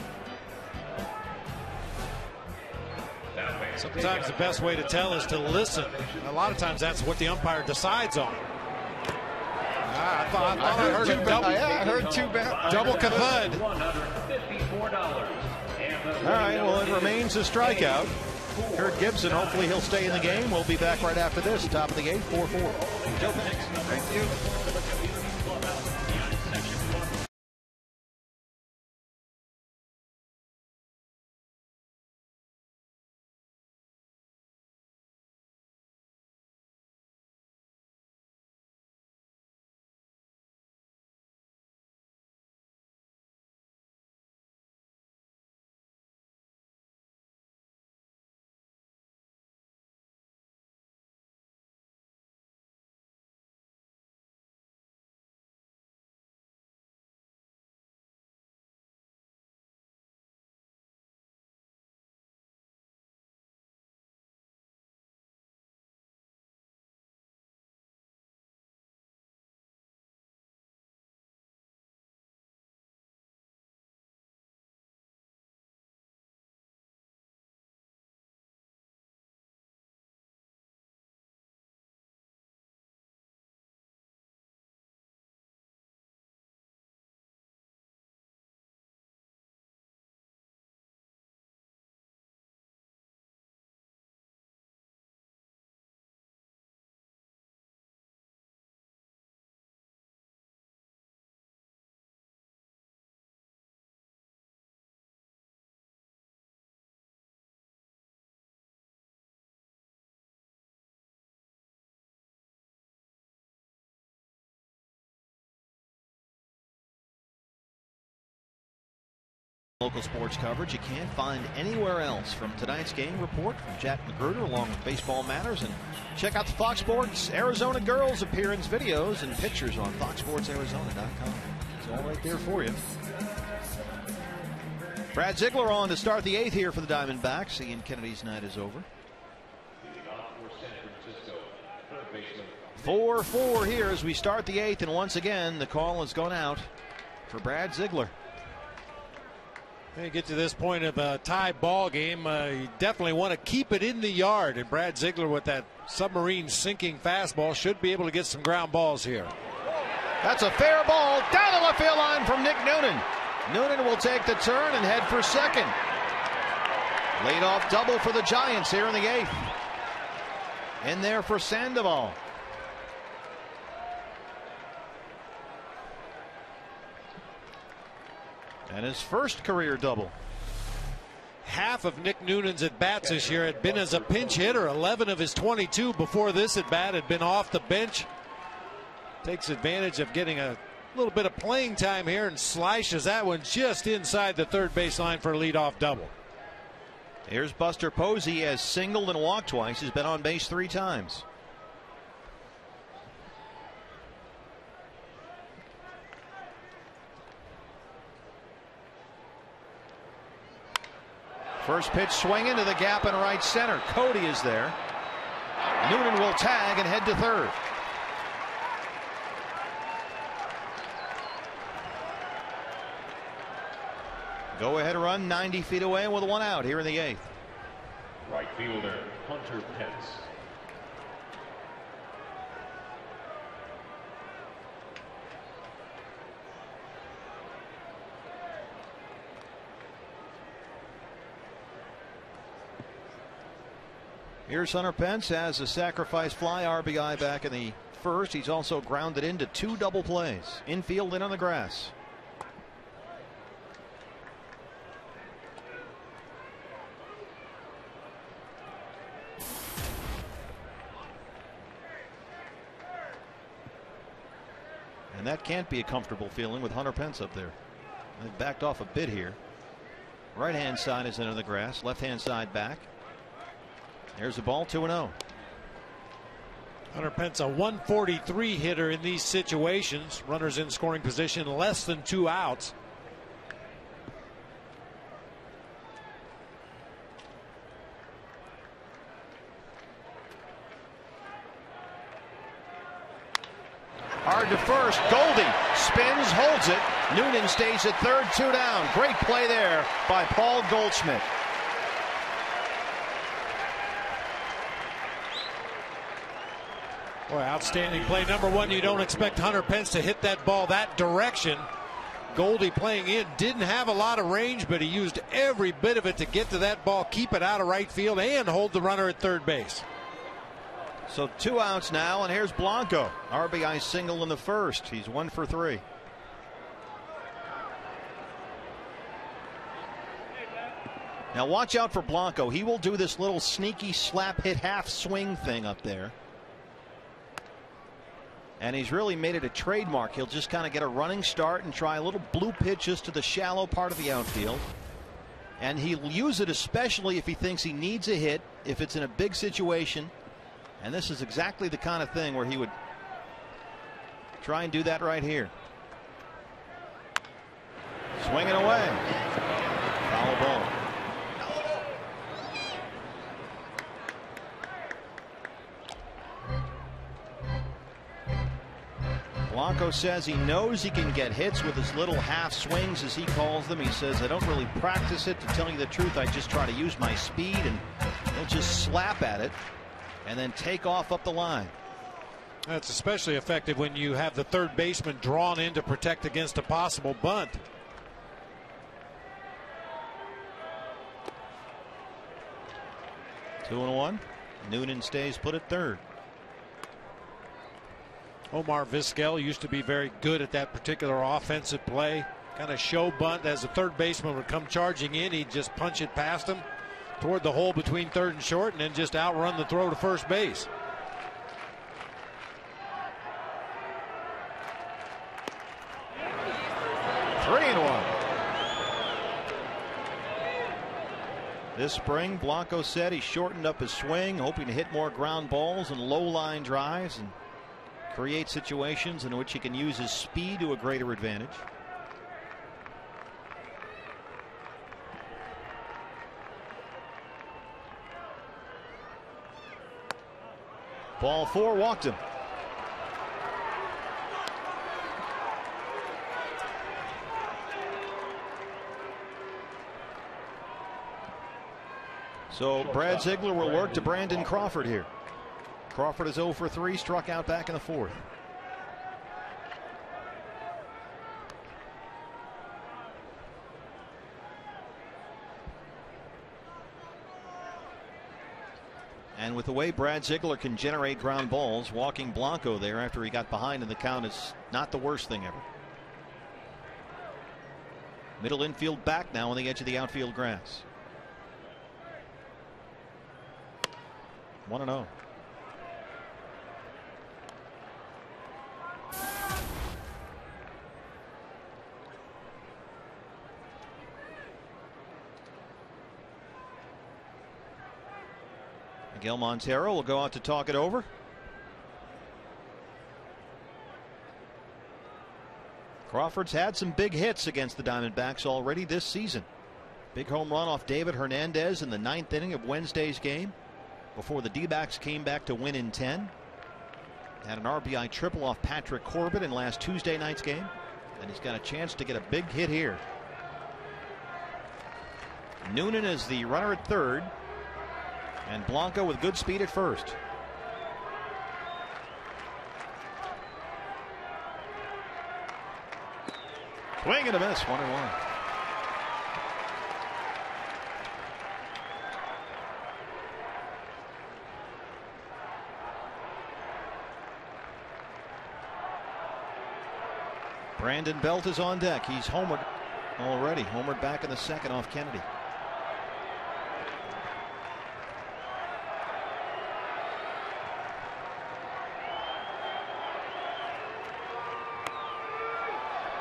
Speaker 4: Sometimes the best way to tell is to listen. A lot of times that's what the umpire decides on. I thought I heard a double.
Speaker 10: I heard 2 bounds.
Speaker 4: Double thud.
Speaker 3: All right, well, it remains a strikeout. Kurt Gibson, hopefully he'll stay in the game. We'll be back right after this. Top of the 8th, 4-4.
Speaker 10: Joe, thanks. Thank you.
Speaker 3: Local sports coverage you can't find anywhere else. From tonight's game report from Jack Magruder along with Baseball Matters, and check out the Fox Sports Arizona girls appearance videos and pictures on foxsportsarizona.com. It's all right there for you. Brad Ziegler on to start the 8th here for the Diamondbacks. Ian Kennedy's night is over. 4-4 here as we start the 8th, and once again the call has gone out for Brad Ziegler.
Speaker 4: When you get to this point of a tie ball game, you definitely want to keep it in the yard, and Brad Ziegler with that submarine sinking fastball should be able to get some ground balls here.
Speaker 3: That's a fair ball down the left field line from Nick Noonan. Noonan will take the turn and head for second. Leadoff double for the Giants here in the 8th. In there for Sandoval. And his first career double.
Speaker 4: Half of Nick Noonan's at-bats this year had been as a pinch hitter. 11 of his 22 before this at-bat had been off the bench. Takes advantage of getting a little bit of playing time here and slashes that one just inside the third base line for a leadoff double.
Speaker 3: Here's Buster Posey, has singled and walked twice. He's been on base 3 times. First pitch swing into the gap in right center. Cody is there. Noonan will tag and head to third. Go ahead run 90 feet away with 1 out here in the 8th.
Speaker 2: Right fielder Hunter Pence.
Speaker 3: Here's Hunter Pence, has a sacrifice fly RBI back in the first. He's also grounded into 2 double plays, infield and on the grass. And that can't be a comfortable feeling with Hunter Pence up there. They've backed off a bit here. Right hand side is into the grass, left hand side back. There's the ball, 2-0.
Speaker 4: Hunter Pence, a 143 hitter in these situations. Runners in scoring position, less than 2 outs.
Speaker 3: Hard to first. Goldie spins, holds it. Noonan stays at third, 2 down. Great play there by Paul Goldschmidt.
Speaker 4: Boy, outstanding play. Number one, you don't expect Hunter Pence to hit that ball that direction. Goldie playing in, didn't have a lot of range, but he used every bit of it to get to that ball, keep it out of right field, and hold the runner at third base.
Speaker 3: So 2 outs now, and here's Blanco. RBI single in the first. He's 1 for 3. Now watch out for Blanco. He will do this little sneaky slap hit half swing thing up there. And he's really made it a trademark. He'll just kind of get a running start and try a little blue pitch just to the shallow part of the outfield. And he'll use it especially if he thinks he needs a hit, if it's in a big situation. And this is exactly the kind of thing where he would try and do that right here. Swinging away. Foul ball. Blanco says he knows he can get hits with his little half swings, as he calls them. He says, I don't really practice it. To tell you the truth, I just try to use my speed, and he'll just slap at it and then take off up the line.
Speaker 4: That's especially effective when you have the third baseman drawn in to protect against a possible bunt.
Speaker 3: Two and one. Noonan stays put at third.
Speaker 4: Omar Vizquel used to be very good at that particular offensive play. Kind of show bunt. As the third baseman would come charging in, he'd just punch it past him toward the hole between third and short, and then just outrun the throw to first base.
Speaker 3: This spring, Blanco said he shortened up his swing, hoping to hit more ground balls and low line drives and create situations in which he can use his speed to a greater advantage. Ball 4, walked him. So Brad Ziegler will work to Brandon Crawford here. Crawford is 0 for 3, struck out back in the 4th. And with the way Brad Ziegler can generate ground balls, walking Blanco there after he got behind in the count is not the worst thing ever. Middle infield back now on the edge of the outfield grass. 1-0. Miguel Montero will go out to talk it over. Crawford's had some big hits against the Diamondbacks already this season. Big home run off David Hernandez in the 9th inning of Wednesday's game before the D-backs came back to win in 10. Had an RBI triple off Patrick Corbin in last Tuesday night's game. And he's got a chance to get a big hit here. Noonan is the runner at third. And Blanco with good speed at first. Swing and a miss, 1-1. Brandon Belt is on deck. He's homered already. Homered back in the 2nd off Kennedy.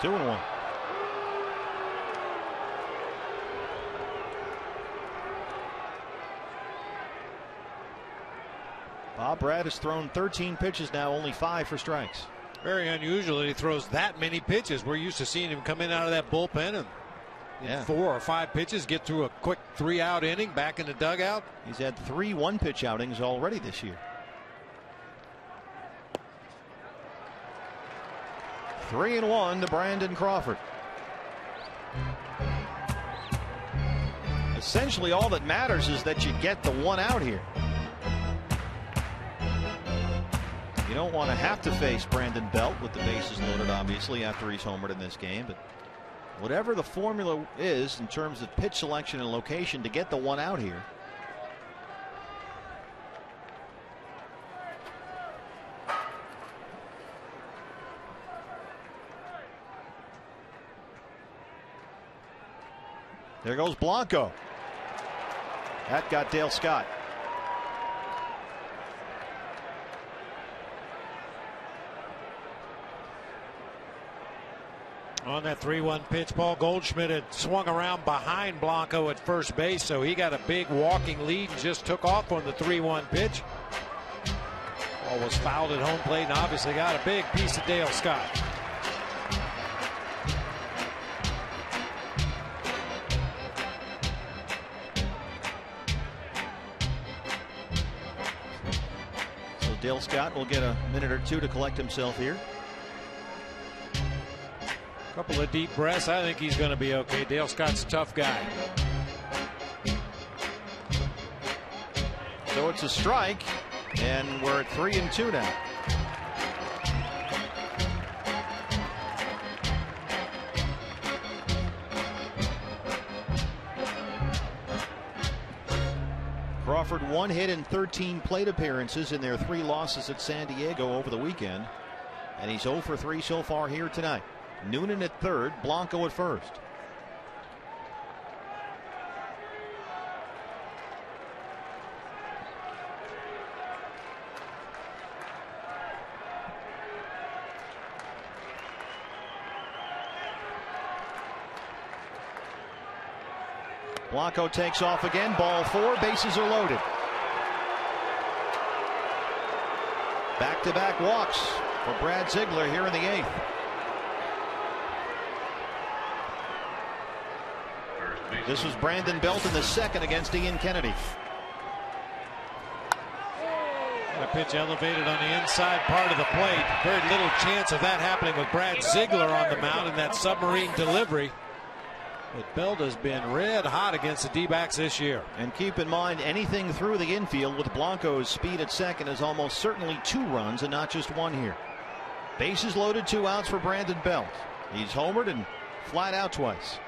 Speaker 3: Two and 1. Bob Brad has thrown 13 pitches now, only 5 for strikes.
Speaker 4: Very unusual that he throws that many pitches. We're used to seeing him come in out of that bullpen and in 4 or 5 pitches get through a quick 3-out inning back in the dugout.
Speaker 3: He's had 3 one-pitch outings already this year. 3-1 to Brandon Crawford. Essentially all that matters is that you get the 1 out here. You don't want to have to face Brandon Belt with the bases loaded, obviously, after he's homered in this game. But whatever the formula is in terms of pitch selection and location to get the 1 out here. There goes Blanco. That got Dale Scott.
Speaker 4: On that 3-1 pitch, Paul Goldschmidt had swung around behind Blanco at first base, so he got a big walking lead and just took off on the 3-1 pitch. Ball was fouled at home plate and obviously got a big piece of Dale Scott.
Speaker 3: So Dale Scott will get a minute or 2 to collect himself here.
Speaker 4: Couple of deep breaths. I think he's going to be okay. Dale Scott's a tough guy.
Speaker 3: So it's a strike, and we're at 3-2 now. Crawford 1 hit in 13 plate appearances in their 3 losses at San Diego over the weekend, and he's 0 for 3 so far here tonight. Noonan at third, Blanco at first. Blanco takes off again. Ball 4. Bases are loaded. Back-to-back walks for Brad Ziegler here in the 8th. This was Brandon Belt in the 2nd against Ian Kennedy.
Speaker 4: A pitch elevated on the inside part of the plate. Very little chance of that happening with Brad Ziegler on the mound in that submarine delivery. But Belt has been red hot against the D-backs this year.
Speaker 3: And keep in mind, anything through the infield with Blanco's speed at 2nd is almost certainly 2 runs and not just 1 here. Bases loaded, 2 outs for Brandon Belt. He's homered and flat out twice.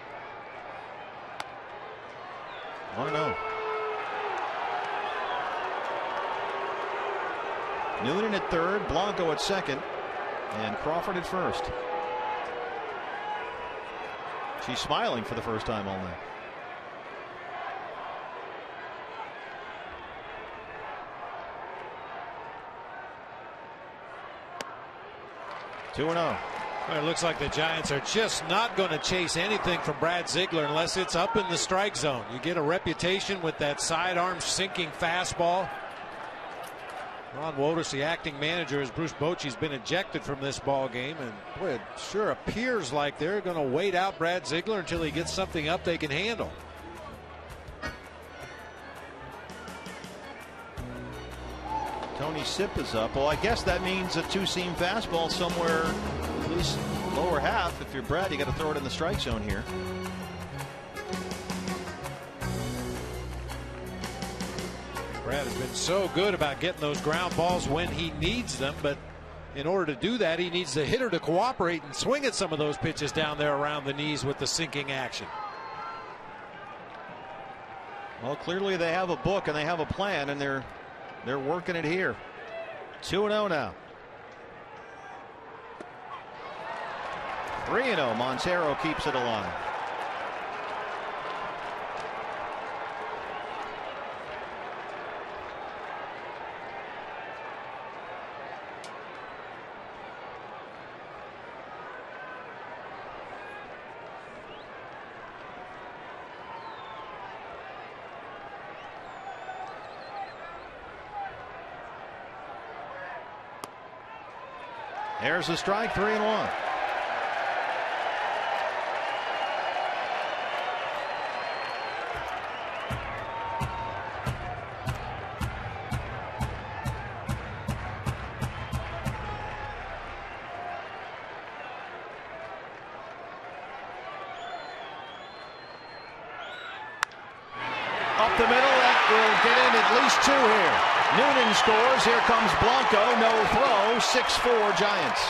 Speaker 3: 1-0. Noonan at 3rd, Blanco at 2nd, and Crawford at 1st. She's smiling for the first time all night. Two and 0.
Speaker 4: Well, it looks like the Giants are just not going to chase anything from Brad Ziegler unless it's up in the strike zone. You get a reputation with that sidearm sinking fastball. Ron Wotus, the acting manager, as Bruce Bochy's been ejected from this ball game, and boy, it sure appears like they're going to wait out Brad Ziegler until he gets something up they can handle.
Speaker 3: Tony Sipp is up. Well, I guess that means a 2-seam fastball somewhere, at least lower half. If you're Brad, you got to throw it in the strike zone here.
Speaker 4: Brad has been so good about getting those ground balls when he needs them, but in order to do that, he needs the hitter to cooperate and swing at some of those pitches down there around the knees with the sinking action.
Speaker 3: Well, clearly they have a book and they have a plan, and they're working it here. 2-0 now. 3-0. Montero keeps it alive. There's a strike, 3-1. Up the middle, that will get in at least 2 here. Noonan scores. Here comes Blanco. No throw. 6-4 Giants.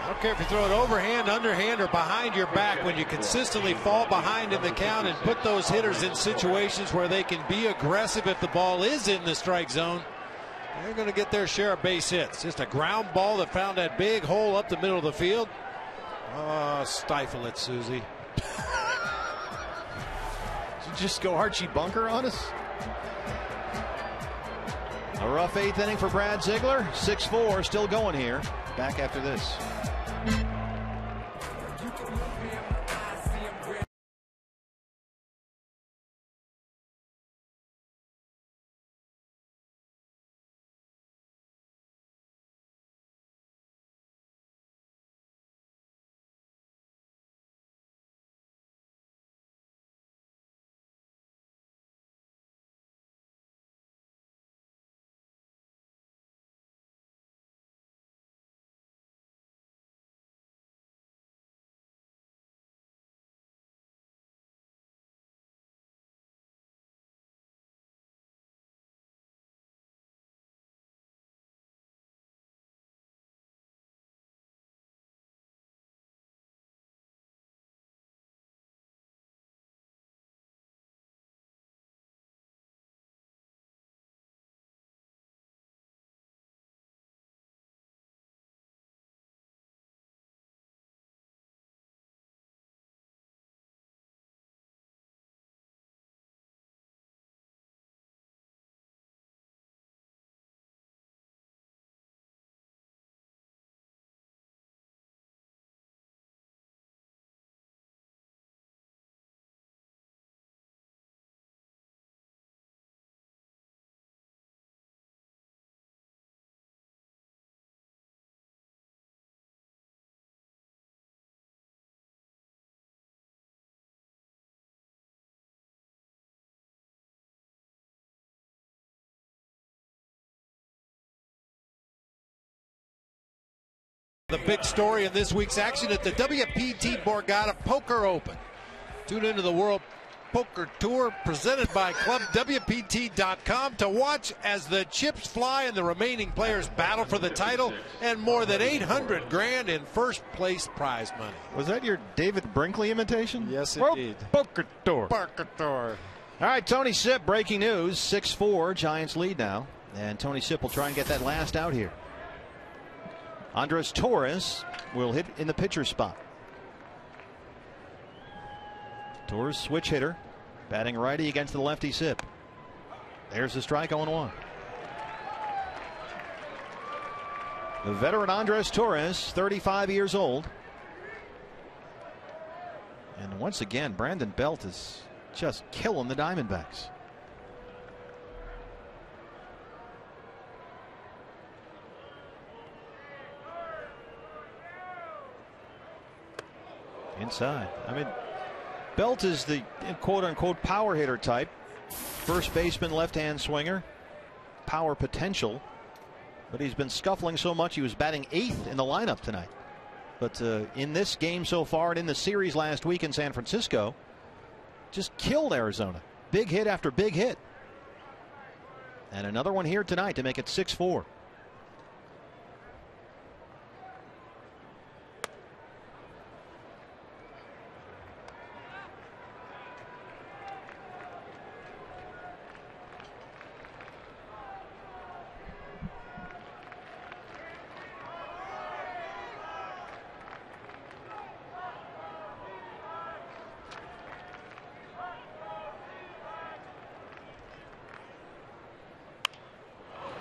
Speaker 4: I don't care if you throw it overhand, underhand, or behind your back. When you consistently fall behind in the count and put those hitters in situations where they can be aggressive if the ball is in the strike zone, they're going to get their share of base hits. Just a ground ball that found that big hole up the middle of the field. Oh, stifle it, Susie.
Speaker 3: Did you just go Archie Bunker on us? A rough 8th inning for Brad Ziegler. 6-4, still going here. Back after this.
Speaker 4: The big story in this week's action at the WPT Borgata Poker Open. Tune into the World Poker Tour presented by ClubWPT.com to watch as the chips fly and the remaining players battle for the title and more than $800 grand in first place prize money.
Speaker 3: Was that your David Brinkley imitation?
Speaker 11: Yes,
Speaker 3: World
Speaker 11: indeed.
Speaker 3: Poker Tour.
Speaker 4: Poker Tour.
Speaker 3: All right, Tony Sipp, breaking news. 6-4, Giants lead now. And Tony Sipp will try and get that last out here. Andres Torres will hit in the pitcher spot. Torres, switch hitter, batting righty against the lefty Sipp. There's the strike, 0-1. The veteran Andres Torres, 35 years old. And once again, Brandon Belt is just killing the Diamondbacks. Inside. I mean, Belt is the quote-unquote power hitter type. First baseman, left-hand swinger. Power potential. But he's been scuffling so much he was batting 8th in the lineup tonight. But in this game so far and in the series last week in San Francisco, just killed Arizona. Big hit after big hit. And another one here tonight to make it 6-4.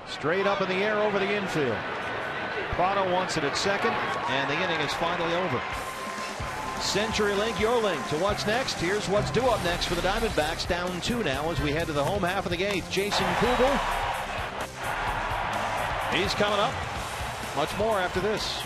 Speaker 3: Straight up in the air over the infield. Prado wants it at second, and the inning is finally over. CenturyLink, your link to what's next. Here's what's due up next for the Diamondbacks. Down 2 now as we head to the home half of the 8th. Jason Kubel. He's coming up. Much more after this.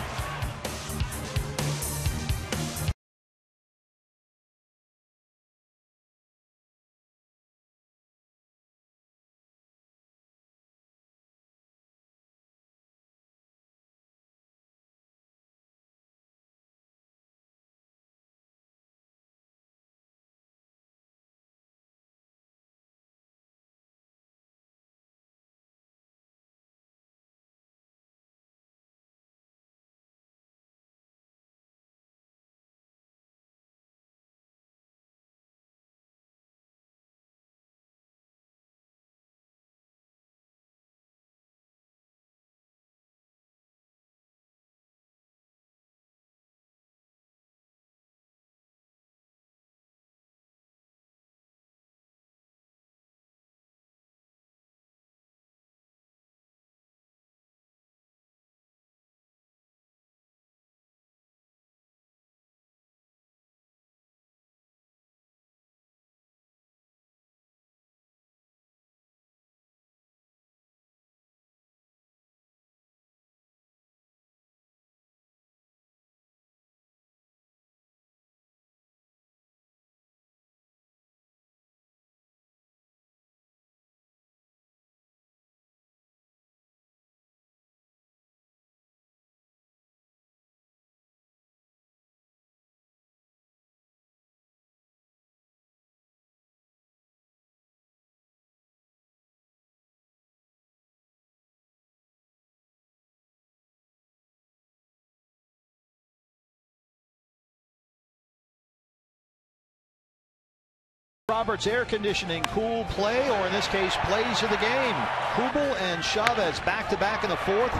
Speaker 3: Roberts air conditioning, cool play, or in this case, plays of the game. Kubel and Chavez back-to-back in the 4th.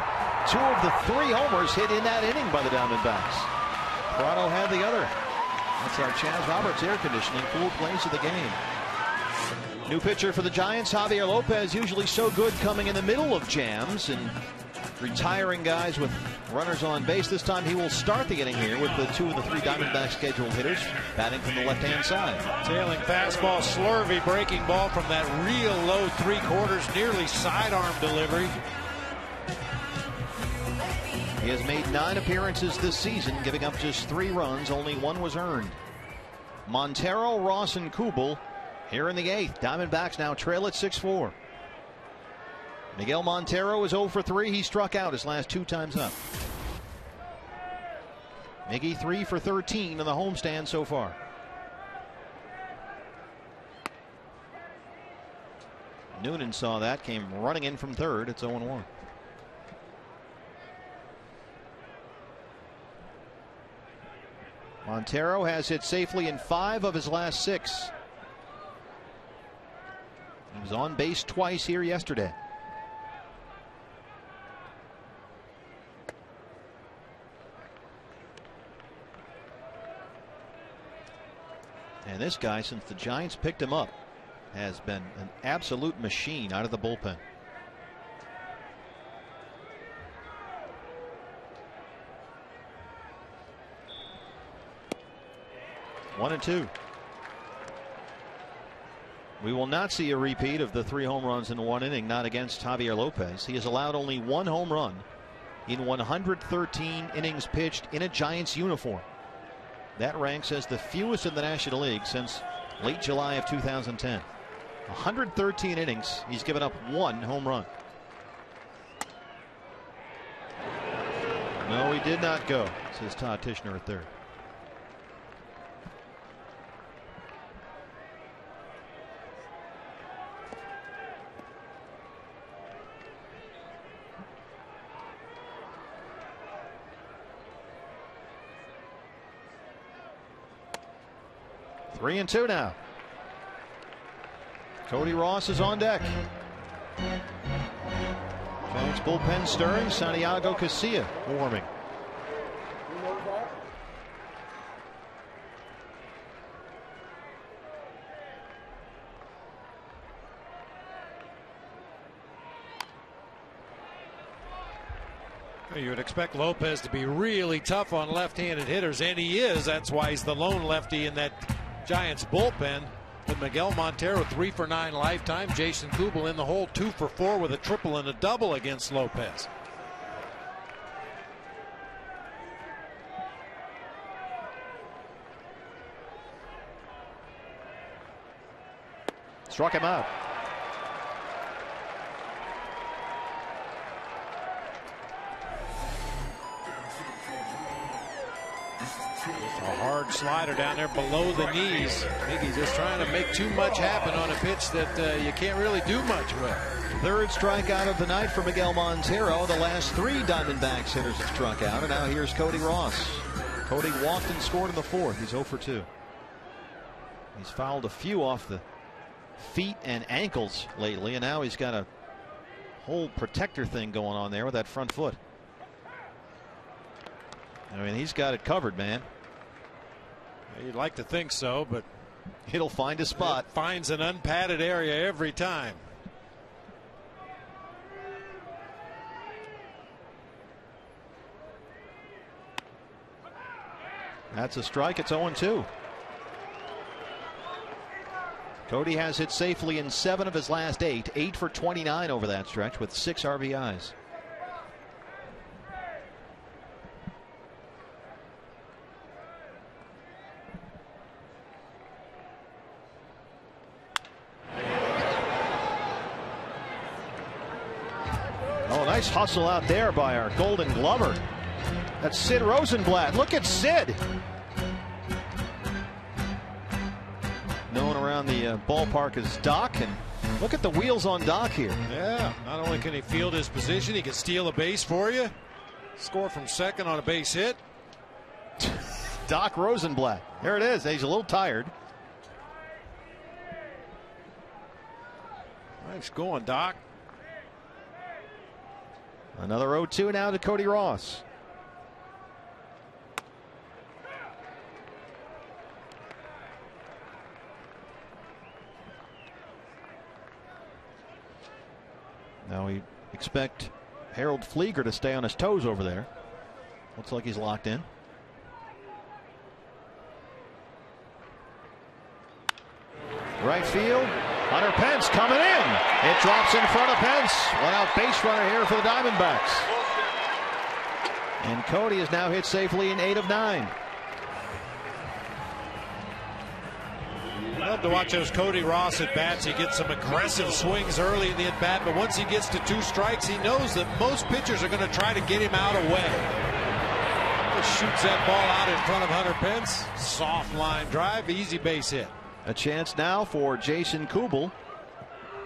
Speaker 3: 2 of the 3 homers hit in that inning by the Diamondbacks. Prado had the other. That's our Chaz Roberts air conditioning, cool plays of the game. New pitcher for the Giants, Javier Lopez, usually so good coming in the middle of jams and retiring guys with runners on base. This time he will start the inning here with the 2 of the 3 Diamondbacks scheduled hitters batting from the left-hand side.
Speaker 4: Tailing fastball, slurvy breaking ball from that real low 3/4, nearly sidearm delivery.
Speaker 3: He has made 9 appearances this season, giving up just 3 runs. Only 1 was earned. Montero, Ross, and Kubel here in the 8th. Diamondbacks now trail at 6-4. Miguel Montero is 0 for 3. He struck out his last 2 times up. Miggy 3 for 13 in the homestand so far. Noonan saw that, came running in from third. It's 0-1. Montero has hit safely in 5 of his last 6. He was on base twice here yesterday. And this guy, since the Giants picked him up, has been an absolute machine out of the bullpen. One and two. We will not see a repeat of the 3 home runs in 1 inning, not against Javier Lopez. He has allowed only 1 home run in 113 innings pitched in a Giants uniform. That ranks as the fewest in the National League since late July of 2010. 113 innings, he's given up 1 home run. No, he did not go, says Todd Tishner at third. Three and two now. Cody Ross is on deck. Giants bullpen stirring. Santiago Casilla warming.
Speaker 4: You would expect Lopez to be really tough on left-handed hitters, and he is. That's why he's the lone lefty in that Giants bullpen. But Miguel Montero 3 for 9 lifetime. Jason Kubel in the hole 2 for 4 with a triple and a double against Lopez.
Speaker 3: Struck him out.
Speaker 4: A hard slider down there below the knees. I think he's just trying to make too much happen on a pitch that you can't really do much with.
Speaker 3: Third strikeout of the night for Miguel Montero. The last 3 Diamondbacks hitters have struck out, and now here's Cody Ross. Cody walked and scored in the 4th. He's 0 for 2. He's fouled a few off the feet and ankles lately, and now he's got a whole protector thing going on there with that front foot. I mean, he's got it covered, man.
Speaker 4: You'd like to think so, but
Speaker 3: it'll find a spot.
Speaker 4: It finds an unpadded area every time.
Speaker 3: That's a strike. It's 0-2. Cody has hit safely in 7 of his last 8. 8 for 29 over that stretch with 6 RBIs. Oh, nice hustle out there by our Golden Glover. That's Sid Rosenblatt. Look at Sid. Known around the ballpark as Doc, and look at the wheels on Doc here.
Speaker 4: Yeah, not only can he field his position, he can steal a base for you, score from second on a base hit.
Speaker 3: Doc Rosenblatt. There it is. He's a little tired.
Speaker 4: Nice going, Doc.
Speaker 3: Another 0-2 now to Cody Ross. Now we expect Harold Flieger to stay on his toes over there. Looks like he's locked in. Right field. Hunter Pence coming in. It drops in front of Pence. One out base runner here for the Diamondbacks. And Cody has now hit safely in 8 of 9.
Speaker 4: I love to watch those Cody Ross at bats. He gets some aggressive swings early in the at bat, but once he gets to 2 strikes, he knows that most pitchers are going to try to get him out away. Shoots that ball out in front of Hunter Pence. Soft line drive, easy base hit.
Speaker 3: A chance now for Jason Kubel.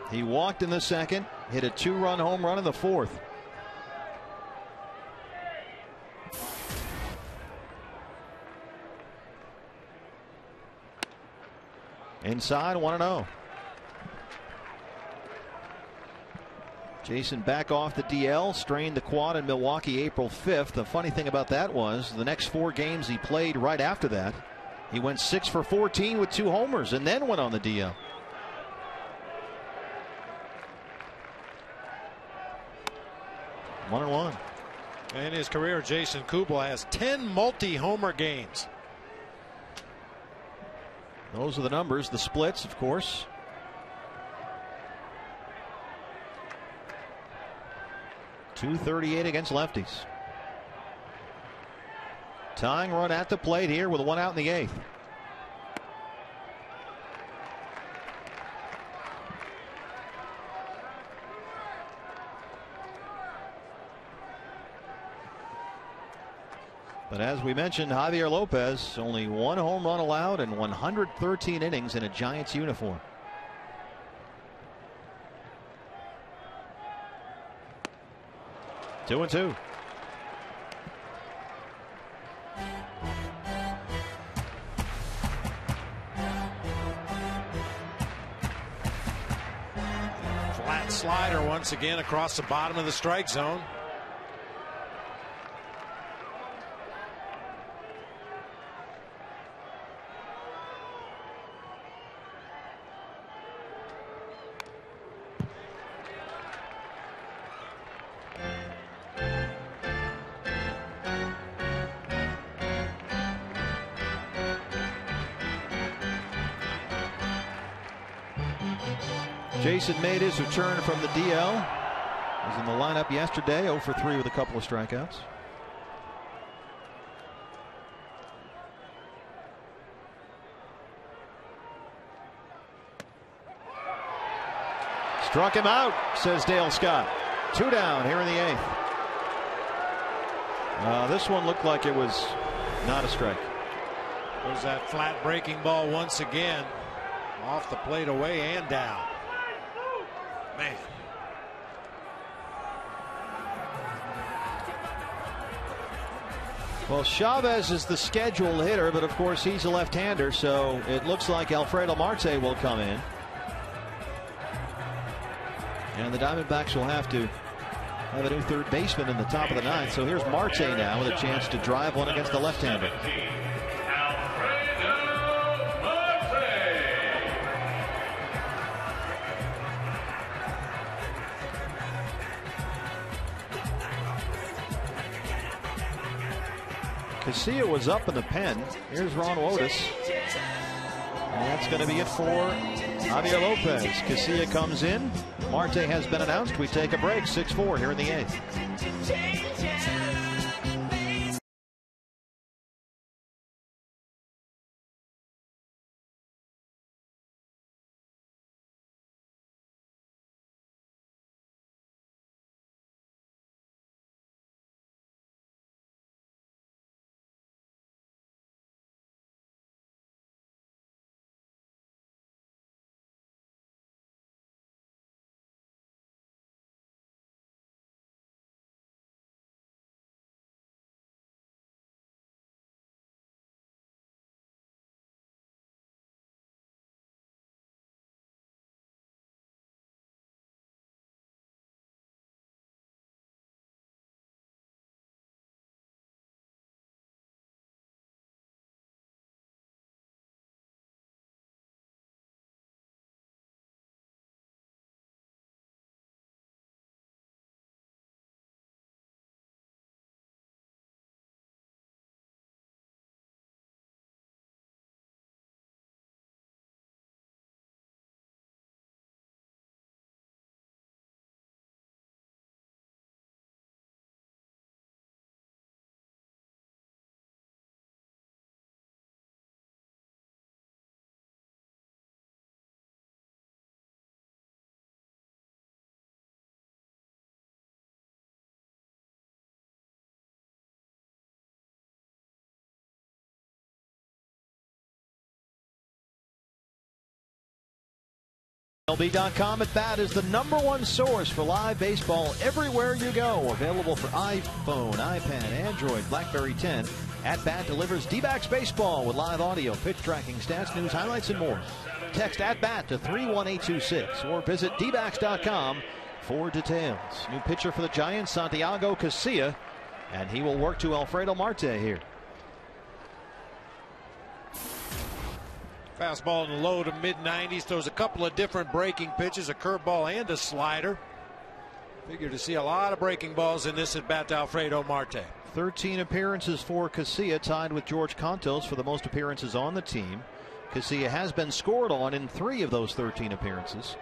Speaker 3: He walked in the second, hit a 2-run home run in the fourth. Inside 1-0. Jason back off the DL, strained the quad in Milwaukee April 5th. The funny thing about that was the next 4 games he played right after that, he went 6 for 14 with 2 homers and then went on the DL. One and one.
Speaker 4: In his career, Jason Kubel has 10 multi-homer games.
Speaker 3: Those are the numbers, the splits, of course. .238 against lefties. Tying run at the plate here with 1 out in the 8th. But as we mentioned, Javier Lopez, only 1 home run allowed and 113 innings in a Giants uniform. Two and two.
Speaker 4: Flat slider once again across the bottom of the strike zone.
Speaker 3: Jason made his return from the DL. Was in the lineup yesterday, 0 for 3 with a couple of strikeouts. Struck him out, says Dale Scott. 2 down here in the 8th. This one looked like it was not a strike.
Speaker 4: There's that flat breaking ball once again. Off the plate, away and down. Man.
Speaker 3: Well, Chavez is the scheduled hitter, but of course he's a left-hander, so it looks like Alfredo Marte will come in. And the Diamondbacks will have to have a new third baseman in the top of the 9th. So here's Marte now with a chance to drive one against the left-hander. Casilla was up in the pen. Here's Ron Wotus. And that's going to be it for Javier Lopez. Casilla comes in. Marte has been announced. We take a break. 6-4 here in the 8th. MLB.com at Bat is the #1 source for live baseball everywhere you go. Available for iPhone, iPad, Android, BlackBerry 10. At Bat delivers D-backs baseball with live audio, pitch tracking, stats, news, highlights, and more. Text at Bat to 31826 or visit dbacks.com for details. New pitcher for the Giants, Santiago Casilla, and he will work to Alfredo Marte here.
Speaker 4: Fastball in the low to mid-90s. Throws a couple of different breaking pitches, a curveball and a slider. Figure to see a lot of breaking balls in this at bat to Alfredo Marte.
Speaker 3: 13 appearances for Casilla, tied with George Contos for the most appearances on the team. Casilla has been scored on in 3 of those 13 appearances.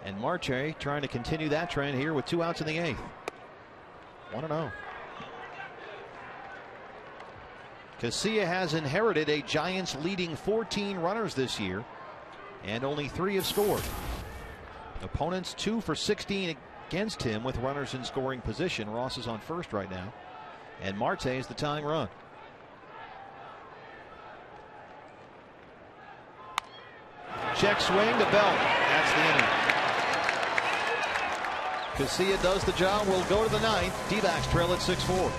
Speaker 3: And Marte trying to continue that trend here with 2 outs in the 8th. 1-0. Casilla has inherited a Giants leading 14 runners this year, and only 3 have scored. Opponents 2 for 16 against him with runners in scoring position. Ross is on first right now, and Marte is the tying run. Check swing to Belt. That's the inning. Casilla does the job. Will go to the 9th. D-backs trail at 6-4.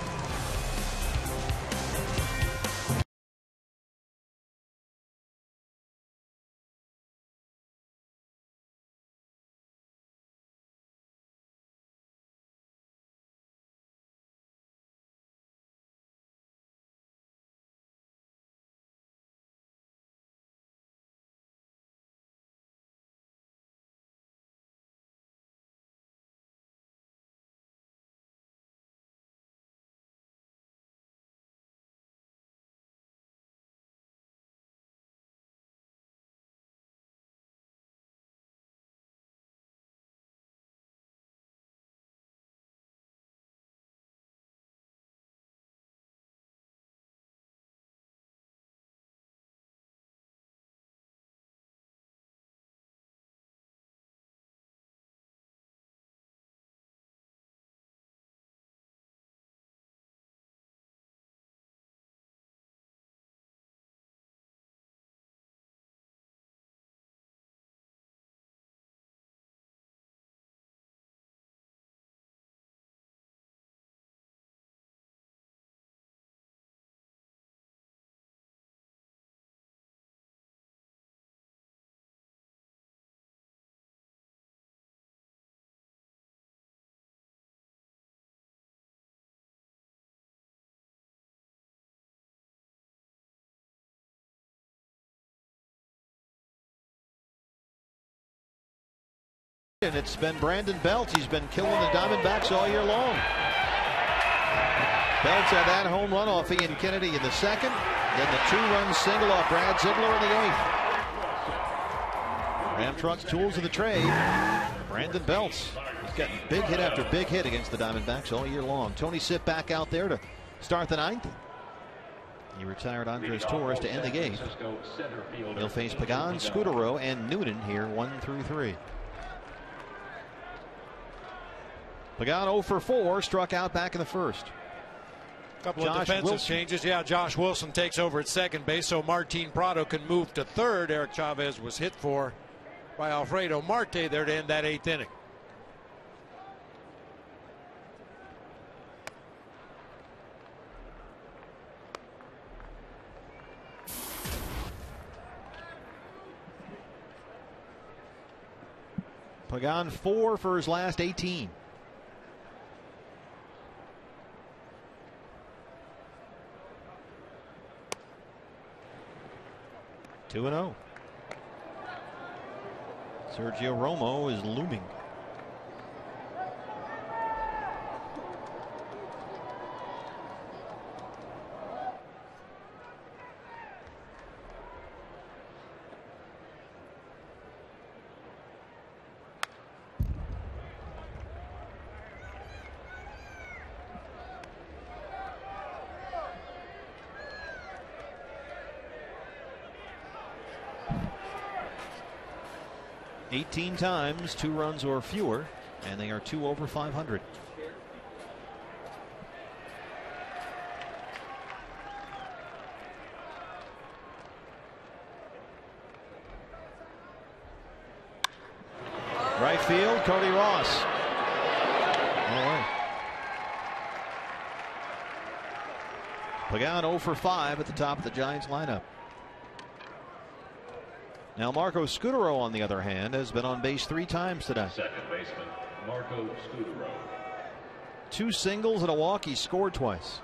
Speaker 3: And it's been Brandon Belt. He's been killing the Diamondbacks all year long. Belt had that home run off Ian Kennedy in the 2nd. Then the 2-run single off Brad Ziegler in the 8th. Ram Truck's tools of the trade. Brandon Belt. He's gotten big hit after big hit against the Diamondbacks all year long. Tony Sipp back out there to start the 9th. He retired Andres Torres to end the game. He'll face Pagan, Scudero, and Noonan here 1 through 3. Pagan 0 for 4, struck out back in the 1st.
Speaker 4: Couple of defensive changes. Yeah, Josh Wilson takes over at second base, so Martin Prado can move to third. Eric Chavez was hit for by Alfredo Marte there to end that 8th inning.
Speaker 3: Pagan 4 for his last 18. Two 2-0. Sergio Romo is looming. $18 times, 2 runs or fewer, and they are 2 over 500. Right field, Cody Ross. No way. Pagan 0 for 5 at the top of the Giants lineup. Now Marco Scutaro, on the other hand, has been on base 3 times today.
Speaker 2: Second baseman, Marco Scutaro.
Speaker 3: 2 singles and a walk. He scored twice.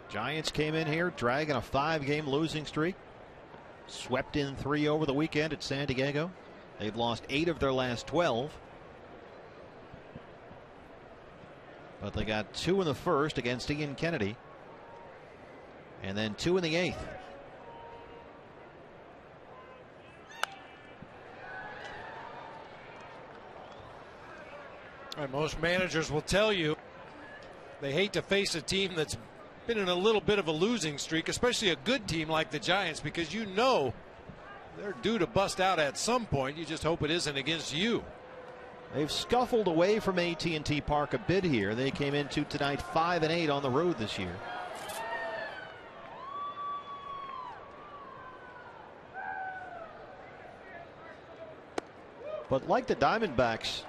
Speaker 3: Giants came in here dragging a 5-game losing streak. Swept in 3 over the weekend at San Diego. They've lost 8 of their last 12. But they got 2 in the first against Ian Kennedy. And then 2 in the 8th.
Speaker 4: And most managers will tell you they hate to face a team that's been in a little bit of a losing streak, especially a good team like the Giants, because you know they're due to bust out at some point. You just hope it isn't against you.
Speaker 3: They've scuffled away from AT&T Park a bit here. They came into tonight 5-8 on the road this year. But like the Diamondbacks,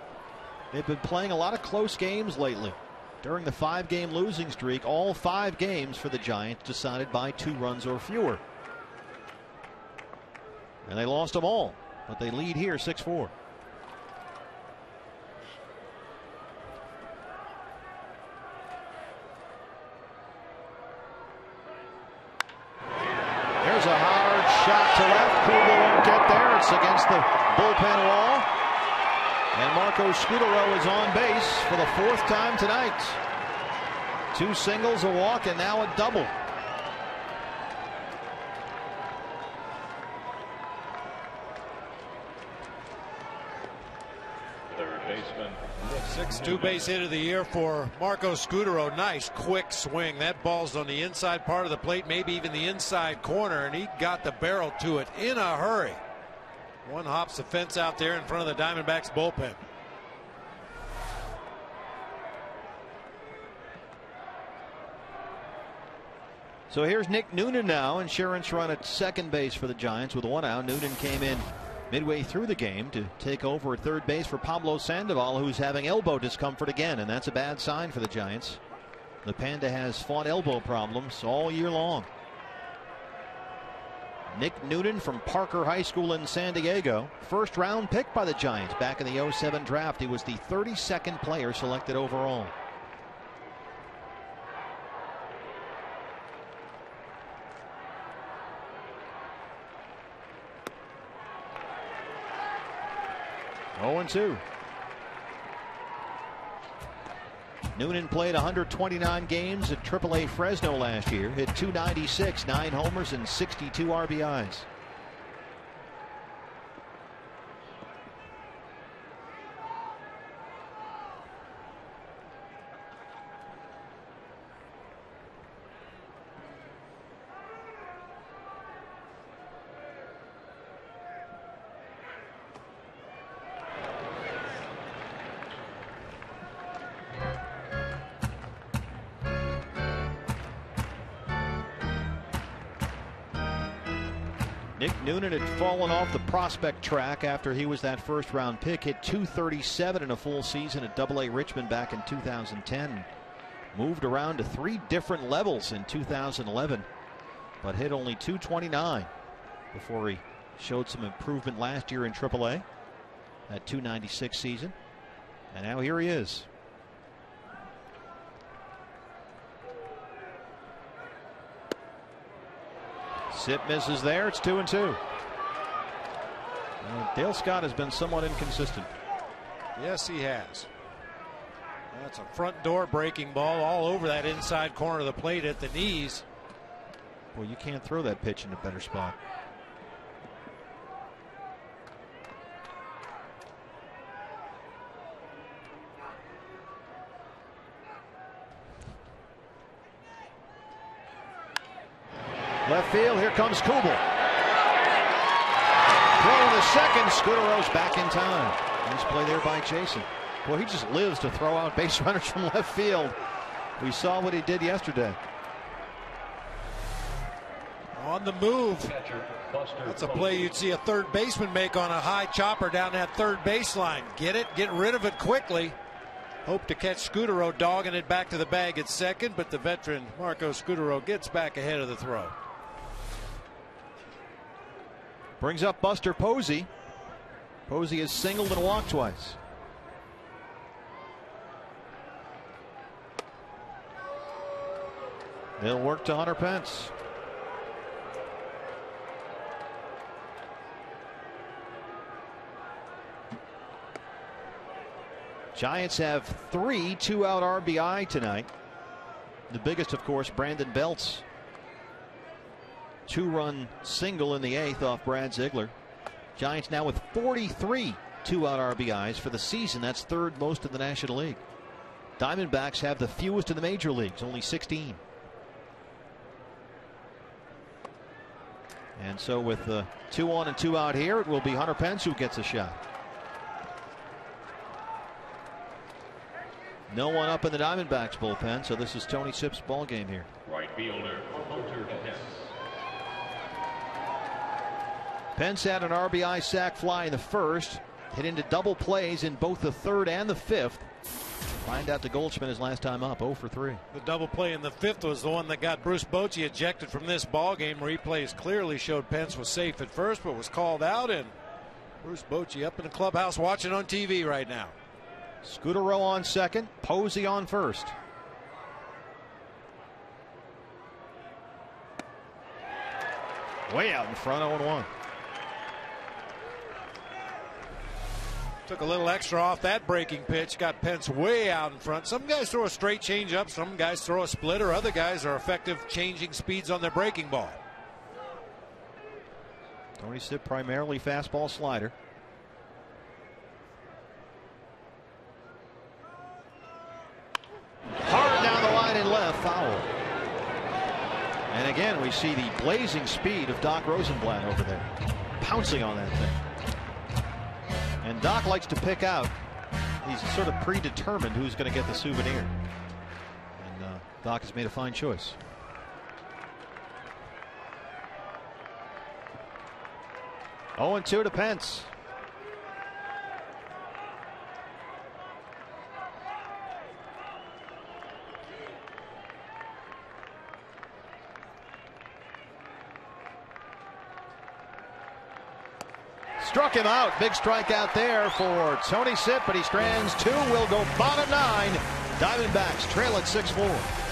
Speaker 3: they've been playing a lot of close games lately. During the 5-game losing streak, all 5 games for the Giants decided by 2 runs or fewer. And they lost them all, but they lead here 6-4. There's a hard shot to left. Kugel won't get there. It's against the bullpen wall. And Marco Scutaro is on base for the 4th time tonight. 2 singles, a walk, and now a double.
Speaker 2: Third baseman.
Speaker 4: 6th 2-base hit of the year for Marco Scutaro. Nice quick swing. That ball's on the inside part of the plate, maybe even the inside corner, and he got the barrel to it in a hurry. One hops the fence out there in front of the Diamondbacks bullpen.
Speaker 3: So here's Nick Noonan now, insurance run at second base for the Giants with 1 out. Noonan came in midway through the game to take over at third base for Pablo Sandoval, who's having elbow discomfort again, and that's a bad sign for the Giants. The Panda has fought elbow problems all year long. Nick Noonan from Parker High School in San Diego, 1st round pick by the Giants back in the 07 draft. He was the 32nd player selected overall. Oh, 0-2. Noonan played 129 games at AAA Fresno last year, hit .296, 9 homers and 62 RBIs. Nick Noonan had fallen off the prospect track after he was that 1st round pick. Hit .237 in a full season at AA Richmond back in 2010. Moved around to 3 different levels in 2011, but hit only .229 before he showed some improvement last year in AAA. That .296 season. And now here he is. Sip misses there. It's 2-2. Dale Scott has been somewhat inconsistent.
Speaker 4: Yes, he has. That's a front door breaking ball all over that inside corner of the plate at the knees.
Speaker 3: Well, you can't throw that pitch in a better spot. Left field, here comes Kubel. Throw in the second, Scudero's back in time. Nice play there by Jason. Well, he just lives to throw out base runners from left field. We saw what he did yesterday.
Speaker 4: On the move. That's a play you'd see a third baseman make on a high chopper down that third baseline. Get it, get rid of it quickly. Hope to catch Scudero dogging it back to the bag at second, but the veteran Marco Scudero gets back ahead of the throw.
Speaker 3: Brings up Buster Posey. Posey has singled and walked twice. They'll work to Hunter Pence. Giants have 3 2-out RBI tonight. The biggest, of course, Brandon Belt's 2-run single in the 8th off Brad Ziegler. Giants now with 43 2-out RBIs for the season. That's third most in the National League. Diamondbacks have the fewest in the major leagues, only 16. And so with the 2 on and 2 out here, it will be Hunter Pence who gets a shot. No one up in the Diamondbacks bullpen, so this is Tony Sipp's ball game here.
Speaker 2: Right fielder, Hunter Pence.
Speaker 3: Pence had an RBI sac fly in the first, hit into double plays in both the third and the fifth. Find out to Goldschmidt his last time up, 0 for 3.
Speaker 4: The double play in the fifth was the one that got Bruce Bochy ejected from this ball game. Replays clearly showed Pence was safe at first, but was called out, and Bruce Bochy up in the clubhouse watching on TV right now.
Speaker 3: Scudero on second, Posey on first. Way out in front, 0-1.
Speaker 4: Took a little extra off that breaking pitch, got Pence way out in front. Some guys throw a straight changeup, some guys throw a splitter, other guys are effective changing speeds on their breaking ball.
Speaker 3: Tony Sipp primarily fastball slider. Hard down the line and left, foul. And again, we see the blazing speed of Doc Rosenblatt over there, pouncing on that thing. And Doc likes to pick out. He's sort of predetermined who's going to get the souvenir. And Doc has made a fine choice. Oh, 0-2 to Pence. Struck him out. Big strikeout there for Tony Sipp, but he strands 2. Will go bottom 9. Diamondbacks trail at 6-4.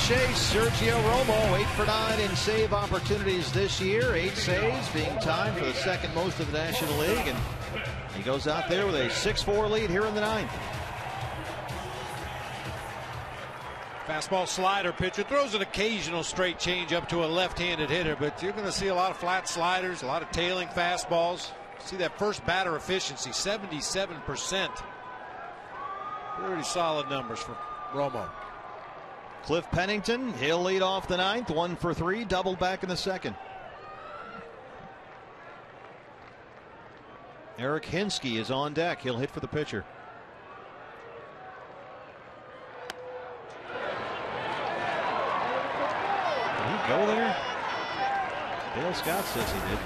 Speaker 3: chase. Sergio Romo, 8 for 9 in save opportunities this year. 8 saves, being tied for the second most of the National League. And he goes out there with a 6-4 lead here in the 9th.
Speaker 4: Fastball slider pitcher, throws an occasional straight change up to a left-handed hitter, but you're going to see a lot of flat sliders, a lot of tailing fastballs. See that first batter efficiency, 77%. Pretty solid numbers for Romo.
Speaker 3: Cliff Pennington, he'll lead off the 9th, 1 for 3, doubled back in the 2nd. Eric Hinsky is on deck. He'll hit for the pitcher. Did he go there? Dale Scott says he did.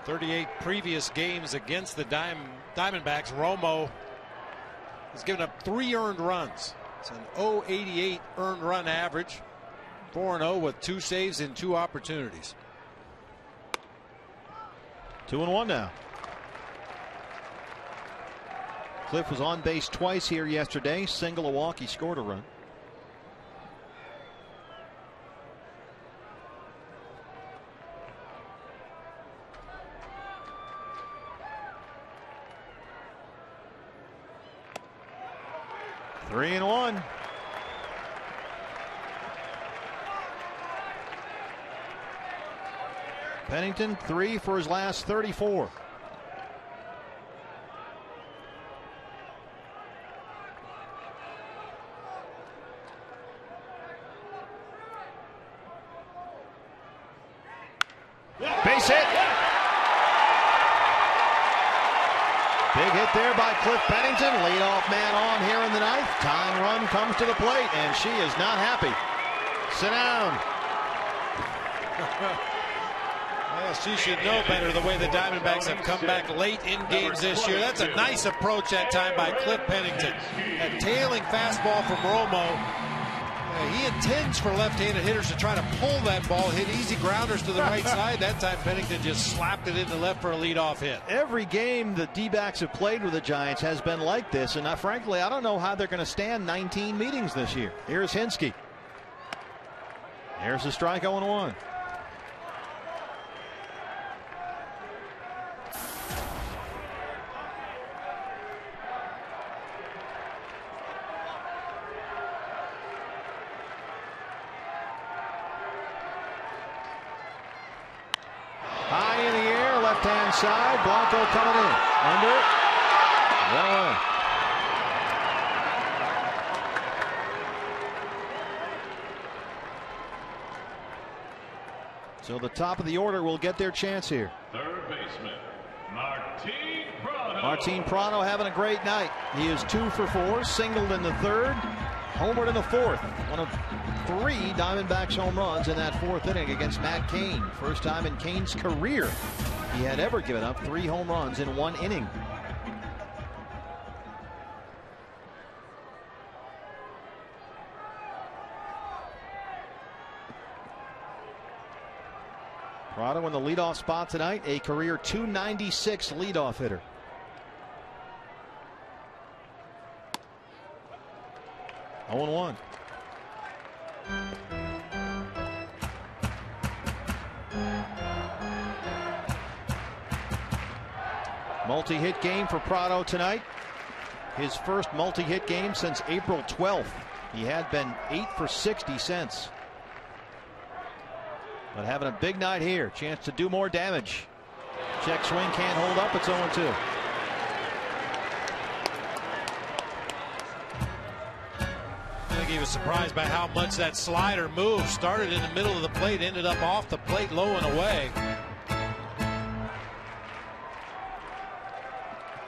Speaker 4: "38 previous games against the Diamondbacks, Romo has given up 3 earned runs. It's an .088 earned run average. 4-0 with 2 saves in 2 opportunities.
Speaker 3: 2-1 now. Cliff was on base twice here yesterday. Single, a walk. He scored a run. Three and 1. Pennington 3 for his last 34. Base hit. Big hit there by Cliff Pennington. Leadoff man on here in the 9th. Tying run comes to the plate, and she is not happy. Sit down.
Speaker 4: Well, she should know better the way the Diamondbacks have come back late in games this year. That's a nice approach that time by Cliff Pennington. A tailing fastball from Romo. He intends for left-handed hitters to try to pull that ball, hit easy grounders to the right side. That time Pennington just slapped it into left for a leadoff hit.
Speaker 3: Every game the D-backs have played with the Giants has been like this, and frankly, I don't know how they're going to stand 19 meetings this year. Here's Hinsky. Here's the strike, 0-1. High in the air, left-hand side. Blanco coming in. Under it. Well away. So the top of the order will get their chance here.
Speaker 2: Third baseman, Martin Prado.
Speaker 3: Martin Prado having a great night. He is 2 for 4, singled in the 3rd, homered in the 4th. One of 3 Diamondbacks home runs in that 4th inning against Matt Cain. First time in Cain's career he had ever given up 3 home runs in 1 inning. Prado in the leadoff spot tonight, a career .296 leadoff hitter. Oh, 0-1. Multi-hit game for Prado tonight. His first multi-hit game since April 12th. He had been 8 for 60 since. But having a big night here. Chance to do more damage. Check swing can't hold up. It's 0-2.
Speaker 4: I think he was surprised by how much that slider moved. Started in the middle of the plate, ended up off the plate, low and away.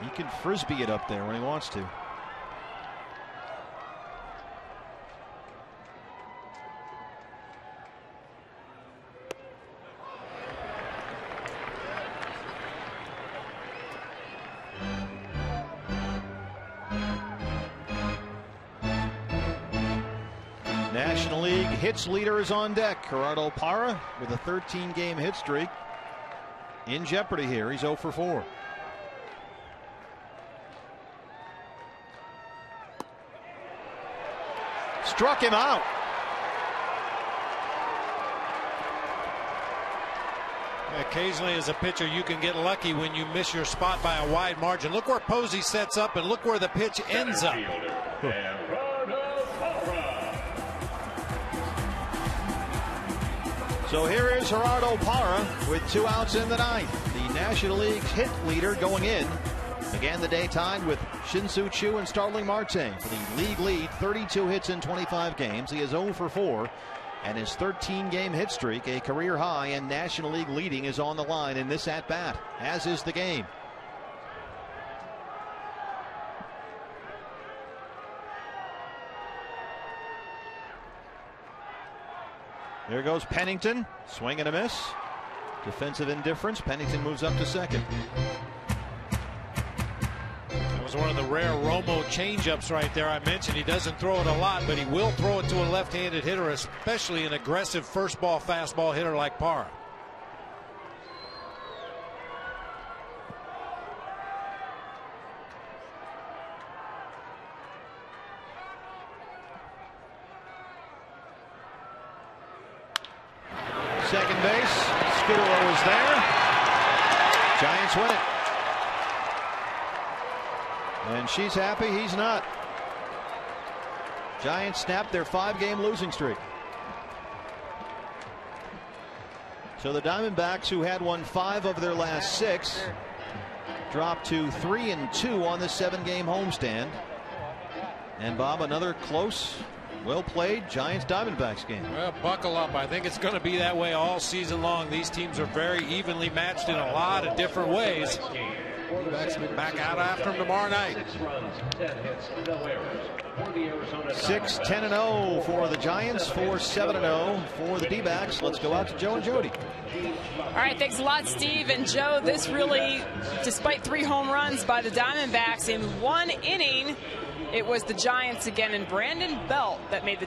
Speaker 3: He can frisbee it up there when he wants to. National League hits leader is on deck. Gerardo Parra with a 13-game hit streak in jeopardy here. He's 0 for 4. Struck him out.
Speaker 4: Occasionally as a pitcher you can get lucky when you miss your spot by a wide margin. Look where Posey sets up and look where the pitch ends up.
Speaker 3: So here is Gerardo Parra with 2 outs in the ninth. The National League's hit leader going in. Began the day tied with Shin-Soo Choo and Starling Marte for the league lead. 32 hits in 25 games. He is 0 for 4. And his 13-game hit streak, a career high and National League leading, is on the line in this at-bat, as is the game. There goes Pennington. Swing and a miss. Defensive indifference. Pennington moves up to second.
Speaker 4: That was one of the rare Romo changeups right there I mentioned. He doesn't throw it a lot, but he will throw it to a left-handed hitter, especially an aggressive first ball fastball hitter like Parra.
Speaker 3: Second base. Scudero is there. Giants win it. And she's happy, he's not. Giants snapped their 5-game losing streak. So the Diamondbacks, who had won 5 of their last 6, dropped to 3-2 on the 7-game homestand. And Bob, another close, well-played Giants-Diamondbacks game.
Speaker 4: Well, buckle up. I think it's going to be that way all season long. These teams are very evenly matched in a lot of different ways. Back out after them tomorrow night.
Speaker 3: 6-10-0 for the Giants, 4-7-0 for the D-backs. Let's go out to Joe and Jody.
Speaker 11: All right, thanks a lot, Steve and Joe. This really, despite 3 home runs by the Diamondbacks in 1 inning, it was the Giants again and Brandon Belt that made the